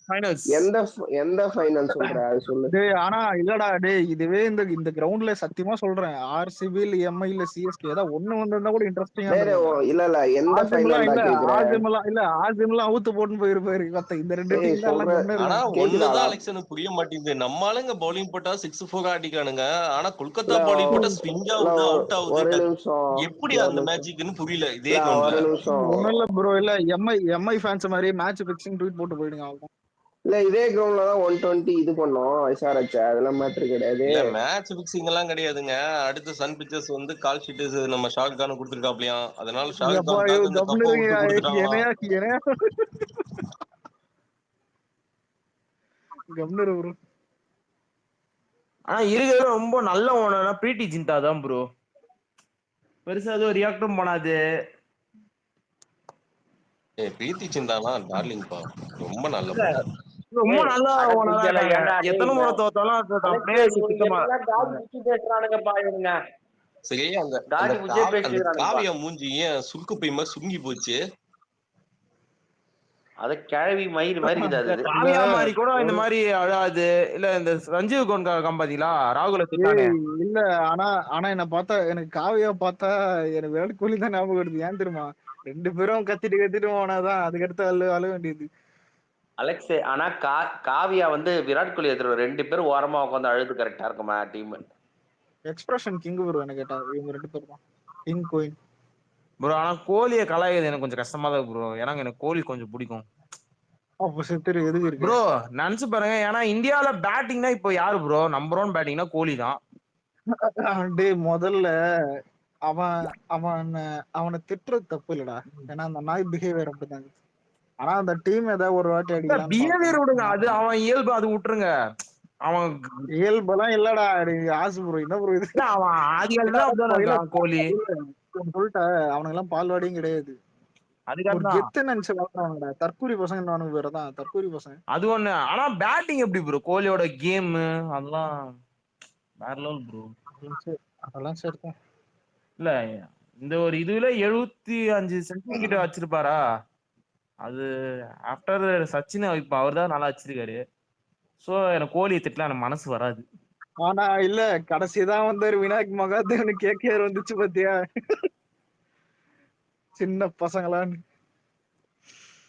Finals. எந்த final சொல்ற அது சொல்லு. டேய் ஆனா இல்லடா டேய், இதுவே இந்த கிரவுண்ட்ல சத்தியமா சொல்றேன், ஆர்சிபி இல்ல எம்ஐ இல்ல சிஎஸ்கே ஏதாவது ஒண்ணு வந்திருந்தா கூட இன்ட்ரெஸ்டிங்கா டேய் இருந்திருக்கும்டா. இல்ல எந்த ஆசிம்லாம் ஃபைனல் இல்ல தான் கேக்குற? ஆசிம்லாம் அவுத்து போட்டுன்னு போயிருப்பாரு. இந்த ரெண்டு டேய் டீம் தான் எல்லாம் சொல்ற கம்முனு ஆனா இருக்கும். கேக்குதாடா? ஒண்ணுதான் அலெக்ஸ் எனக்கு புரிய மாட்டேங்குது. நம்ம ஆளுங்க பவுலிங் போட்டா 6-4 அடிக்கானுங்க. ஆனா கொல்கத்தா இல்ல பவுலிங் போட்டா ஸ்விங் இல்ல ஆகுது, அவுட் ஆகுது. ஒரு நிமிஷம் எப்படி ஒரு அந்த நிமிஷம் மேஜிக்னு புரியல இதே இல்ல கிரவுண்ட்ல. ஒரு நிமிஷம் ஒண்ணும் இல்ல ப்ரோ, இல்ல எம்ஐ ஃபேன்ஸ் மாதிரி மேட்ச் பிக்சிங் ட்வீட் போட்டு போயிடுங்க அவ்வளவுதான். இல்ல இதே கிரவுண்ட்ல தான் 120 இது பண்ணோம் எஸ்ஆர்ஹெச். அதெல்லாம் மேட்ரு கிடையாது. இல்ல மேட்ச் பிக்சிங் எல்லாம் கிடையாதுங்க. அடுத்து சன் பிக்சர்ஸ் வந்து கால் ஷீட் நம்ம ஷாருக் கான் கொடுத்துருக்காப்லையாம். அதனால ஷாருக் எப்பா கானுக்காக இந்த கம்முனு கப்பை இருங்க. விட்டு கொடுத்துட்டாங்களாம். என்னையா கம்முனு இரு ப்ரோ. ஆனா இருக்கிறது ரொம்ப நல்ல ஓனர்னா பிரீத்தி ஜிந்தா தான் ப்ரோ. பெருசா எதுவும் ரியாக்டும் பண்ணாது. பிரீத்தி சிந்தானா டார்லிங் பா, ரொம்ப நல்ல இல்ல, பொண்ணு. ரொம்ப நல்ல அட ஓனரா குஞ்சல இருக்காங்க. ஏன்டா டேய் எத்தனை முறை தோத்தாலும் பிளேயர்ஸ் இவனுங்க சுத்தமா எல்லாம் தாடி குச்சி பேசுறானுங்கப்பா இவனுங்க. சரி அந்த அந்த தாடி குச்சியே காவி அந்த பேசிக்கிறானுங்கப்பா. காவியா மூஞ்சி ஏன் சுருக்கு பை மாதிரி சுருங்கி போச்சு? அது கிழவி மயிர் மாதிரி இருக்குது இல்ல அது. இல்ல காவியா மாதிரி கூட இந்த மாதிரி அழாது. இல்ல இந்த சஞ்சீவ் கோன்கா பாத்தீங்களா, ராகுல திட்டானே. ஏய் இல்ல, ஆனா ஆனா என்ன பார்த்தா எனக்கு காவியா பார்த்தா எனக்கு விராட் கோலி தான் ஞாபகம் வருது. ஏன் தெரியுமா? ரெண்டு பேரும் கத்திட்டு போனாதான் அதுக்கடுத்து அழ வேண்டியது. அலெக்ஸ் ஆனா காவியா வந்து விராட் கோலி எதிர 2 பேரும் ஓரமா உட்காந்து அழுது கரெக்டா இருக்குமா டீம். எக்ஸ்பிரஷன் கிங் ப்ரோ என்ன கேட்டா இவங்க ரெண்டு பேரும் தான் கிங் கோயின் ப்ரோ. ஆனா கோலியை கலாய்க்கிறது எனக்கு கொஞ்சம் கஷ்டமா தான் ப்ரோ. ஏன்னா எனக்கு கோலி கொஞ்சம் பிடிக்கும் அப்ப சித்திரு எதுக்கு இருக்கு ப்ரோ. நினைச்சு பாருங்க, ஏன்னா இந்தியாவில பேட்டிங்னா இப்போ யாரு ப்ரோ நம்பர் 1 பேட்டிங்னா கோலி தான். டேய் முதல்ல அவன் அவன் அவனை திட்டுறது தப்பு இல்லடா, ஏன்னா அந்த நாய் பிஹேவியர் அப்படிதான். ஆனா அந்த டீம் ஏதாவது ஒரு வாட்டி அடிக்கலாம்னு பிஹேவியர் விடுங்க, அது பார்த்தேன். அவன் இயல்பு, அது விட்டுருங்க. அவன் இயல்பெல்லாம் இல்லடா. ஆசு ப்ரோ என்ன ப்ரோ இது? இல்ல, அவன் ஆதிகாலத்துல அப்படிதான் இல்ல இருக்கான் கோலி. சொல்லிட்ட, அவனுக்கு எல்லாம் பால்வாடியும் கிடையாது. ஒரு அதுக்காகதான் கெத்து நினைச்சு வளர்றாங்கடா. தற்கூரி பசங்க வேற தான் தற்கூரி பசங்க. அது ஒண்ணு. ஆனா பேட்டிங் எப்படி ப்ரோ கோலியோட கேம் அதெல்லாம் வேற லெவல் ப்ரோ. அதெல்லாம் சரிதான். இல்ல இந்த ஒரு இதுல 75 சென்ச்சுரி கிட்ட வச்சிருப்பாரா. அது ஆஃப்டர் சச்சின் இப்ப அவர் தான் நல்லா வச்சிருக்காரு. சோ எனக்கு கோலியை திட்டலாம் எனக்கு மனசு வராது. ஆனா இல்ல, கடைசிதான் வந்தாரு வினாயக் மகாதேவனு கேகேஆர் வந்துச்சு பாத்தியா, சின்ன பசங்களான்னு.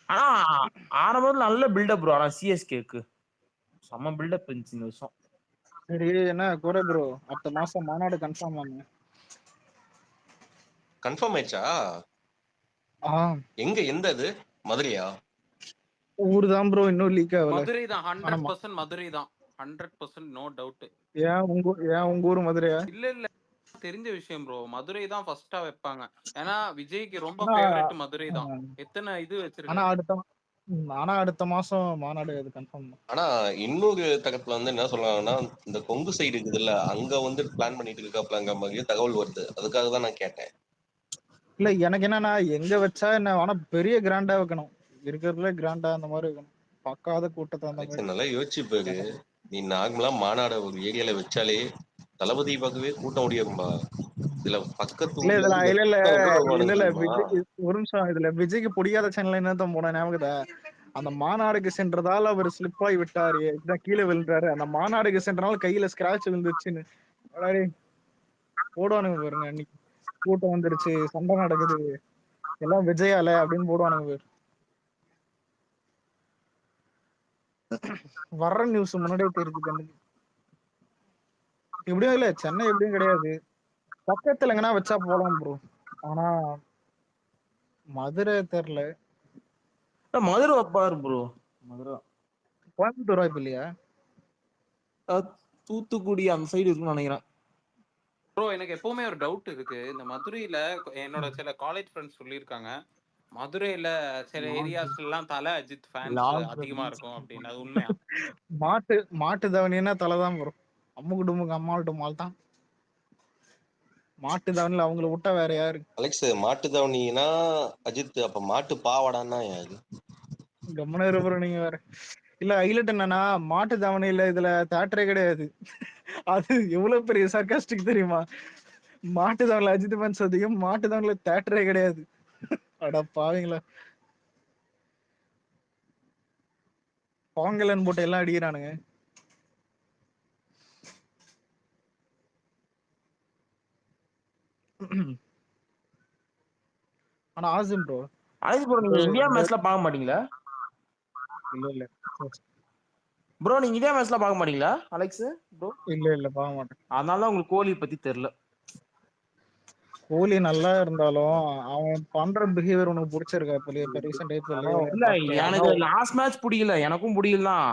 ஆனா ஆரம்பத்துல நல்ல பில்டப் ப்ரோ. ஆனா சிஎஸ்கேக்கு செம்ம பில்டப் இருந்துச்சு இந்த வருஷம். சரி என்ன குறை ப்ரோ, அடுத்த மாசம் மாநாடு கன்ஃபார்ம் ஆகுங்க. கன்ஃபார்ம் ஆயிடுச்சா? எங்க எந்த இது மதுரையா? ஊர் தான் ப்ரோ, இன்னும் லீக் ஆகல. மதுரை தான் 100% மதுரை தான் 100% நோ டவுட். ஏன் உங்க ஊர் மதுரையா? இல்ல தெரிஞ்ச விஷயம் ப்ரோ, மதுரை தான் ஃபர்ஸ்டா வைப்பாங்க. ஏன்னா விஜய்க்கு ரொம்ப ஆனா ஃபேவரட் மதுரை தான். எத்தனை இது வச்சிருக்காரு. ஆனா அடுத்த மாசம் மாநாடு அது கன்ஃபார்ம் தான். ஆனா இன்னொரு தகத்துல வந்து என்ன சொல்றாங்கன்னா, இந்த கொங்கு சைடு இருக்குதுல்ல, அங்க வந்து பிளான் பண்ணிட்டு இருக்காப்லங்க மாதிரி தகவல் வருது. அதுக்காக தான் நான் கேட்டேன். இல்ல எனக்கு என்னன்னா, எங்க வச்சா என்ன, ஆனா பெரிய கிராண்டா வைக்கணும். இருக்கிறதுல கிராண்டா அந்த மாதிரி வைக்கணும். பக்காத கூட்டத்தை அந்த மாதிரி. நல்லா யோசிச்சு பாரு. நீ நார்மலா மாநாட ஒரு ஏரியால வச்சாலே தளபதி பார்க்கவே கூட்டம் முடியும்பா. இதுல பக்கத்து இல்ல ஊர்ல இதுல இருந்து இல்ல இல்ல எத்தனை பேர் இல்ல வருவானுங்க இல்ல தெரியுமா? விஜய் ஒரு நிமிஷம், இதுல விஜய்க்கு பிடிக்காத சேனல் என்னதான் போன ஞாபகத்தை, அந்த மாநாடுக்கு சென்றதால் அவர் ஸ்லிப் ஆகி விட்டாரு, இதான் கீழே விழுந்தாரு, அந்த மாநாடுக்கு சென்றனால கையில ஸ்கிராட்ச் விழுந்துச்சுன்னு போடுவானுங்க பாருங்க. அன்னைக்கு கூட்டம் வந்துருச்சு, சண்டை நடக்குது, எல்லாம் விஜயால அப்படின்னு போடுவானுங்க பாரு. வர்ற நியூஸ் முன்னாடியே தெரிஞ்சு கண்ணுக்கு. எப்படியும் இல்ல, சென்னை எப்படியும் கிடையாது, பக்கத்துல எங்கன்னா வச்சா போலாம் ப்ரோ. ஆனா மதுரை தெரியல. மதுரை வைப்பாரு ப்ரோ. மதுரை கோயம்புத்தூர் வாய்ப்பு இல்லையா? தூத்துக்குடி அந்த சைடு இருக்குன்னு நினைக்கிறேன் ப்ரோ. எனக்கு எப்பவுமே ஒரு டவுட் இருக்கு, இந்த மதுரையில என்னோட சில காலேஜ் ஃப்ரெண்ட்ஸ் சொல்லியிருக்காங்க, மதுரையில சில ஏரியாஸ்ல எல்லாம் தல அஜித் ஃபேன்ஸ் அதிகமா இருக்கும் அப்படின்னு. அது உண்மையா? மாட்டு தவணின்னா தலைதான் வரும். அம்மு குடும்பம் அம்மாள் டும்மால் தான் மாட்டு தவணில அவங்கள விட்டா வேற யாரு? அலெக்ஸ் மாட்டு தாவணினா அஜித், அப்ப மாட்டு பாவாடான்னா யாரு? கம்மன இருப்புற நீங்க வேற. இல்ல ஹைலைட் என்னன்னா, மாட்டு தவணையில இதுல தேட்டரே கிடையாது. அது எவ்வளவு பெரிய சர்க்காஸ்டிக் தெரியுமா? மாட்டு தவணையில அஜித் ஃபேன்ஸ் அதிகம், மாட்டு தவணையில தேட்டரே கிடையாது. அட பாவீங்களா. பாங்கலன் போட்டு எல்லாம் அடிக்கிறானுங்க. ஆனா ஆசிம் ப்ரோ அலெக்ஸ் ப்ரோ நீங்க இந்தியா மேட்ச்லாம் பார்க்க மாட்டீங்களா? இல்ல ப்ரோ நீங்க இந்தியா மேட்ச்லாம் பார்க்க மாட்டீங்களா அலெக்ஸ் ப்ரோ? இல்ல பார்க்க மாட்டேன். அதனால தான் உங்களுக்கு கோலி பத்தி தெரியல. கோலி நல்லா இருந்தாலும் அவன் பண்ற பிஹேவியர் உனக்கு பிடிச்சிருக்கா? இப்ப ரீசெண்ட் ஐபிஎல் இல்ல எனக்கு லாஸ்ட் மேட்ச் பிடிக்கல, எனக்கும் பிடிக்கலாம்.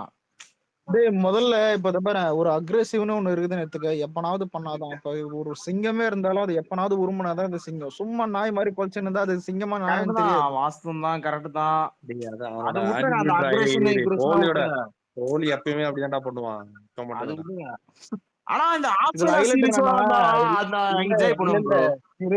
டேய் முதல்ல இப்ப பாரு, ஒரு அக்ரெசிவ்னு ஒண்ணு இருக்குதுன்னு எடுத்துக்க. எப்பனாவது பண்ணாதான். இப்ப ஒரு சிங்கமே இருந்தாலும் அது எப்பனாவது உருமுனாதான் அது சிங்கம். சும்மா நாய் மாதிரி பொழிச்சுன்னு இருந்தா அது சிங்கமா கரெக்ட் நாயன்னு தான், தெரியாது. வாஸ்தவம் தான், கரெக்ட் தான். டேய் அதான் அது அவனோட விட்டுருங்க, அந்த ஆட்டிடியூட்ரா. அக்ரஷன் இக்ரஷன் கோலியோட விட்டுருங்க, கோலி எப்பயுமே அப்படிதான்டா பண்ணுவான். இப்ப மட்டும் அது தானே. விட்டுருங்க. ஆனா இந்த இதுல ஆஸ்திரேலியா ஹைலைட் சீரிஸ் என்னன்னா, வந்தா இல்ல அத என்ஜாய் இல்ல பண்ணுவோம் இல்ல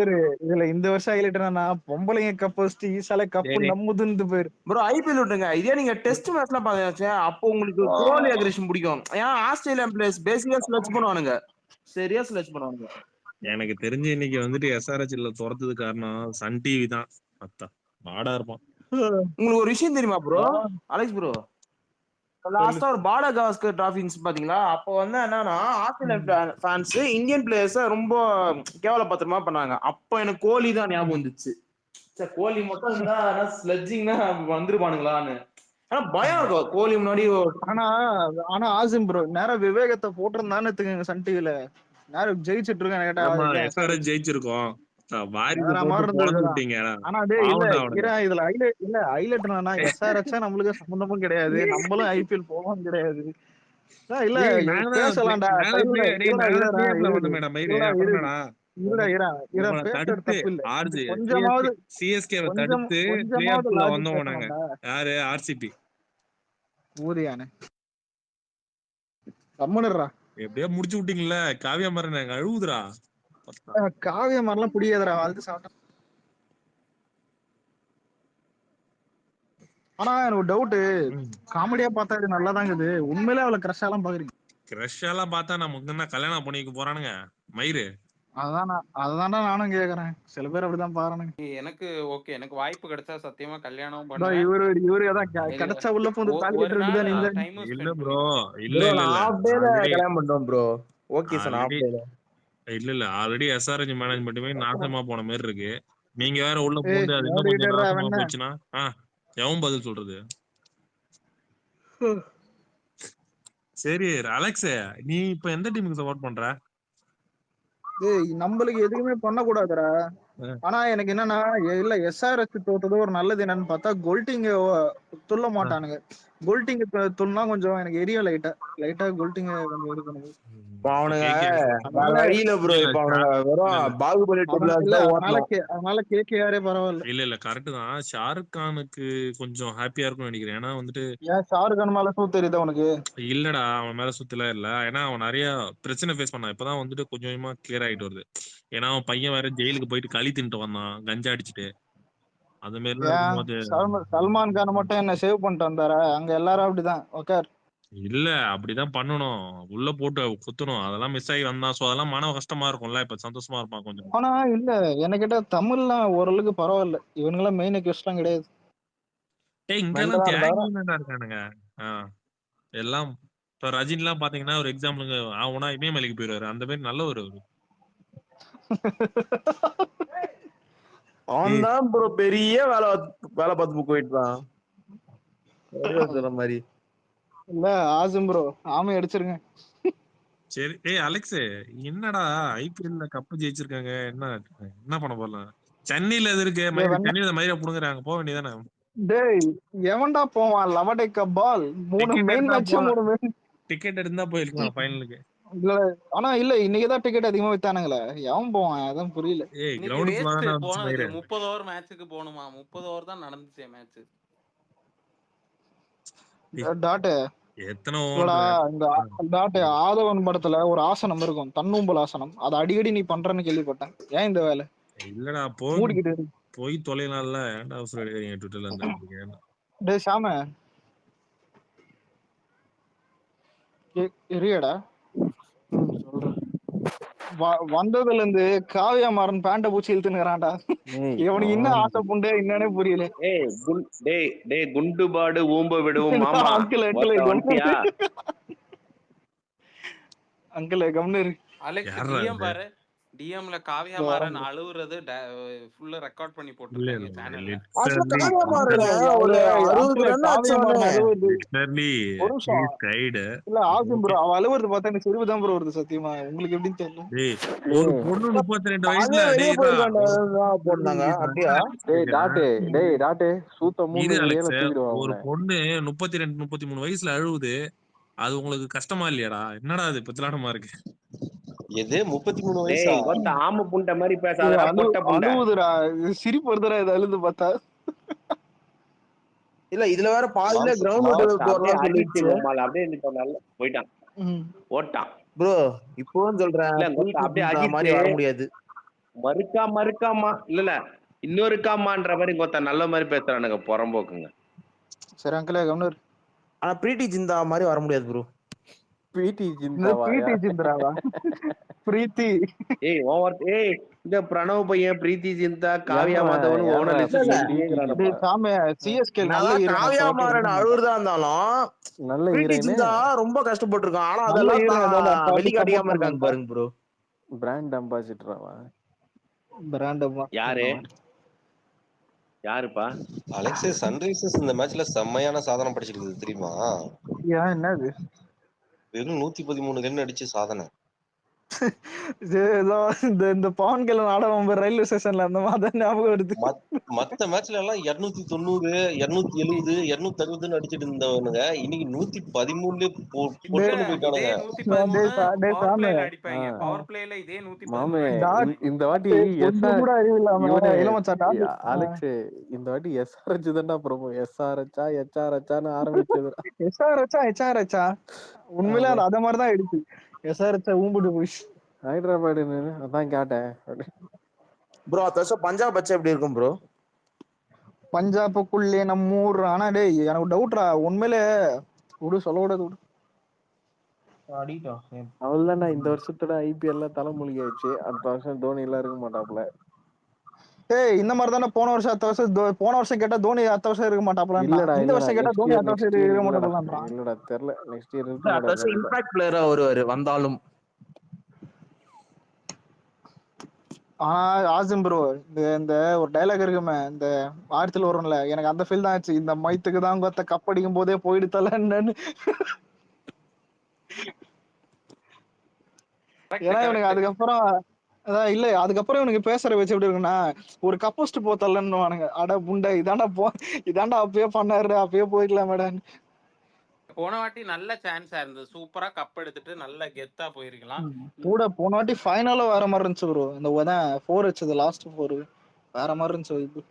ப்ரோ. இதுல இந்த வருஷம் ஹைலைட் என்னன்னா, பொம்பளைங்க கப் வச்சுட்டு ஈசால கப்பு டேய் நம்புதுன்னு பேரு. ப்ரோ ஐபிஎல் விட்டுருங்க, இதே நீங்க டெஸ்ட் மேட்ச்லாம் பாத்தீங்க அப்போ உங்களுக்கு கோலி அக்ரஷன் பிடிக்கும். ஏன்னா ஆஸ்திரேலியன் பிளேயர்ஸ் பேசிக்கா ஸ்லெட்ச் பண்ணுவானுங்க, சரியா ஸ்லெட்ச் பண்ணுவானுங்க. எனக்கு தெரிஞ்சு இன்னைக்கு வந்துட்டு எஸ்ஆர்ஹெச்ல துரத்துது காரணம் சன் டிவி தான். அத்தா மாடா இருப்பான். உங்களுக்கு ஒரு விஷயம் தெரியுமா ப்ரோ அலெக்ஸ் ப்ரோ? லாஸ்டா ஒரு பாலா கவாஸ்கர் டிராஃபின்ஸ் பாத்தீங்களா? அப்போ வந்து என்னன்னா ஆஸ்திரேலியன் ஃபேன்ஸ் இந்தியன் பிளேயர்ஸ ரொம்ப கேவலப்பத்திரமா பண்ணாங்க. அப்போ எனக்கு கோலி தான் ஞாபகம் வந்துச்சு. சரி கோலி மட்டும் இருந்தா ஸ்லெட்ஜிங்னா வந்துருப்பானுங்களான்னு. ஆனா பயம் இருக்கும் கோலி முன்னாடி. ஆனா ஆனா ஆசிம் ப்ரோ நேரா விவேகத்தை போட்டிருந்தான்னு எடுத்துக்கங்க சன் டிவில, நேரம் ஜெயிச்சிட்டு இருக்கேன் ஆமா கேட்டா எஸ்ஆர்ஹெச் ஜெயிச்சிருக்கோம். வாரிசு வேற போட்டு மாதிரி பொழந்து இருந்ததுதான். விட்டீங்க. ஆனா டே இல்ல பாவம்டா அவனுங்க. இதுல ஹைலைட் என்னன்னா, எஸ்ஆர்ஹெச்சா நம்மளுக்கு சம்பந்தமும் கிடையாது, நம்மளும் ஐபிஎல் போகவும் கிடையாது. இல்ல டேய் மேல பேசலாம்டா. வந்தமேடா மயிறு அப்புறம் என்னடா பேசுறது தடுத்து தப்பு இல்ல. ஆர்ஜி கொஞ்சமாவது சிஎஸ்கேவை தடுத்து பிளே கொஞ்சமாவது ஆஃப்ல லாஜிக் வந்தோம் நாங்க. பேசணும்டா. யாரு? ஆர்சிபி. ஊதியானே கம்முனுடுறா. எப்படியோ முடிச்சு விட்டீங்கல்ல. காவியா மரன் நாங்க அழுவுதுரா. காவிய மாதிரிலாம் புடியாதுடா, அது சாப்பிட்டேன். ஆனா எனக்கு ஒரு டவுட், காமெடியா பார்த்தா இது நல்லாதான் இருக்குது. உண்மையிலே அவளை கிரஷ் எல்லாம் பாக்குறீங்க? கிரஷ் எல்லாம் பார்த்தா நமக்கு என்ன கல்யாணம் பண்ணிக்க போறானுங்க மயிறு. அதான்டா நானும் கேக்குறேன். சில பேர் அப்படிதான் பாருங்க. எனக்கு ஓகே, எனக்கு வாய்ப்பு கிடைச்சா சத்தியமா கல்யாணம் பண்ணுவேன். இவரு அதான் கிடைச்சா உள்ள போந்து தாலி ஒரு நாள் கட்டுறது இந்த டைம் இல்ல ஸ்பெண்ட் ப்ரோ, பண்ணிடுவேன். இல்ல இல்ல இல்ல ஹாஃப் டேல ஆல்ரெடி கல்யாணம் பண்ணிட்டோம் ப்ரோ. ஓகே சார் ஹாஃப் டேல. இல்ல இல்ல ஆல்ரெடி எஸ்ஆர்ஹெச் மேனேஜ்மெண்ட்டுமே நாசமா போன மாதிரி இருக்கு. நீங்க வேற உள்ள பூந்து அது இன்னும் கொஞ்சம் நாசமா போச்சுன்னா எவன் பதில் சொல்றது? சரி அலெக்ஸ், நீ இப்ப எந்த டீமுக்கு சப்போர்ட் பண்ற? நம்மளுக்கு எதுவுமே பண்ண கூடாதுடா. ஆனா எனக்கு என்னன்னா, இல்ல எஸ்ஆர்எச் தோத்தது ஒரு நல்லது என்னன்னு பார்த்தா, கோல்டிங்க துள்ள மாட்டானுங்க. கோல்டிங்க துள்னா கொஞ்சம் எனக்கு எரியும். லைட்டா கோல்டிங்க கொஞ்சம் இது பண்ணுது. வழியில ப்ரோ இப்ப அவனுங்க வெறும் பாகுபலி அதனால கேகேஆரே பரவாயில்ல. இல்ல இல்ல கரெக்ட் தான். ஷாருக் கானுக்கு கொஞ்சம் ஹாப்பியா இருக்கும்னு நினைக்கிறேன். ஏன்னா வந்துட்டு ஏன் ஷாருக் கான் மேல சூ தெரியுதா உனக்கு? இல்லடா அவன் மேல சுத்தல இல்ல. ஏன்னா அவன் நிறைய பிரச்சனை ஃபேஸ் பண்ணான். இப்பதான் வந்துட்டு கொஞ்சம் கொஞ்சமா கிளியர் ஆயிட்டு வருது. ஏன்னா அவன் பையன் வேற ஜெயிலுக்கு போயிட்டு களி தின்ட்டு வந்தான், கஞ்சா அடிச்சுட்டு. அது மாதிரி இருக்கும்போது சல்மான் கான் மட்டும் என்ன சேவ் பண்ணிட்டு வந்தாரா? அங்க எல்லாரும் அப்படிதான். ஓகே இல்ல அப்படிதான் பண்ணணும், உள்ள போட்டு குத்தணும். அதெல்லாம் மிஸ் ஆகி வந்தான். சோ அதெல்லாம் மன கஷ்டமா இருக்கும்ல. இப்ப சந்தோஷமா இருப்பான் கொஞ்சம். ஆனா இல்ல என்ன கேட்டா தமிழ்லாம் ஓரளவுக்கு பரவாயில்ல. இவனுங்கெல்லாம் மெயின் எல்லாம் கிடையாது. இங்கெல்லாம் தியாகிதான் இருக்கானுங்க. எல்லாம் இப்ப ரஜினி எல்லாம் பாத்தீங்கன்னா ஒரு எக்ஸாம்பிளுக்கு அவனா இமயமலைக்கு போயிருவாரு. அந்த மாதிரி நல்ல ஒரு அவன் தான் ப்ரோ பெரிய வேலை பார்த்து போயிட்டான் சொல்ற மாதிரி. இல்ல ஆசிம் ப்ரோ ஆமை அடிச்சிருங்க. சரி. அலெக்ஸ் என்னடா ஐபிஎல்ல கப்பு ஜெயிச்சிருக்காங்க, என்ன பண்ண போறலாம்? சென்னையில எது இருக்கு? சென்னையில மயிரை புடுங்குறாங்க, போக வேண்டியதானே? டேய் எவன்டா போவான்? லவடேக்க பால் 3 மெயின் மேட்ச் 3 மெயின் டிக்கெட் எடுத்தா போயிருக்கலாம் ஃபைனலுக்கு. இல்ல ஆனா இல்ல இன்னைக்குதான் டிக்கெட் அதிகமா வித்தானுங்களே. எவன் போவான்? அதான் புரியல. கிரவுண்ட் பிளானா போனது 30 ஓவர் மேட்ச்சுக்கு போணுமா? 30 ஓவர் தான் நடந்துச்சு மேட்ச். டாட் எத்தனை இந்த டாட் ஆதவன் படத்துல ஒரு ஆசனம் இருக்கும், தன்னூம்பல் ஆசனம். அதை அடிக்கடி நீ பண்றன்னு கேள்விப்பட்டேன். ஏன் இந்த வேலை? இல்லடா போய் தொலைலாம்ல. ஏன்டா அவசரம் எடுக்கிறீங்க ட்விட்டர்ல இருந்து? டேய் சாம இருடா சொல்றேன். வந்ததுல இருந்து காவியா மாறன் பேண்ட பூச்சி இழுத்துனுறான்டா. இவனுக்கு என்ன ஆசை புண்டே என்னன்னே புரியல. டேய் குண்டுபாடு ஊம்ப விடுவோம் மாமா. அங்கிள் வந்துட்டியா? அங்கிள் கம்னு அலெக்ஸ் யாரா டிஎம் இது? பாரு, டிஎம்ல காவியா மாறன் அழுவுறது ஃபுல்லா ரெக்கார்ட் பண்ணி இல்ல போட்டிருக்காங்க இல்ல சேனல்ல. ஆக்சுவலா லிட்டரலி காவியா மாறன ஒரு 60 ரன் காவியா அடிச்சவனே. மாறன் அழுவுறது லிட்டரலி ஒரு நிமிஷம் கைடு. இல்ல ஆசிம் ப்ரோ, அவ அழுவுறது பார்த்தா எனக்கு சிரிப்பு தான் ப்ரோ வருது சத்தியமா. உங்களுக்கு எப்படின்னு தெரியல. டேய் ஒரு பொண்ணு 32 வயசுல அதே வெளியே டேய் போயிருக்காண்டா போட்டாங்க அப்படியா? டாட்டு சூத்த இது மூணு அலெக்ஸ், தூக்கிடுவான் ஒரு அவனை. பொண்ணு 32 33 வயசுல அழுவுது, அது உங்களுக்கு கஷ்டமா இல்லையாடா? என்னடா அது பித்தலாட்டமா இருக்கு? எது 33 வயசா? கொத்த ஆம புண்ட மாதிரி பேசாதடா, பொட்ட புண்ட. அழுவுதுடா, சிரிப்பு வருதுடா இது அழுது பார்த்தா. இல்ல இதுல வேற பாதியில மாம்ச- கிரவுண்ட் விட்டு அப்படியே போறலாம் அடிச்சு சொல்லிடுச்சு அப்படியே நல்லா போயிட்டான், ஓட்டான். ப்ரோ. இப்பவும் சொல்றேன் இல்ல அப்படியே மாதிரி அடிச்சு வர முடியாது. மறுக்காமா இல்ல இன்னொரு காமான்ற மாதிரி கொத்த நல்ல மாதிரி பேசுறானுங்க புறம்போக்குங்க. சரி அங்கிளே கம்னு. ஆனா பிரீத்தி ஜிந்தா மாதிரி வர முடியாது ப்ரோ. பிடி ஜிந்தாவா? பிரீத்தி ஜிந்தராவா? பிரீத்தி இந்த பிரணவ் பையன் பிரீத்தி ஜிந்தா காவியா மாதவன் ஓனர் லிஸ்ட் சாமி சிஎஸ்கே நல்ல நான் ஹீரோ. காவியா மாறன் அழுவுறதா இருந்தாலும் நல்ல பிரீத்தி ஹீரோயின். ஜிந்தா ரொம்ப கஷ்டப்பட்டிருக்கான். ஆனா நல்ல அதெல்லாம் hero ஏதாவது அப்ப வெளிக்காட்டிக்காம support இருக்காங்க பாருங்க ப்ரோ. பிராண்ட் அம்பாசிடராவா? பிராண்டமா யாருப்பா? அலெக்ஸ், சன்ரைசர்ஸ் இந்த மேட்ச்ல செம்மையான சாதனை படிச்சிருக்குது தெரியுமா? ஏன் என்னது? வெறும் 113 ரன் அடிச்சு சாதனை. ஏதோ இந்த பவன் கல்யாண் ஆடவன் ரயில்வே ஸ்டேஷன்ல அந்த மாதிரி ஞாபகம் வருது. மத்த மேட்ச்ல எல்லாம் 290 270 260 அடிச்சிட்டு இருந்தவனுங்க இன்னைக்கு 113 போட்டுன்னு போயிட்டானுங்க. பவர் பிளேல இதே மாமே 113 இந்த வாட்டி கொஞ்சம் கூட அறிவு இல்லாம இளமச்சாட்டா அலெக்ஸ் இந்த வாட்டி எஸ்ஆர்ஹெச் தான்டா ப்ரோமோ. எஸ்ஆர்ஹெச்சா எச்ஆர்ஹெச்சான்னு ஆரம்பிச்சது. எஸ்ஆர்ஹெச்சா உண்மையிலே அது அத மாதிரிதான் எடுத்து எஸ்ஆர்ஹெச்சா ஊம்பிட்டு போயிடுச்சு. ஹைதராபாத் அதான் கேட்டேன் ப்ரோ. அத்த பஞ்சாப் பச்சை எப்படி இருக்கும் ப்ரோ? பஞ்சாபுக்குள்ளே நம்ம ஊர். ஆனா டேய் எனக்கு டவுட்ரா உண்மையிலே. விடு சொல்ல கூடாது விடு. அவ்வளவுதான். இந்த வருஷத்தோட ஐபிஎல்ல தலைமொழி ஆயிடுச்சு. அடுத்த வருஷம் தோனி எல்லாம் இருக்க மாட்டாப்ல. ஏய் இந்த மாதிரி தானே போன வருஷம் கேட்டா தோனி அடுத்த வருஷம் இருக்க மாட்டாப்ல. இல்லடா இந்த வருஷம் கேட்டா தோனி அடுத்த வருஷம் இருக்க மாட்டாப்ல. இல்லடா தெரியல. நெக்ஸ்ட் இயர் இம்பாக்ட் பிளேயரா வருவாரு வந்தாலும். ஆனா ஆசிம் ப்ரோ இந்த ஒரு டைலாக் இருக்குமே, இந்த ஆயிரத்துல வரும்ல, எனக்கு அந்த ஃபீல் தான் ஆச்சு. இந்த மைத்துக்கு தான் கொத்த கப்படிக்கும் போதே போயிடுத்தல என்னன்னு. ஏன்னா இவனுக்கு அதுக்கப்புறம் அதான் இல்ல, அதுக்கப்புறம் இவனுக்கு பேசுற வச்சு எப்படி இருக்குன்னா, ஒரு கப்போஸ்ட் போத்தலன்னு அட புண்டை இதாண்டா அப்பயே பண்ணாரு, அப்பயே போயிக்கலாம் மேடம். போன வாட்டி நல்ல சான்ஸா இருந்தது, சூப்பரா கப் எடுத்துட்டு நல்ல கெத்தா போயிருக்கலாம். கூட போன வாட்டி ஃபைனலும் வேற மாதிரி இருந்துச்சு ப்ரோ. இந்த 4 வச்சது லாஸ்ட் 4 வேற மாதிரி இருந்துச்சு.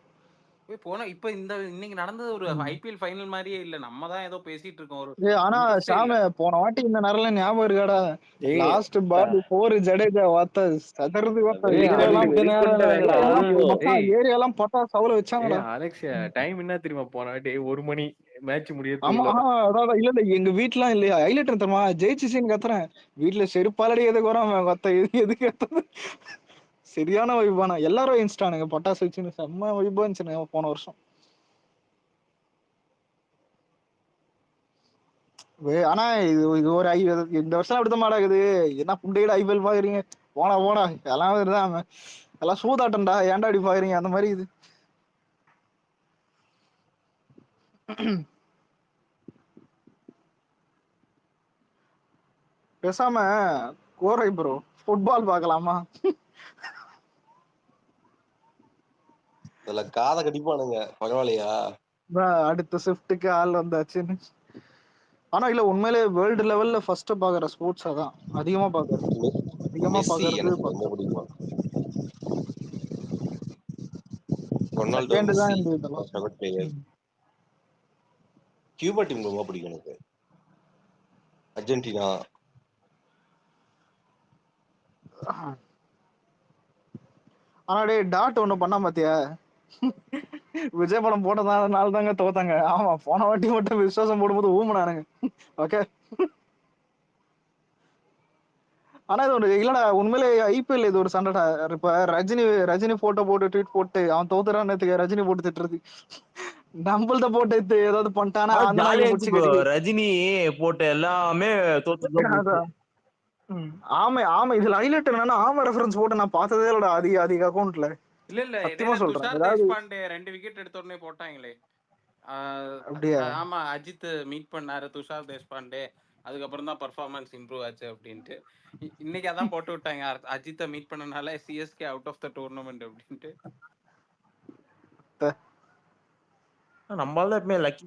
இப்ப இன்னைக்கு நடந்தது ஒரு ஐபிஎல் ஃபைனல் மாதிரியே இல்ல. நம்ம தான் ஏதோ பேசிட்டு இருக்கோம். ஆனா சாம போன வாட்டி இந்த நேரம் ஞாபகம் இருக்காடா, லாஸ்ட் பால் 4 ஜடேஜா வாத்த சதறது ஏரியாலாம் பட்டா சவுல வச்சாங்கடா. அலெக்ஸ் டைம் என்ன தெரியுமா போன வாட்டி 1 மணி மேட்ச் முடியுது. ஆமா அதான் இல்ல எங்க வீட்டுலாம் இல்லையா ஹைலைட் தெரியுமா, ஜெயிச்சு சீன் கத்துறேன் வீட்டுல செருப்பாலடி எதுக்கு வராம கத்த எதுக்கு கத்துறது. சரியான வைபானா எல்லாரும் இன்ஸ்டானுங்க பட்டாசு வச்சுன்னு செம்ம வைபா இருந்துச்சுங்க போன வருஷம். ஆனா இது ஒரு இந்த வருஷம் அப்படித்தான் மாடாகுது. என்ன புண்டையில ஐபிஎல் பாக்குறீங்க, போனா எல்லாம் இதுதான் எல்லாம் சூதாட்டம்டா, ஏன்டா அப்படி பாக்குறீங்க அந்த மாதிரி இது. பேசாம கோரை ப்ரோ ஃபுட்பால் பாக்கலாமா? இதுல காதை கடிப்பானுங்க, பரவாயில்லையா? அடுத்த ஷிஃப்ட்டுக்கு ஆள் வந்தாச்சுன்னு. ஆனா இல்ல உண்மையிலே வேர்ல்டு லெவல்ல ஃபர்ஸ்ட் பாக்குற ஸ்போர்ட்ஸ் அதான் அதிகமா பாக்குறது. எனக்கு ரொம்ப பிடிக்கும். ரொனால்டோ, செகண்ட் தான் மெஸ்ஸி இந்த இதெல்லாம். Favourite player. கியூபா டீம் ரொம்ப பிடிக்கும் எனக்கு. அர்ஜென்டினா. ஆனா டேய் டாட் ஒண்ணு பண்ணா பாத்தியா, விஜய் படம் போட்டதால தாங்க தோத்தாங்க. ஆமா போன வாட்டி மட்டும் விசுவாசம் போடும்போது ஊமனானுங்க. ஓகே ஆனா இது ஒரு இல்லடா உண்மையிலே ஐபிஎல் இது ஒரு சண்டைடா. இப்ப ரஜினி போட்டோ போட்டு ட்வீட் போட்டு அவன் தோத்துறான்னு ரஜினி போட்டு திட்டுறது, நம்மள்த போட்டு ஏதாவது பண்ணிட்டானா அந்த ஜாலியா நாய்க்கு இருந்துச்சு முடிச்சு ப்ரோ. கட்டி. ரஜினி போட்டு எல்லாமே தோத்துதான் போச்சு. ஆமா ஆமா, இதுல ஹைலைட் என்னன்னா ஆமா ரெஃபரன்ஸ் போட்டு நான் பார்த்ததே இல்லடா அதிக அக்கௌண்ட்ல. இல்ல சத்தியமா இடையில சொல்றேன். துஷார் ஏதாவது தேஷ்பாண்டே 2 விக்கெட் எடுத்த உடனே போட்டாங்களே. அப்படியா? ஆமா, அஜித் மீட் பண்ணாரு துஷார் தேஷ்பாண்டே, அதுக்கப்புறம் தான் பர்ஃபார்மன்ஸ் இம்ப்ரூவ் ஆச்சு அப்படின்ட்டு. இன்னைக்கு அதான் போட்டு விட்டாங்க, அஜித்தை மீட் பண்ணனால CSK out of the tournament அப்படின்ட்டு. நம்மளால எப்பவுமே லக்கி.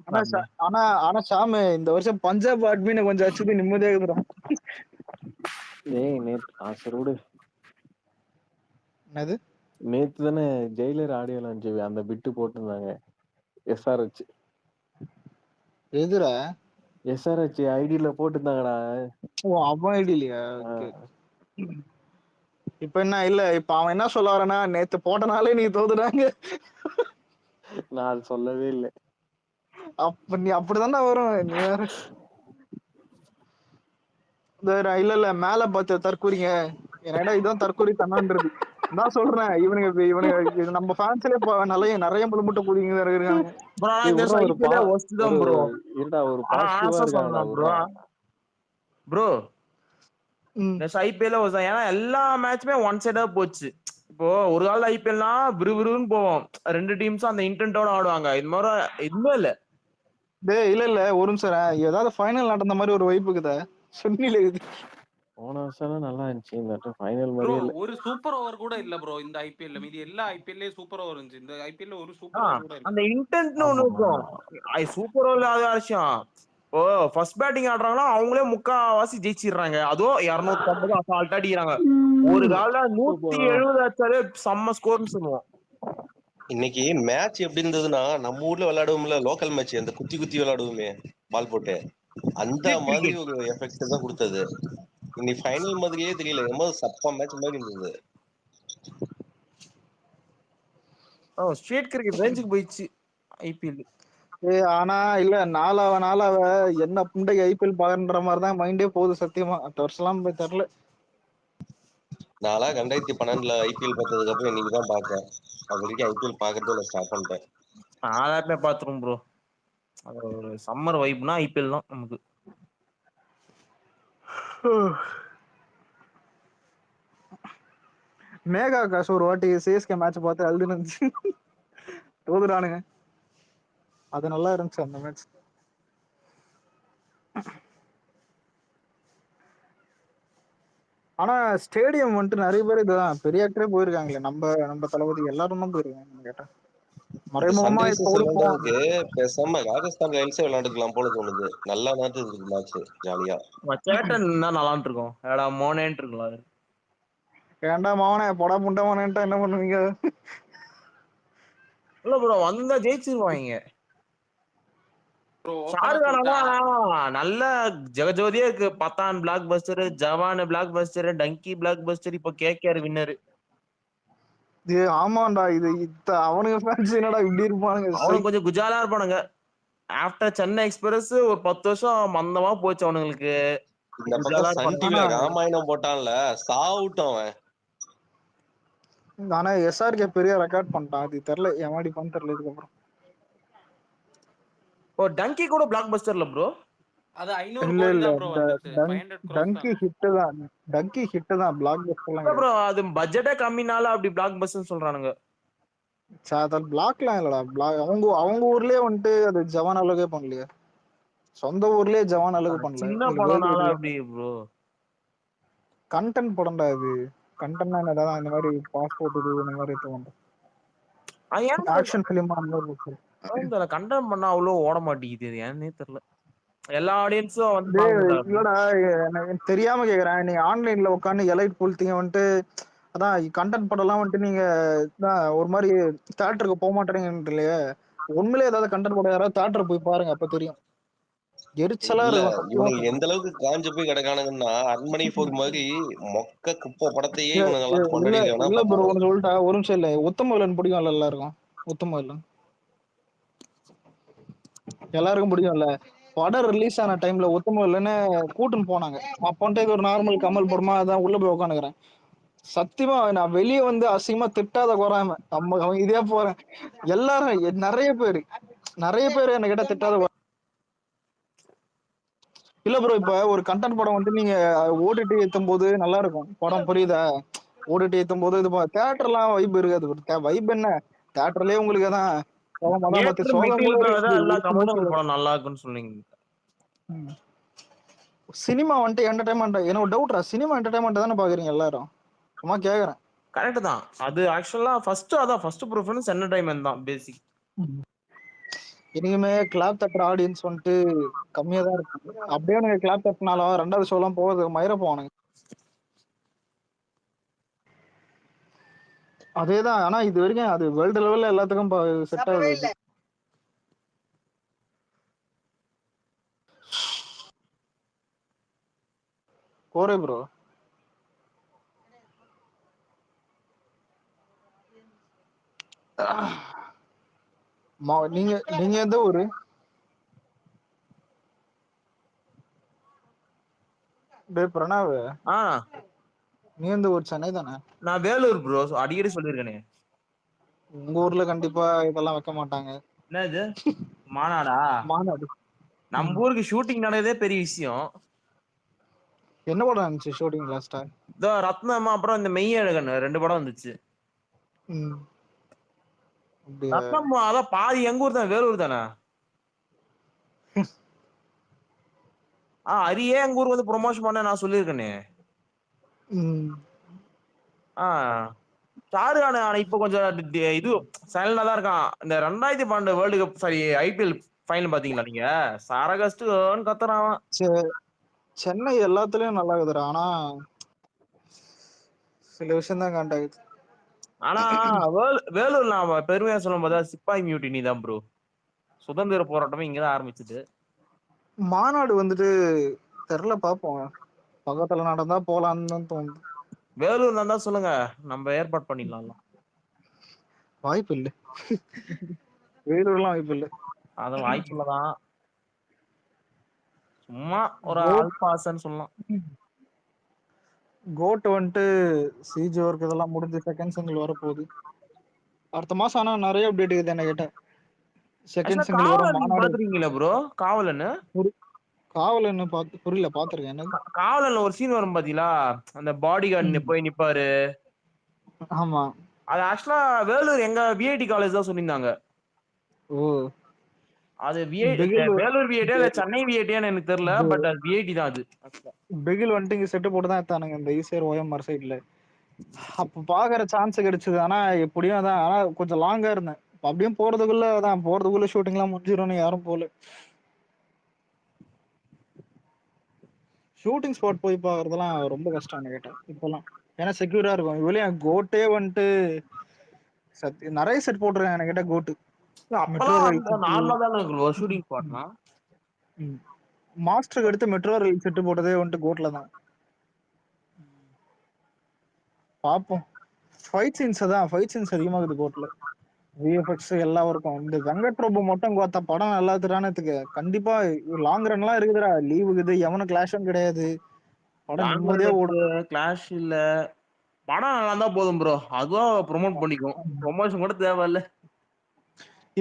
ஆனா சாமி இந்த வருஷம் பஞ்சாப் அட்மினை கொஞ்சம் அச்சுது நிம்மதியா இருக்குறோம். ஏய் நேத்து சரி விடு. என்னது நேத்து தானே ஜெயிலர் ஆடியோ லான்ச் அந்த பிட்டு போட்டிருந்தாங்க. எஸ்ஆர்ஹெச் எதுரா? எஸ்ஆர்ஹெச் ஐடியில போட்டிருந்தாங்கடா. ஓ அவன் ஐடியிலையா? ஓகே. இப்ப என்ன இல்ல, இப்ப அவன் என்ன சொல்ல வரனா, நேத்து போட்டனாலே நீ தோத்துட்டாங்க. நான் அது சொல்லவே இல்லை. அப்ப நீ அப்படிதானே வரும் நீ வேற. இல்ல மேல பார்த்து தற்கூறிங்க, என்னடா இதான் தற்கூரி தன்னான்றது. நான் சொல்றேன் இவனுங்க நம்ம ஃபேன்ஸ்ல நிறைய முழுமுட்ட கூடிங்க இருக்காங்க. ஒரு பாசிட்டிவா இருக்காங்கடா ப்ரோ. ஐபிஎல் ஏன்னா எல்லா மேட்சுமே ஒன் சைடா போச்சு. இப்போ ஒரு கால ஐபிஎல்னா விறுவிறுன்னு போவோம், ரெண்டு டீம்ஸும் அந்த இன்டென்ட்டோட ஆடுவாங்க. இது மாதிரி எதுவுமே இல்ல. டேய் இல்ல ஒரு நிமிஷம், ஏதாவது ஃபைனல் நடந்த மாதிரி ஒரு வைப்பு இருக்குதா சொன்னில? இது போன வருஷம் நல்லா இருந்துச்சு, இந்த ஃபைனல் ப்ரோ மாதிரியே இல்ல. ஒரு சூப்பர் ஓவர் கூட இல்ல ப்ரோ இந்த ஐபிஎல்ல. மீதி எல்லா ஐபிஎல்லே சூப்பர் ஓவர் இருந்துச்சு, இந்த ஐபிஎல்ல ஒரு சூப்பர் ஓவர் கூட இல்ல. அந்த இன்டென்ட்னு ஒண்ணு இருக்கும். சூப்பர் ஓவர்ல அது விஷயம். ஓ ஃபர்ஸ்ட் பேட்டிங் ஆடுறாங்களா அவங்களே முக்காவாசி ஜெயிச்சிடுறாங்க. அதுவும் 250 அசால்ட்டா அடிக்கிறாங்க. ஒரு கால 170 அடிச்சாலே செம்ம ஸ்கோர்னு சொல்லுவோம். இன்னைக்கு மேட்ச் எப்படி இருந்ததுன்னா, நம்ம ஊர்ல விளையாடுவோம்ல லோக்கல் மேட்ச், அந்த குத்தி குத்தி விளையாடுவோமே பால் போட்டு, அந்த மாதிரி ஒரு எஃபெக்ட் தான் கொடுத்தது. இன்னைக்கு ஃபைனல் மாதிரியே தெரியல, ரொம்ப சப்பா மேட்ச் மாதிரி இருந்தது. ஸ்ட்ரீட் கிரிக்கெட் ரேஞ்சுக்கு போயிடுச்சு ஐபிஎல். ஆனா இல்ல நாளாவ என்ன புண்டைக்கு ஐபிஎல் பாக்குற மாதிரிதான் மைண்டே போகுது சத்தியமா. அடுத்த வருஷம் போய் தெரியல. நாளா 2012 ஐபிஎல் பார்த்ததுக்கு அப்புறம் இன்னைக்குதான் பாக்கேன். அது வரைக்கும் ஐபிஎல் பாக்குறதே நான் ஸ்டார்ட் பண்ணிட்டேன். நான் பாத்துருவோம் ப்ரோ. அது ஒரு சம்மர் வைப்னா ஐபிஎல் தான் நமக்கு. மேகா காசு ஒரு வாட்டி சிஎஸ்கே மேட்ச் பார்த்து அழுது இருந்துச்சு. தோதுறானுங்க, அது நல்லா இருந்துச்சு அந்த மேட்ச். ஆனா ஸ்டேடியம் வந்துட்டு நிறைய பேர் இதுதான் பெரிய ஆக்டரே போயிருக்காங்களே. நம்ம தளபதி எல்லாரும் தான் போயிருக்காங்க கேட்டா. மறைமுகமா பேசாம ராஜஸ்தான் ராயல்ஸே விளையாண்டுக்கலாம் போல தோணுது. நல்லா நேரத்து இருக்கு மேட்ச், ஜாலியா சேட்டன் தான் நல்லா இருக்கும். மோனேன்ட்டு இருக்கலாம். ஏன்டா மவனே பொடா புண்டா மவனேன்ட்டா என்ன பண்ணுவீங்க? இல்ல ப்ரோ வந்தா ஜெயிச்சிருவாங்க. நல்ல ஜெகஜோதியா இருக்கு. பத்தான் பிளாக் பஸ்டர், ஜவான் பிளாக் பஸ்டர், டங்கி பிளாக் பஸ்டர், இப்ப கேகேஆர் வின்னர். ஆமாண்டா, இது அவனுங்க ஃபேன்ஸ் என்னடா இப்படி இருப்பானுங்க. அவனுக்கு கொஞ்சம் குஜாலா இருப்பானுங்க. ஆஃப்டர் சென்னை எக்ஸ்பிரஸ் ஒரு 10 வருஷம் மந்தமா போச்சு அவனுங்களுக்கு. இந்த பக்கம் சன் டிவில ராமாயணம் போட்டான்ல, சாவுட்டும் அவன். ஆனா எஸ்ஆர்கே பெரிய ரெக்கார்ட் பண்ணிட்டான், அது தெரியல எமாடி பண்ண தெரியல இதுக்கப்புறம். ஓ டங்கி கூட பிளாக் பஸ்டர்ல ப்ரோ. அது 500 கோடி தான் ப்ரோ வந்துச்சு. 500 crores டங்கி ஹிட் தான் பிளாக் பஸ்டர்லாம் ப்ரோ. அது பட்ஜெட்டே கம்மினால அப்படி பிளாக் பஸ்டர்னு சொல்றானுங்க. சாதல் பிளாக்லாம் இல்லடா. அவங்க ஊர்லயே வந்துட்டு அது ஜவான் அளவுக்கே பண்ணலையே. சொந்த ஊர்லயே ஜவான் அளவுக்கு பண்ணல. சின்ன படம்னால அப்படி ப்ரோ. கண்டென்ட் படம்டா இது. கண்டென்ட்னா என்னடா இந்த மாதிரி பாஸ்போர்ட் இது இந்த மாதிரி எடுத்து ஆக்ஷன் ஃபிலிம் அந்த மாதிரி கண்டென்ட் பண்ணா அவ்வளவு ஓட மாட்டேங்குது, ஏன்னே தெரியல. எல்லா ஆடியன்ஸும் வந்து இல்லடா எனக்கு தெரியாம கேக்குறேன். நீங்க ஆன்லைன்ல உட்காந்து எலைட் புல்த்தீங்க வந்துட்டு, அதான் கண்டென்ட் படம்லாம் வந்துட்டு நீங்க ஒரு மாதிரி தியேட்டருக்கு போக மாட்டேறீங்க இல்லையா? உண்மையிலே ஏதாவது கண்டென்ட் படம் யாராவது தியேட்டர் போய் பாருங்க, அப்ப தெரியும். எரிச்சலா இருக்கும். இவனுக்கு எந்த அளவுக்கு காஞ்சு போய் கிடக்கானுங்கன்னா, அரண்மனை 4 மாதிரி மொக்க குப்பை படத்தையே இவனுங்க எல்லாம் கொண்டாடிக்கலாம். இல்ல ப்ரோ ஒன்னு சொல்லிட்டா, ஒரு நிமிஷம். இல்ல உத்தமவில்லன் பிடிக்கும்ல எல்லாருக்கும்? உத்தமவில்லன் எல்லாருக்கும் பிடிக்கும்ல? படம் ரிலீஸ் ஆன டைம்ல ஒத்துமை இல்லைன்னு கூட்டுன்னு போனாங்க. அப்பன்ட்டு இது ஒரு நார்மல் கமல் படமா அதான் உள்ள போய் உட்காந்துக்கிறேன். சத்தியமா நான் வெளியே வந்து அசிங்கமா திட்டாத குறாம அவன் இதே போறேன். எல்லாரும் நிறைய பேர் என்ன கிட்ட திட்டாத இல்ல ப்ரோ. இப்ப ஒரு கண்டென்ட் படம் வந்து நீங்க ஓடிடி ஏத்தும் போது நல்லா இருக்கும் படம், புரியுதா? ஓடிடி ஏத்தும் போது இது தியேட்டர்லாம் வைப் இருக்காது. வைப் என்ன, தியேட்டர்லயே உங்களுக்கு தான் பத்தி சோகம் கூட எல்லா கமர்ஷியல் படம் நல்லா இருக்குன்னு சொன்னீங்க. சினிமா வந்துட்டு என்டர்டைன்மெண்ட். எனக்கு டவுட்ரா, சினிமா என்டர்டைன்மெண்ட் தானே பாக்குறீங்க எல்லாரும்? சும்மா கேக்குறேன். கரெக்ட் தான். அது ஆக்சுவலா ஃபர்ஸ்ட் ப்ரிஃபரன்ஸ் என்டர்டைன்மெண்ட் தான் பேசிக். இனிமே கிளாப் தட்டுற ஆடியன்ஸ் வந்துட்டு கம்மியா தான் இருக்கு. அப்படியே எனக்கு கிளாப் தட்டினாலும் 2வது ஷோலாம் போகுது மயிர போவானுங்க. அதேதான். ஆனா இது வரைக்கும் அது வேர்ல்டு லெவல்ல எல்லாத்துக்கும் செட் ஆகுது. கோரே ப்ரோ, நீங்க எந்த ஊரு? டேய் பிரணாவ், நீ எந்த ஊர்? சென்னை தானே? நான் வேலூர் ப்ரோ, அடிக்கடி சொல்லிருக்கேனே. உங்க ஊர்ல கண்டிப்பா இதெல்லாம் வைக்க மாட்டாங்க. என்ன இது மாநாடா? மாநாடு நம்ம ஊருக்கு ஷூட்டிங் நடந்ததே பெரிய விஷயம். என்ன படம் இருந்துச்சு ஷூட்டிங் லாஸ்டா? இதோ ரத்னமா, அப்புறம் இந்த மெய்யழகன் 2 படம் வந்துச்சு. ரத்னம் அதான் பாதி எங்க ஊர் தான், வேலூர் தானே. அரியே எங்க ஊருக்கு வந்து ப்ரொமோஷன் பண்ண நான் சொல்லியிருக்கேனே. ஷாருக்கான ஆனா இப்ப கொஞ்சம் இது சைலண்டா தான் இருக்கான். இந்த 2012 world cup sorry IPL final பாத்தீங்களா நீங்க? சரகஸ்ட்னு கத்துறான். சென்னை எல்லாத்துலயும் நல்லா இருக்குதுடா, ஆனா சில விஷயம் தான் காண்டாகுது. ஆனா வேலூர் நான் பெருமையா சொல்லும் போது சிப்பாய் மியூட்டினி தான் ப்ரோ. சுதந்திர போராட்டமே இங்கதான் ஆரம்பிச்சது. மாநாடு வந்துட்டு தெரியல, பாப்போம். பக்கத்துல நடந்தா போலான்னு தான் தோணுது. வேலூர் தான் சொல்லுங்க, நம்ம ஏற்பாடு பண்ணிடலாம். வாய்ப்பு இல்ல, வேலூர்லாம் வாய்ப்பு இல்ல. அது வாய்ப்பு இல்லதான், சும்மா ஒரு ஆல்பாசன்னு சொல்லலாம். கோட் வந்துட்டு சிஜி ஒர்க் இதெல்லாம் முடிஞ்சு செகண்ட் சிங்கிள் வர போகுது அடுத்த மாசம். ஆனா நிறைய அப்டேட் இருக்குது என்ன கேட்ட. செகண்ட் சிங்கிள் வரும். மாநாடு பாத்துறீங்களா ப்ரோ? காவலன்னு புரியல, பாத்துருக்கேன். என்ன காவலன்ல ஒரு சீன் வரும் பாத்தீங்களா, அந்த பாடி கார்டு போய் நிப்பாரு. ஆமா, அது ஆக்சுவலா வேலூர் எங்க விஐடி காலேஜ் தான் சொல்லியிருந்தாங்க. ஓ, அது வேலூர் விஐடியா இல்ல சென்னை விஐடியான்னு எனக்கு தெரியல, பட் அது விஐடி தான். அது பிகில் வந்துட்டு இங்க செட்டு போட்டு தான் எடுத்தானுங்க இந்த ஈசிஆர் ஓஎம்ஆர் சைட்ல. அப்ப பாக்குற சான்ஸ் கிடைச்சது. ஆனா எப்படியும் அதான், ஆனா கொஞ்சம் லாங்கா இருந்தேன். அப்படியும் போறதுக்குள்ள ஷூட்டிங் எல்லாம் முடிஞ்சிடும்னு யாரும் போல. ஷூட்டிங் ஸ்பாட் போய் பாக்குறதெல்லாம் ரொம்ப கஷ்டம் கேட்டேன் இப்பெல்லாம். ஏன்னா செக்யூரா இருக்கும். இவ்வளவு கோட்டே வந்துட்டு நிறைய செட் போட்டுருக்காங்க என்ன கேட்டா. கோட்டு மாஸ்டருக்கு எடுத்து மெட்ரோ ரயில் செட்டு போட்டதே வந்துட்டு கோட்ல தான். பாப்போம். ஃபைட் சீன்ஸ் அதிகமா இருக்குது கோட்ல. விஎஃப்எக்ஸ் எல்லாம் இருக்கும். இந்த வெங்கட் பிரபு மட்டும் பார்த்தா படம் நல்லா இருக்குறானதுக்கு கண்டிப்பா லாங் ரன் எல்லாம் இருக்குதுடா. லீவ் இருக்குது, எவனும் கிளாஷும் கிடையாது. படம் நிம்மதியா ஓடும். கிளாஷ் இல்ல, படம் நல்லா இருந்தா போதும் ப்ரோ. அதுவும் ப்ரோமோட் பண்ணிக்கும், ப்ரொமோஷன் கூட தேவையில்ல.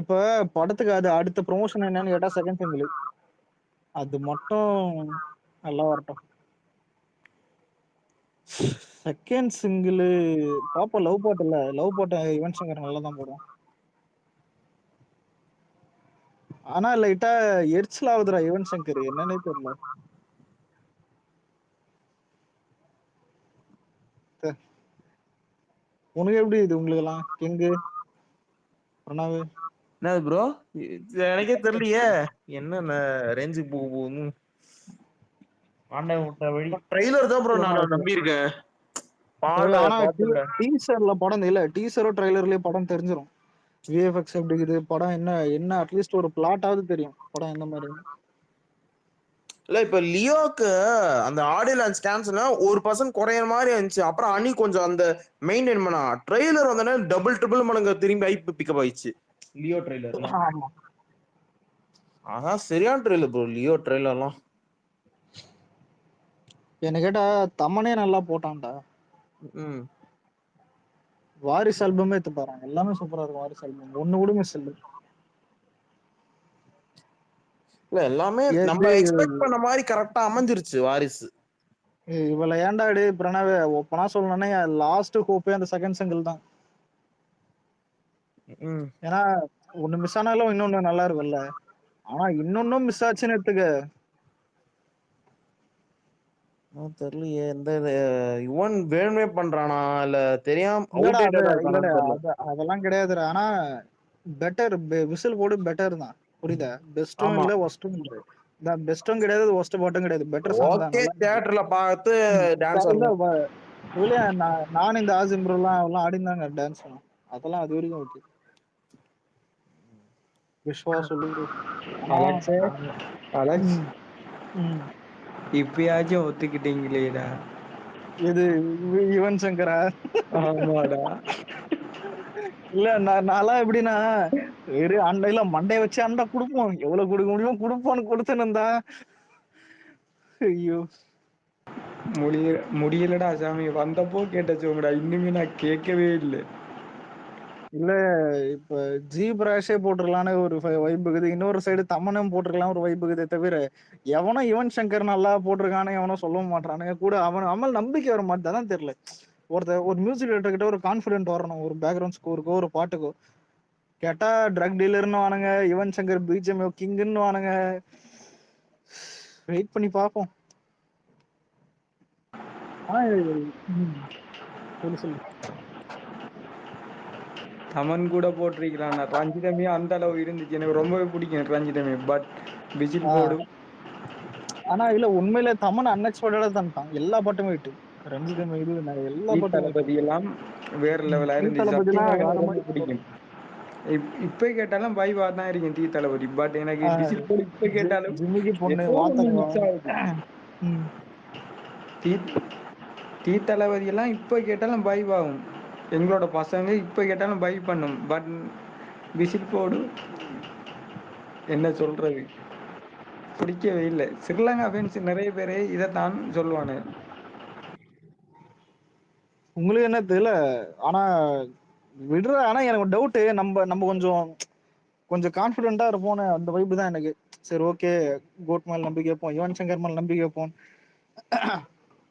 இப்ப படத்துக்கு அது அடுத்த ப்ரொமோஷன் என்னன்னு கேட்டா செகண்ட் சிங்கிள், அது மட்டும் நல்லா வரட்டும். செகண்ட் சிங்கிள் பாப்போம். லவ் பாட் இல்ல, லவ் பாட் யுவன் சங்கர் நல்லா தான் போடும். ஆனா லைட்டா எரிச்சல் ஆகுதுடா யுவன் சங்கர், என்னன்னே தெரியல. உனக்கு எப்படி இது? உங்களுக்கு எல்லாம் எங்க பிரணாவு என்னது ப்ரோ? எனக்கே தெரியலையே என்ன ரேஞ்சுக்கு போகுது. ட்ரைலர் தான் ப்ரோ நான் நம்பி இருக்கேன். ஆனா டீசர்ல படம் இல்ல, டீசரோ ட்ரைலர்லயே படம் தெரிஞ்சிடும். விஎஃப்எக்ஸ் எப்படி இருக்குது, படம் என்ன அட்லீஸ்ட் ஒரு பிளாட்டாவது தெரியும் படம் எந்த மாதிரி. இல்ல இப்ப லியோக்கு அந்த ஆடியோ லான்ச் கேன்சல்னா 1% குறையிற மாதிரி இருந்துச்சு. அப்புறம் அனி கொஞ்சம் அந்த மெயின்டைன் பண்ணா, ட்ரெய்லர் வந்தோடனே டபுள் ட்ரிபிள் மடங்கு திரும்பி ஐப் பிக்கப் ஆயிடுச்சு லியோ ட்ரெய்லர். அதான் சரியான ட்ரெயிலர் ப்ரோ லியோ ட்ரெயிலர்லாம். என்ன கேட்டா தமனே நல்லா போட்டான்டா. ம். வாரிசு ஆல்பமே எடுத்து பாருங்க, எல்லாமே சூப்பரா இருக்கும். வாரிசு ஆல்பம் ஒண்ணு கூட மிஸ் இல்ல. இல்ல எல்லாமே நம்ம எக்ஸ்பெக்ட் பண்ண மாதிரி கரெக்டா அமைஞ்சிருச்சு வாரிசு. இவள ஏன்டா பிரணவ் ஓப்பனா சொல்லணும்னா லாஸ்ட் ஹோப்பே அந்த செகண்ட் சிங்கிள் தான். ஏன்னா ஒண்ணு மிஸ் ஆனாலும் இன்னொன்னு நல்லா இருக்கும்ல. ஆனா இன்னொன்னும் மிஸ் ஆச்சுன்னு எடுத்துக்க. தெரியலையே எந்த யுவன் வேணுமே பண்றானா இல்ல தெரியாம இல்லடா அவுடேட்டடா இருக்கானான்னு தெரியல. அதெல்லாம் கிடையாதுடா. ஆனா பெட்டர் விசில் போடு பெட்டர் தான், புரியுதா? பெஸ்டும் ஆமா இல்ல ஒஸ்டும் இல்ல. பெஸ்டும் கிடையாது ஒஸ்ட் பாட்டும் கிடையாது, பெட்டர் சாங் தான். ஓகே நல்லா தியேட்டர்ல பார்த்து டான்ஸ் இல்ல ஆடணும். இல்லையா, நான் இந்த ஆசிம்ரோலாம் எல்லாம் ஆடினாங்க டான்ஸ். அதெல்லாம் அது வரைக்கும் ஓகே. விஸ்வா சொல்லு bro. அலெக்ஸ் அலெக்ஸ் ம். இப்பயாச்சும் ஒத்துக்கிட்டீங்களேடா. இது யுவன் சங்கரா? ஆமாடா. இல்ல நான்லாம் எப்படின்னா அண்டையில மண்டைய வச்சு அண்டா குடுப்போம், எவ்வளவு கொடுக்க முடியும் குடுப்போம்னு கொடுத்துன்னு. ஐயோ முடியலடா சாமி. வந்தப்போ கேட்ட சோங்கடா, இன்னுமே நான் கேட்கவே இல்லை. இல்ல இப்ப ஜி பிராஷே போட்டுருக்கலான்னு ஒரு வைப் இருக்குது, இன்னொரு சைடு தமனும் போட்டிருக்கலாம் ஒரு வைப் இருக்குதே தவிர எவனும் யுவன் சங்கர் நல்லா போட்டிருக்கானு எவனும் சொல்ல மாட்டானுங்க கூட. அவன் நம்பிக்கை வர மாட்டேதான் தெரியல. ஒரு மியூசிக் டைரக்டர் கிட்ட ஒரு கான்பிடென்ட் வரணும், ஒரு பேக்ரவுண்ட் ஸ்கோருக்கோ ஒரு பாட்டுக்கோ. கேட்டா ட்ரக் டீலர்னு வானுங்க, யுவன் சங்கர் பிஜிஎம் கிங்னு வானுங்க. வெயிட் பண்ணி பார்ப்போம். சொல்லு. தமன் கூட போட்டிருக்கிறான். ரஞ்சிதமே அந்த அளவு இருந்துச்சு, எனக்கு ரொம்பவே பிடிக்கும் ரஞ்சிதமே. பட் விசில் போடும். ஆனா இல்ல உண்மையில தமன் அன்எக்ஸ்பெக்டடா தந்துட்டான், எல்லா பாட்டுமே விட்டு. ரஞ்சிதமே இது எல்லா பாட்டும் தளபதி எல்லாம் வேற லெவலா இருந்துச்சு. சத்தியமா எனக்கு ரொம்ப பிடிக்கும். இப்ப கேட்டாலும் வைவா தான் இருக்கும் தீ தளபதி. பட் எனக்கு விசில் போடு இப்ப கேட்டாலும் ஜிமிக்கி பொண்ணு ஏதோ ஒண்ணு வாத்தங்க. மிஸ் ஆகுது. தீ தளபதி எல்லாம் இப்ப கேட்டாலும் வைவ் ஆகும். எங்களோட பசங்க இப்ப கேட்டாலும் வைவ் பண்ணும். பட் விசில் போடு என்ன சொல்றது, பிடிக்கவே இல்லை. ஸ்ரீலங்கா ஃபேன்ஸ் நிறைய பேரு இதைத்தான் சொல்லுவானு. உங்களுக்கு என்ன தெரியல. ஆனா விடுற, ஆனா எனக்கு டவுட், நம்ம கொஞ்சம் கான்பிடென்ட்டா இருப்போம். அந்த வைப்பு தான் எனக்கு. சரி ஓகே, கோட் மேல நம்பிக்கை வைப்போம், யுவன் சங்கர் மேல நம்பிக்கை வைப்போம்.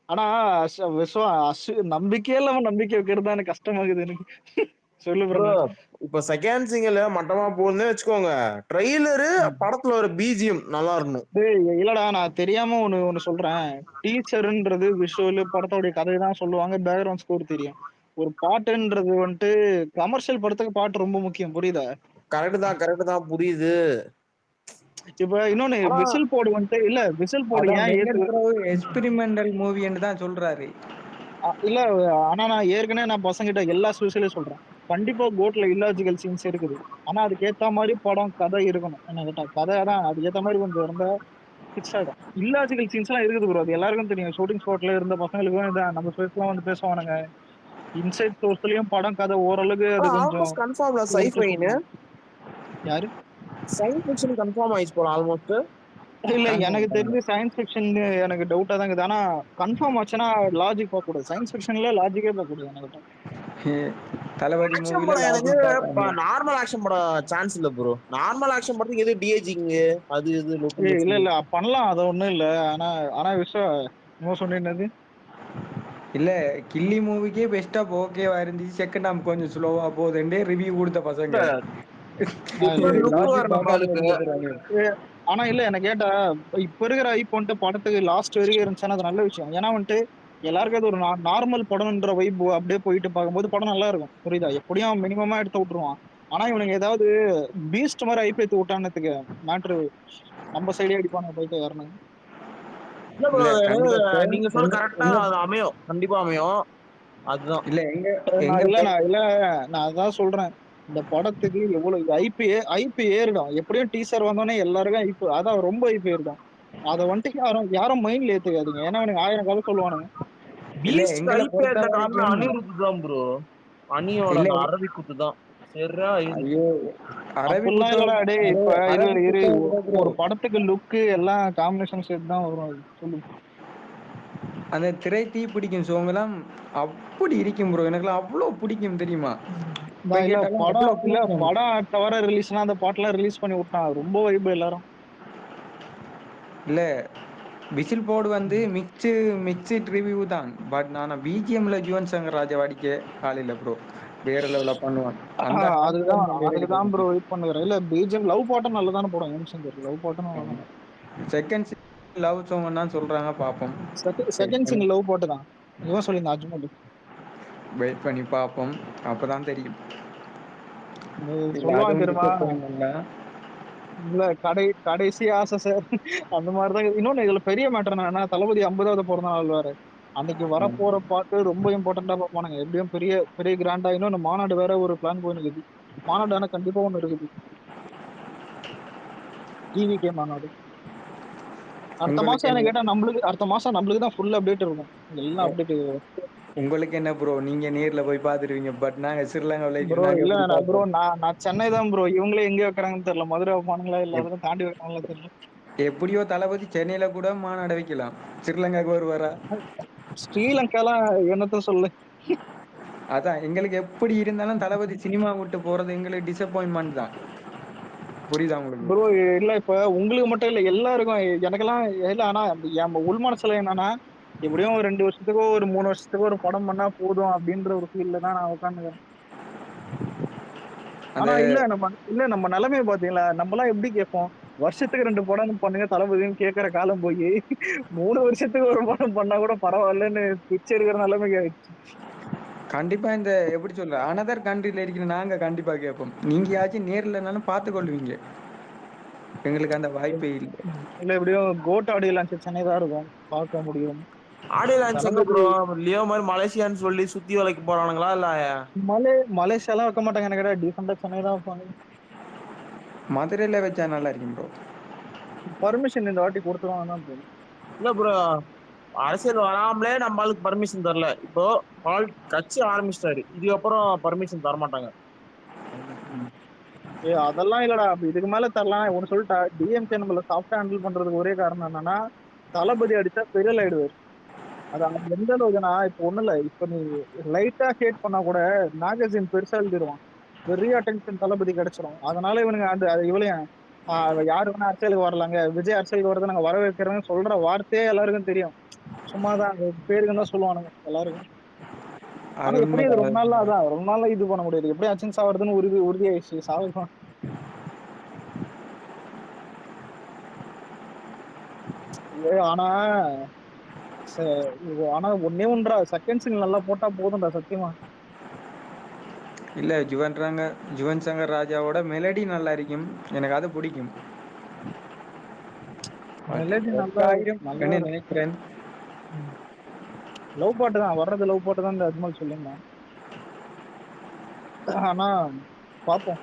ஆனா நம்பிக்கையே இல்லாம நம்பிக்கை வைக்கிறது தான் எனக்கு கஷ்டமாகுது எனக்கு. சொல்லு ப்ரோ. இப்ப செகண்ட் சிங்கிள் மட்டமா போகுதுன்னு வச்சுக்கோங்க, ட்ரெய்லரு படத்துல ஒரு பிஜிஎம் நல்லா இருக்கணும். இல்லடா நான் தெரியாம ஒண்ணு சொல்றேன். டீச்சர்ன்றது விஷுவல் படத்தோடைய கதை தான் சொல்லுவாங்க, பேக்ரவுண்ட் ஸ்கோர் தெரியும். ஒரு பாட்டுன்றது வந்துட்டு கமர்ஷியல் படத்துக்கு பாட்டு ரொம்ப முக்கியம், புரியுதா? கரெக்ட் தான் புரியுது. இப்ப இன்னொன்னு விசில் போடு வந்துட்டு இல்ல விசில் போடு ஏன் எக்ஸ்பெரிமெண்டல் மூவின்னு தான் சொல்றாரு. இல்ல ஆனா நான் ஏற்கனவே பசங்கிட்ட எல்லா ஸ்பெஷலையும் சொல்றேன். கண்டிப்பா கோட்ல இல்லாஜிக்கல் சீன்ஸ் இருக்குது. ஆனா அதுக்கு ஏத்த மாதிரி படம் கதை இருக்கணும். என்ன கேட்டா கதை தான் அதுக்கு ஏத்த மாதிரி கொஞ்சம் ரொம்ப ஃபிக்ஸ் ஆயிடும். இல்லாஜிக்கல் சீன்ஸ் எல்லாம் இருக்குது ப்ரோ, அது எல்லாருக்கும் தெரியும். ஷூட்டிங் ஸ்பாட்ல இருந்த பசங்களுக்கும் இதான் நம்ம ஸ்பேஸ்லாம் வந்து பேசுவானுங்க. இன்சைட் சோர்ஸ்லயும் படம் கதை ஓரளவுக்கு அது கொஞ்சம் கன்ஃபார்ம்ல சைஃபைன்னு யாரு சயின்ஸ் ஃபிக்ஷன் கன்ஃபார்ம் ஆயிச்சு போல ஆல்மோஸ்ட். இல்ல எனக்கு தெரிஞ்சு சயின்ஸ் ஃபிக்ஷன் எனக்கு டவுட்டா தான் இருக்குது. ஆனா கன்ஃபார்ம் ஆச்சுன்னா லாஜிக் பார்க்க கூடாது. சயின்ஸ் ஃபிக்ஷன்ல லாஜிக்கே பார்க்க கூடாது எனக்கு. தளபதி மூவில நார்மல் ஆக்ஷன் படம் சான்ஸ் இல்ல ப்ரோ. நார்மல் ஆக்ஷன் படத்துக்கு எது டிஏஜிங் அது இது இல்ல பண்ணலாம், அது ஒண்ணும் இல்ல. ஆனா விஷயம் சொன்னது இல்ல, கில்லி மூவிக்கே பெஸ்டா ஓகேவா இருந்துச்சு. செகண்ட் ஹாஃப் கொஞ்சம் ஸ்லோவா போகுதுன்னு ரிவ்யூ கொடுத்த பசங்க. ஆனா இல்ல எனக்கு கேட்டா இப்ப இருக்கிற ஐப் வந்துட்டு படத்துக்கு லாஸ்ட் வரைக்கும் இருந்துச்சுன்னா அது நல்ல விஷயம். ஏன்னா வந்துட்டு எல்லாருக்கும் அது ஒரு நார்மல் படம்ன்ற வைப் அப்படியே போயிட்டு பார்க்கும்போது படம் நல்லா இருக்கும், புரியுதா? எப்படியும் மினிமமா எடுத்து விட்டுருவான். ஆனா இவனுக்கு ஏதாவது பீஸ்ட் மாதிரி ஐப் எடுத்து விட்டானதுக்கு மேட்ரு நம்ம சைடே அடிப்பானு போயிட்டு வரணும். நீங்க சொல்ல கரெக்டா அது அமையும், கண்டிப்பா அமையும். அதுதான் நான் அதான் சொல்றேன். இந்த படத்துக்கு எவ்வளவு ஐபி ஏறிடும். எப்படியும் டீசர் வந்தோடனே எல்லாருக்கும் ஐப்பு, அதான் ரொம்ப ஐபி ஏறிடும். அதை வந்துட்டு யாரும் மைண்ட்ல ஏத்துக்காதீங்க. ஏன்னா அவனுக்கு 1000 கதை சொல்லுவானுங்க. அனிருத் தான் ப்ரோ, அனியோட அரவி குத்து தான். சரிடா ஐயோ அரவி அப்படிலாம் குத்த இல்லடா டேய். இப்ப இரு அரவி இரு குத்த ப்ரோ. ஒரு படத்துக்கு லுக்கு எல்லாம் காம்பினேஷன் செட் தான் வரும். அது சொல்லு. அந்த திரை தீ பிடிக்கும் song எல்லாம் அப்படி இருக்கும் ப்ரோ. எனக்குலாம் அவ்வளோ பிடிக்கும் தெரியுமா? இப்ப நான் இல்ல கேட்டாலும் படம் அவ்வளோ இல்ல பிடிக்கும். படம் தவிர ரிலீஸ்னா அந்த பாட்டுலாம் ரிலீஸ் பண்ணி விட்டான். ரொம்ப வைப் எல்லாரும். இல்ல விசில் போர்டு வந்து மிக்ஸ்ட் ரிவ்யூ தான். பட் நான் பிஜிஎம்ல யுவன் சங்கர் ராஜா அடிக்க ஆள் இல்ல ப்ரோ. வேற லெவலா பண்ணுவான். அந்த அதுதான் ஆல்பம் வேற அதுக்கு தான் இருக்குது. ப்ரோ வெயிட் பண்ணுறேன். இல்ல பிஜிஎம் லவ் பாட்டும் நல்லதான படம். யுவன் சங்கர் லவ் பாட்டும் நல்லதான். செகண்ட் லவ் சாங் தான் சொல்றாங்க, பார்ப்போம். வெயிட் செகண்ட் பண்ணி சிங்கிள் லவ் பாட்டு தான். இவன் சொல்லியிருந்தான் அஜ்மல். வெயிட் பண்ணி பார்ப்போம். அப்பதான் தெரியும். இல்ல சொல்லுவாங்க அதுவும் தெரியுமா? டிசப்பாயின்மெண்ட் தான். இல்ல கடைசி ஆசை சார் அந்த மாதிரிதான். இன்னொன்னு இதுல பெரிய மேட்டர் என்னன்னா, தளபதி 50வது பிறந்த நாள் வேற. அன்னைக்கு வரப்போற பாட்டு ரொம்ப இம்பார்ட்டண்டா பார்ப்பானுங்க. எப்படியும் பெரிய பெரிய கிராண்டா. இன்னொன்னு மாநாடு வேற ஒரு பிளான் போயிருக்கு. மாநாடு ஆனா கண்டிப்பா ஒண்ணு இருக்குது. டிவிகே மாநாடு அடுத்த உங்களுக்கு மாசம். என்ன என்ன கேட்டா அடுத்த மாசம் நம்மளுக்கு தான் ஃபுல் அப்டேட் இருக்கும். எல்லாம் அப்டேட். உங்களுக்கு என்ன ப்ரோ, நீங்க நேர்ல போய் பாத்துருவீங்க. பட் நாங்க ஸ்ரீலங்காவில் ப்ரோ நாங்க எப்படி இல்ல ப்ரோ பார்ப்போம்? நான் சென்னை தான் ப்ரோ. இவங்களே எங்க வைக்கிறாங்கன்னு தெரியல. மதுரை வைப்பானுங்களா இல்ல அதெல்லாம் தாண்டி வைப்பாங்களா தெரியல. எப்படியோ தளபதி சென்னையில கூட மாநாடு வைக்கலாம். ஸ்ரீலங்காவுக்கு வருவாரா? ஸ்ரீலங்காலாம் என்னத்த சொல்லு. அதான் எங்களுக்கு எப்படி இருந்தாலும் தளபதி சினிமா விட்டு போறது எங்களுக்கு டிசப்பாயின்மெண்ட் தான். புரியுதா உங்களுக்கு? ப்ரோ இல்ல இப்ப உங்களுக்கு மட்டும் இல்ல எல்லாருக்கும். எனக்கெல்லாம் இல்ல. ஆனா என் உள் மனசுல என்னன்னா, எப்படியும் ஒரு 2 வருஷத்துக்கோ ஒரு 3 வருஷத்துக்கோ ஒரு படம் பண்ணா போதும் அப்படின்ற ஒரு ஃபீல்ல தான் நான் உட்காந்துக்கிறேன். அந்த ஆனா நம்ம நிலைமைய பாத்தீங்களா? நம்மலாம் எப்படி கேட்போம்? வருஷத்துக்கு 2 படம் பண்ணுங்க தளபதின்னு கேட்கற காலம் போய் 3 வருஷத்துக்கு ஒரு படம் பண்ணா கூட பரவாயில்லன்னு பிச்சை எடுக்கிற நிலைமைக்கு ஆயிடுச்சு. கண்டிப்பா இந்த எப்படி சொல்ற அனதர் கண்ட்ரில இருக்கிற நாங்க கண்டிப்பா கேட்போம். நீங்க யாச்சும் நேர்லனாலும் பார்த்து கொள்வீங்க. எங்களுக்கு அந்த வாய்ப்பே இல்லை. இல்ல எப்படியும் கோட் ஆடியோ லான்ச் சென்னை தான் இருக்கும். பார்க்க முடியும். ஆடியோ லான்ச் எங்க தளபதி ப்ரோ? லியோ மாதிரி மலேசியான்னு சொல்லி சுத்தி வளைக்க போறானுங்களா இல்ல? மலேசியாலாம் வைக்க மாட்டாங்க. எனக்கு டீசெண்டா சென்னை தான் வைப்பாங்க. மதுரையில வச்சா நல்லா இருக்கும் ப்ரோ. பர்மிஷன் இந்த வாட்டி கொடுத்துருவாங்க தான் தோணுது. இல்ல ப்ரோ, அரசியல் வராமலே நம்ம ஆளுக்கு பர்மிஷன் தரல. இப்போ கட்சி ஆரம்பிச்சிட்டாரு, இதுக்கப்புறம் பர்மிஷன் தர மாட்டாங்க. அதெல்லாம் இல்லடா. அப்ப இதுக்கு மேல தரலாம் ஒன்னு சொல்லிட்டா. டிஎம்கே நம்மள சாஃப்டா ஹேண்டில் பண்றதுக்கு ஒரே காரணம் என்னன்னா, தளபதி அடிச்சா பெரியல் ஆயிடுவாரு. அது எந்த அளவுக்குன்னா இப்ப ஒண்ணு இல்ல. இப்ப நீ லைட்டா ஹேட் பண்ணா கூட மேகசின் பெருசா எழுதிடுவான். பெரிய அட்டென்ஷன் தளபதி கிடைச்சிரும். அதனால இவனுங்க இவளையும் யாரு வேணா அரசியலுக்கு வரலாங்க. விஜய் அரசியலுக்கு வரதை நாங்க வரவேற்கிறோம்னு சொல்ற வார்த்தையே எல்லாருக்கும் தெரியும். சும்மாதான் அது பேருக்கு தான் சொல்லுவானுங்க எல்லாருக்கும். ஆனா அது எப்படி உண்மை. இது ரொம்ப நாளா இது பண்ண முடியாது. எப்படி அச்சன் சாவறதுன்னு உறுதியாயிடுச்சு. சாவகம். ஆனா ஆனா ஒன்னே ஒன்றா செகண்ட் சிங் நல்லா போட்டா போதும்டா சத்தியமா. இல்ல ஜுவன் சங்கர் ராஜாவோட மெலடி நல்லா இருக்கும். எனக்கு அது பிடிக்கும். மெலடி நல்லா நல்லா என்ன இருக்கும். நினைக்கிறேன். லவ் பாட்டு தான் வர்றது. லவ் பாட்டு தான் இந்த அஜ்மல் சொல்லியிருந்தான். ஆனா பாப்போம்.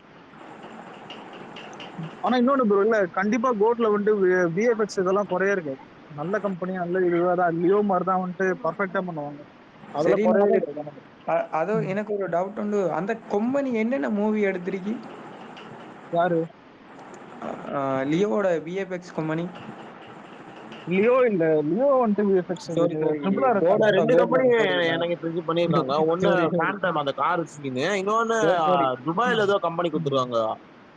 ஆனா இன்னொன்னு ப்ரோ இல்ல கண்டிப்பா கோட்ல வந்துட்டு விஎஃப்எக்ஸ் இதெல்லாம் குறைய இருக்கு. நல்ல கம்பெனி நல்ல இதுவாதான் லியோ மாதிரி தான் வந்துட்டு பர்ஃபெக்டா பண்ணுவாங்க. அதுல சரி, குறையவே கிடையாது. அதோ எனக்கு ஒரு டவுட் உண்டு. அந்த கொம்பனி என்னென்ன மூவி எடுத்திருக்கு? யாரு? லியோவோட விஎஃப்எக்ஸ் கம்பெனி. லியோ இல்ல. லியோ வந்துட்டு விஎஃப்எக்ஸ் சாரி ட்ரிபிள் ஆர் கோட இருக்காங்க. ரெண்டு கம்பெனி எனக்கு தெரிஞ்சு பண்ணிருக்காங்க. ஒண்ணு சாரி பேண்டம் அந்த கார் ஸ்கின், இன்னொன்னு சாரி. துபாயில ஏதோ கம்பெனி கொடுத்துருக்காங்க இல்ல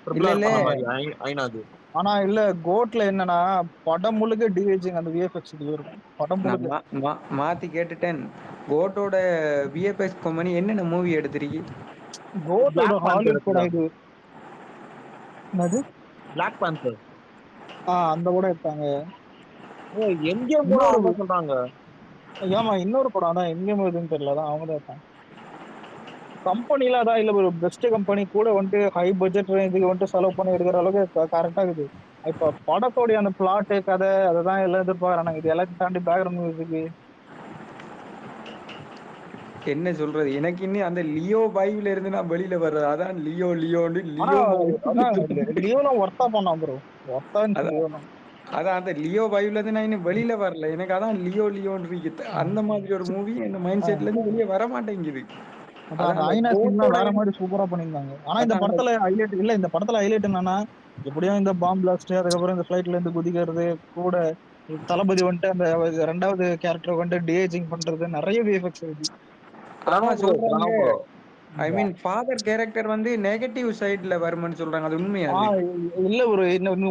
ட்ரிபிள் ஆர் இல்ல பண்ண மாதிரி. ஐநாது. ஆனா இல்ல கோட்ல என்னன்னா படம் முழுக்க டிஏஜிங் அந்த விஎஃப்எக்ஸ் இது இருக்கும். படம் நான் முழுக்க மாத்தி கேட்டுட்டேன். கோட்டோட விஎஃப்எக்ஸ் கம்பெனி என்னென்ன மூவி எடுத்திருக்கு? கோட்டோட பிளாக் பேந்தர் ஹாலிவுட் படம் எடுத்துருக்காங்க. இது. என்னது? Black Panther. அந்த படம் எடுத்தாங்க. எம்ஜிஎம் கூட இன்னொரு அவங்க சொல்றாங்க. ஏமா இன்னொரு படம் அதான் எங்கேயும் எதுன்னு தெரியல. அதான் அவங்க தான் இருப்பாங்க. கம்பெனில அதான் இல்ல ஒரு பெஸ்ட் கம்பெனி கூட வந்துட்டு ஹை பட்ஜெட் இதுக்கு வந்துட்டு செலவு பண்ணி எடுக்கிற அளவுக்கு கரெக்டா இருக்குது. இப்ப படத்தோடைய அந்த பிளாட் கதை அதான் எல்லாம் எதிர்பார்க்கறாங்க. இது எல்லாத்தையும் தாண்டி பேக்ரவுண்ட் மியூசிக். என்ன சொல்றது, எனக்கு இன்னும் அந்த லியோ வைவ்ல இருந்து நான் வெளியில வர்றது. அதான் லியோன்னு ஆனா லியோ அதான் லியோலாம் ஒர்த்தா பண்ணான் ப்ரோ. ஒர்த்தா இருந்துச்சு அதான் லியோலாம். அதான் அந்த லியோ வைவ்ல இருந்து நான் இன்னும் வெளியில வரல. எனக்கு அதான் லியோன்னு இருக்கு. அந்த மாதிரி ஒரு மூவி என் மைண்ட் செட்ல இருந்து வெளியே வர மாட்டேங்குது. அதான் அதான் அந்த அந்த ஐநா சீன்லாம் கோட்டோட வேற மாதிரி சூப்பரா பண்ணியிருந்தாங்க. ஆனா இந்த அதான் அந்த படத்துல ஹைலைட் இல்ல, இந்த படத்துல ஹைலைட் என்னன்னா எப்படியும் இந்த பாம் பிளாஸ்ட், அதுக்கப்புறம் இந்த ஃபிளைட்ல இருந்து குதிக்கிறது, கூட தளபதி வந்துட்டு அந்த ரெண்டாவது கேரக்டர் வந்துட்டு டிஏஜிங் பண்றது, நிறைய விஎஃப்எக்ஸ் இருக்கு. ஆமா பிரணவ் ப்ரோ சொல்றாங்க. Pranav bro I mean father character வந்து நெகட்டிவ் சைடுல வரும்னு சொல்றாங்க. அது உண்மையா அது? இல்ல ஒரு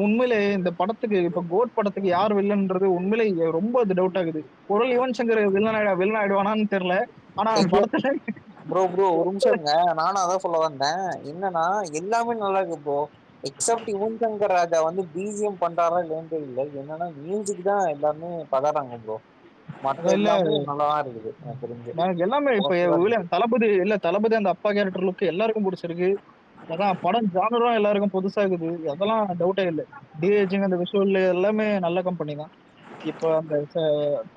உண்மையிலே இந்த படத்துக்கு இப்ப கோட் படத்துக்கு யார் வில்லன்றது உண்மையிலே ரொம்ப அது டவுட் ஆகுது. குரல் யுவன் சங்கர் வில்லன் ஆயிடுவானான்னு தெரியல. ஆனா படத்துல ப்ரோ ஒரு நிமிஷம்ங்க, நானும் அதான் சொல்ல வந்தேன். என்னன்னா எல்லாமே நல்லா இருக்கு ப்ரோ, எக்ஸப்ட் யுவன் சங்கர் ராஜா வந்து பிஜிஎம் பண்றாரா இல்லைன்னு தெரியல. என்னன்னா மியூசிக் தான் எல்லாமே பதறாங்க ப்ரோ, மத்த இல்ல எல்லாமே நல்லாதான் இருக்குது எனக்கு தெரிஞ்சு. எனக்கு எல்லாமே இப்ப மோஸ்ட்லாம் இருக்குது. தளபதி அந்த அப்பா கேரக்டர் லுக் எல்லாருக்கும் பிடிச்சிருக்கு. அதான் படம் ஜானரும் எல்லாருக்கும் புதுசா இருக்குது, அதெல்லாம் டவுட்டே இல்லை. டிஏஜிங் அந்த விஷுவல் எல்லாமே நல்ல கம்பெனி தான். இப்ப அந்த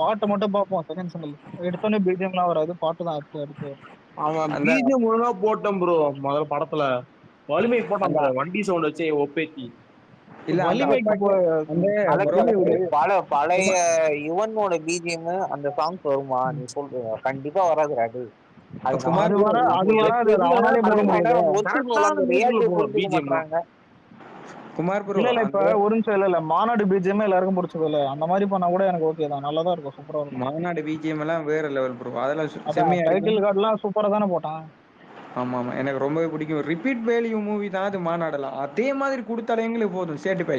பாட்டை மட்டும் பார்ப்போம். செகண்ட் சிங்கிள் எடுத்தோன்னே பிஜிஎம்லாம் வராது, பாட்டு தான் அடுத்து அடுத்து வரும். அவன் அந்த பிஜிஎம் ஒழுங்கா போட்டோம் ப்ரோ முதல்ல படத்துல, வலிமை போட்டான் அந்த ப்ரோ, வண்டி சவுண்ட் வச்சு ஒப்பேத்தி. இல்ல அந்த அப்பா வலிமைக்கு பழைய குமார் யுவனோட பிஜிஎம் அந்த சாங்ஸ் வருமா நீ சொல்றீங்க? கண்டிப்பா வராது அது. அது குமார் நமக்கு ப்ரோ அது வராது, அது அவனாலே போட முடியாது. ஒரிஜினல் அந்த ரியாலிட்டியை புரிஞ்சுக்க மாட்டாங்க. குமார் ப்ரோ இல்ல இப்ப அந்த ஒரு நிமிஷம் இல்ல மாநாடு பிஜிஎம் எல்லாருக்கும் பிடிச்சது இல்ல, அந்த மாதிரி பண்ணா கூட எனக்கு ஓகே தான், நல்லதா இருக்கும், சூப்பரா இருக்கும். மாநாடு பிஜிஎம் எல்லாம் வேற லெவல் ப்ரோ, அதெல்லாம் அதான் செம்மையா இருக்கும். டைட்டில் கார்டுலாம் சூப்பரா தானே போட்டான். ஆமா ஆமா, எனக்கு ரொம்பவே பிடிக்கும். ரிப்பீட் வேல்யூ மூவி தான் அது மாநாடலாம். அதே மாதிரி கொடுத்தாலே எங்களுக்கு போதும், சேட்டிஃபை,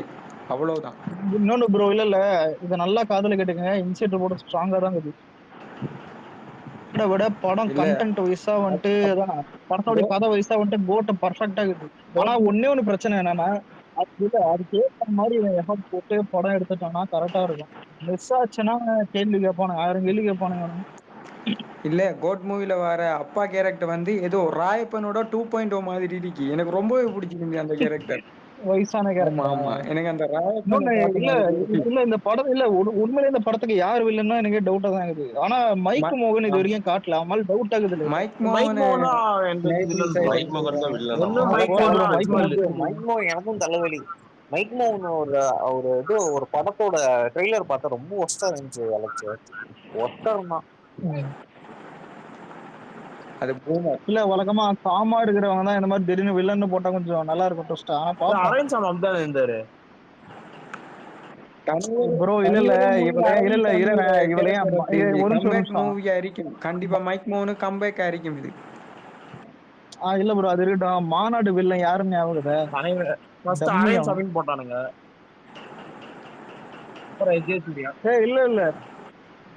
அவ்வளவுதான். இன்னொன்னு ப்ரோ, இல்ல இதை நல்லா காதுல கேட்டுங்க, இன்சைட் போட ஸ்ட்ராங்கா தான் இருக்குது. விட படம் இல்ல கண்டென்ட் வைஸா வந்துட்டு அதான் படத்தோட bro, கதை வைஸா வந்துட்டு கோட்டை பர்ஃபெக்டா இருக்குது. ஆனா ஒன்னே ஒண்ணு பிரச்சனை என்னன்னா அதுக்கு ஏற்ற மாதிரி இவன் எஃபர்ட் போட்டு படம் எடுத்துட்டான்னா கரெக்டா இருக்கும். மிஸ் ஆச்சுன்னா கேள்வி கேட்பானுங்க, 1000 கேள்வி கேட்பானுங்க அவனுங்க. இல்ல கோட் மூவில வர அப்பா கேரக்டர் வந்து ஏதோ ராயப்பனோட 2.0 மாதிரி இருக்கு. எனக்கு ரொம்பவே பிடிச்சிருந்து அந்த கேரக்டர். வயசான ஆமா கேரக்டர். ஆமா, எனக்கு அந்த ராயப்பனை இன்னொன்னு பார்த்த இல்ல மாதிரி இருக்கு. இல்ல இந்த படம் இல்ல உண்மையிலே இந்த படத்துக்கு யார் வில்லன்னா எனக்கு டவுட்டா தான் இருக்குது. ஆனா மைக் மோகன் இது வரைக்கும் காட்டல, அவனால டவுட் ஆகுது இல்ல. மைக் மைக் மோகன் மோகன் தான் எனக்கு negative villain bro. Side mic மோகன் தான் வில்லன். ஒண்ணு ஆமா மைக் போதும் மோகன் ப்ரோ, மைக் அஜ்மல். மோகன் மைக் மோகன் எனக்கும் தலைவலி. மைக் மோகன் ஒரு ஒரு படத்தோட ட்ரெய்லர் பார்த்தா ரொம்ப ஒஸ்டா இருந்துச்சு அலெக்ஸ், ஒஸ்டா இருந்தான். அது பூமர். இல்ல வழக்கமா காமா இருக்கிறவங்க தான் இந்த மாதிரி திடீர்னு வில்லன்னு போட்டா கொஞ்சம் நல்லா இருக்கும் ட்விஸ்ட். ஆனா பாப்போம் அரவிந்த் சாமி அப்படிதான் இருந்தாரு. ப்ரோ. இல்ல இவளையே ஒரு கம்பேக் நிமிஷம். மூவியா இருக்கும் கண்டிப்பா. மைக் மோகன் கம்பேக் ஆയിരിக்கும் இது. இல்ல ப்ரோ, அது இருக்கட்டும். மாநாடு வில்லன் யாருன்னு ஞாபகம்? ஃபர்ஸ்ட் அரவிந்த் சாமின்னு போட்டானுங்க, அப்புறம் விஜய் சூர்யா. இல்ல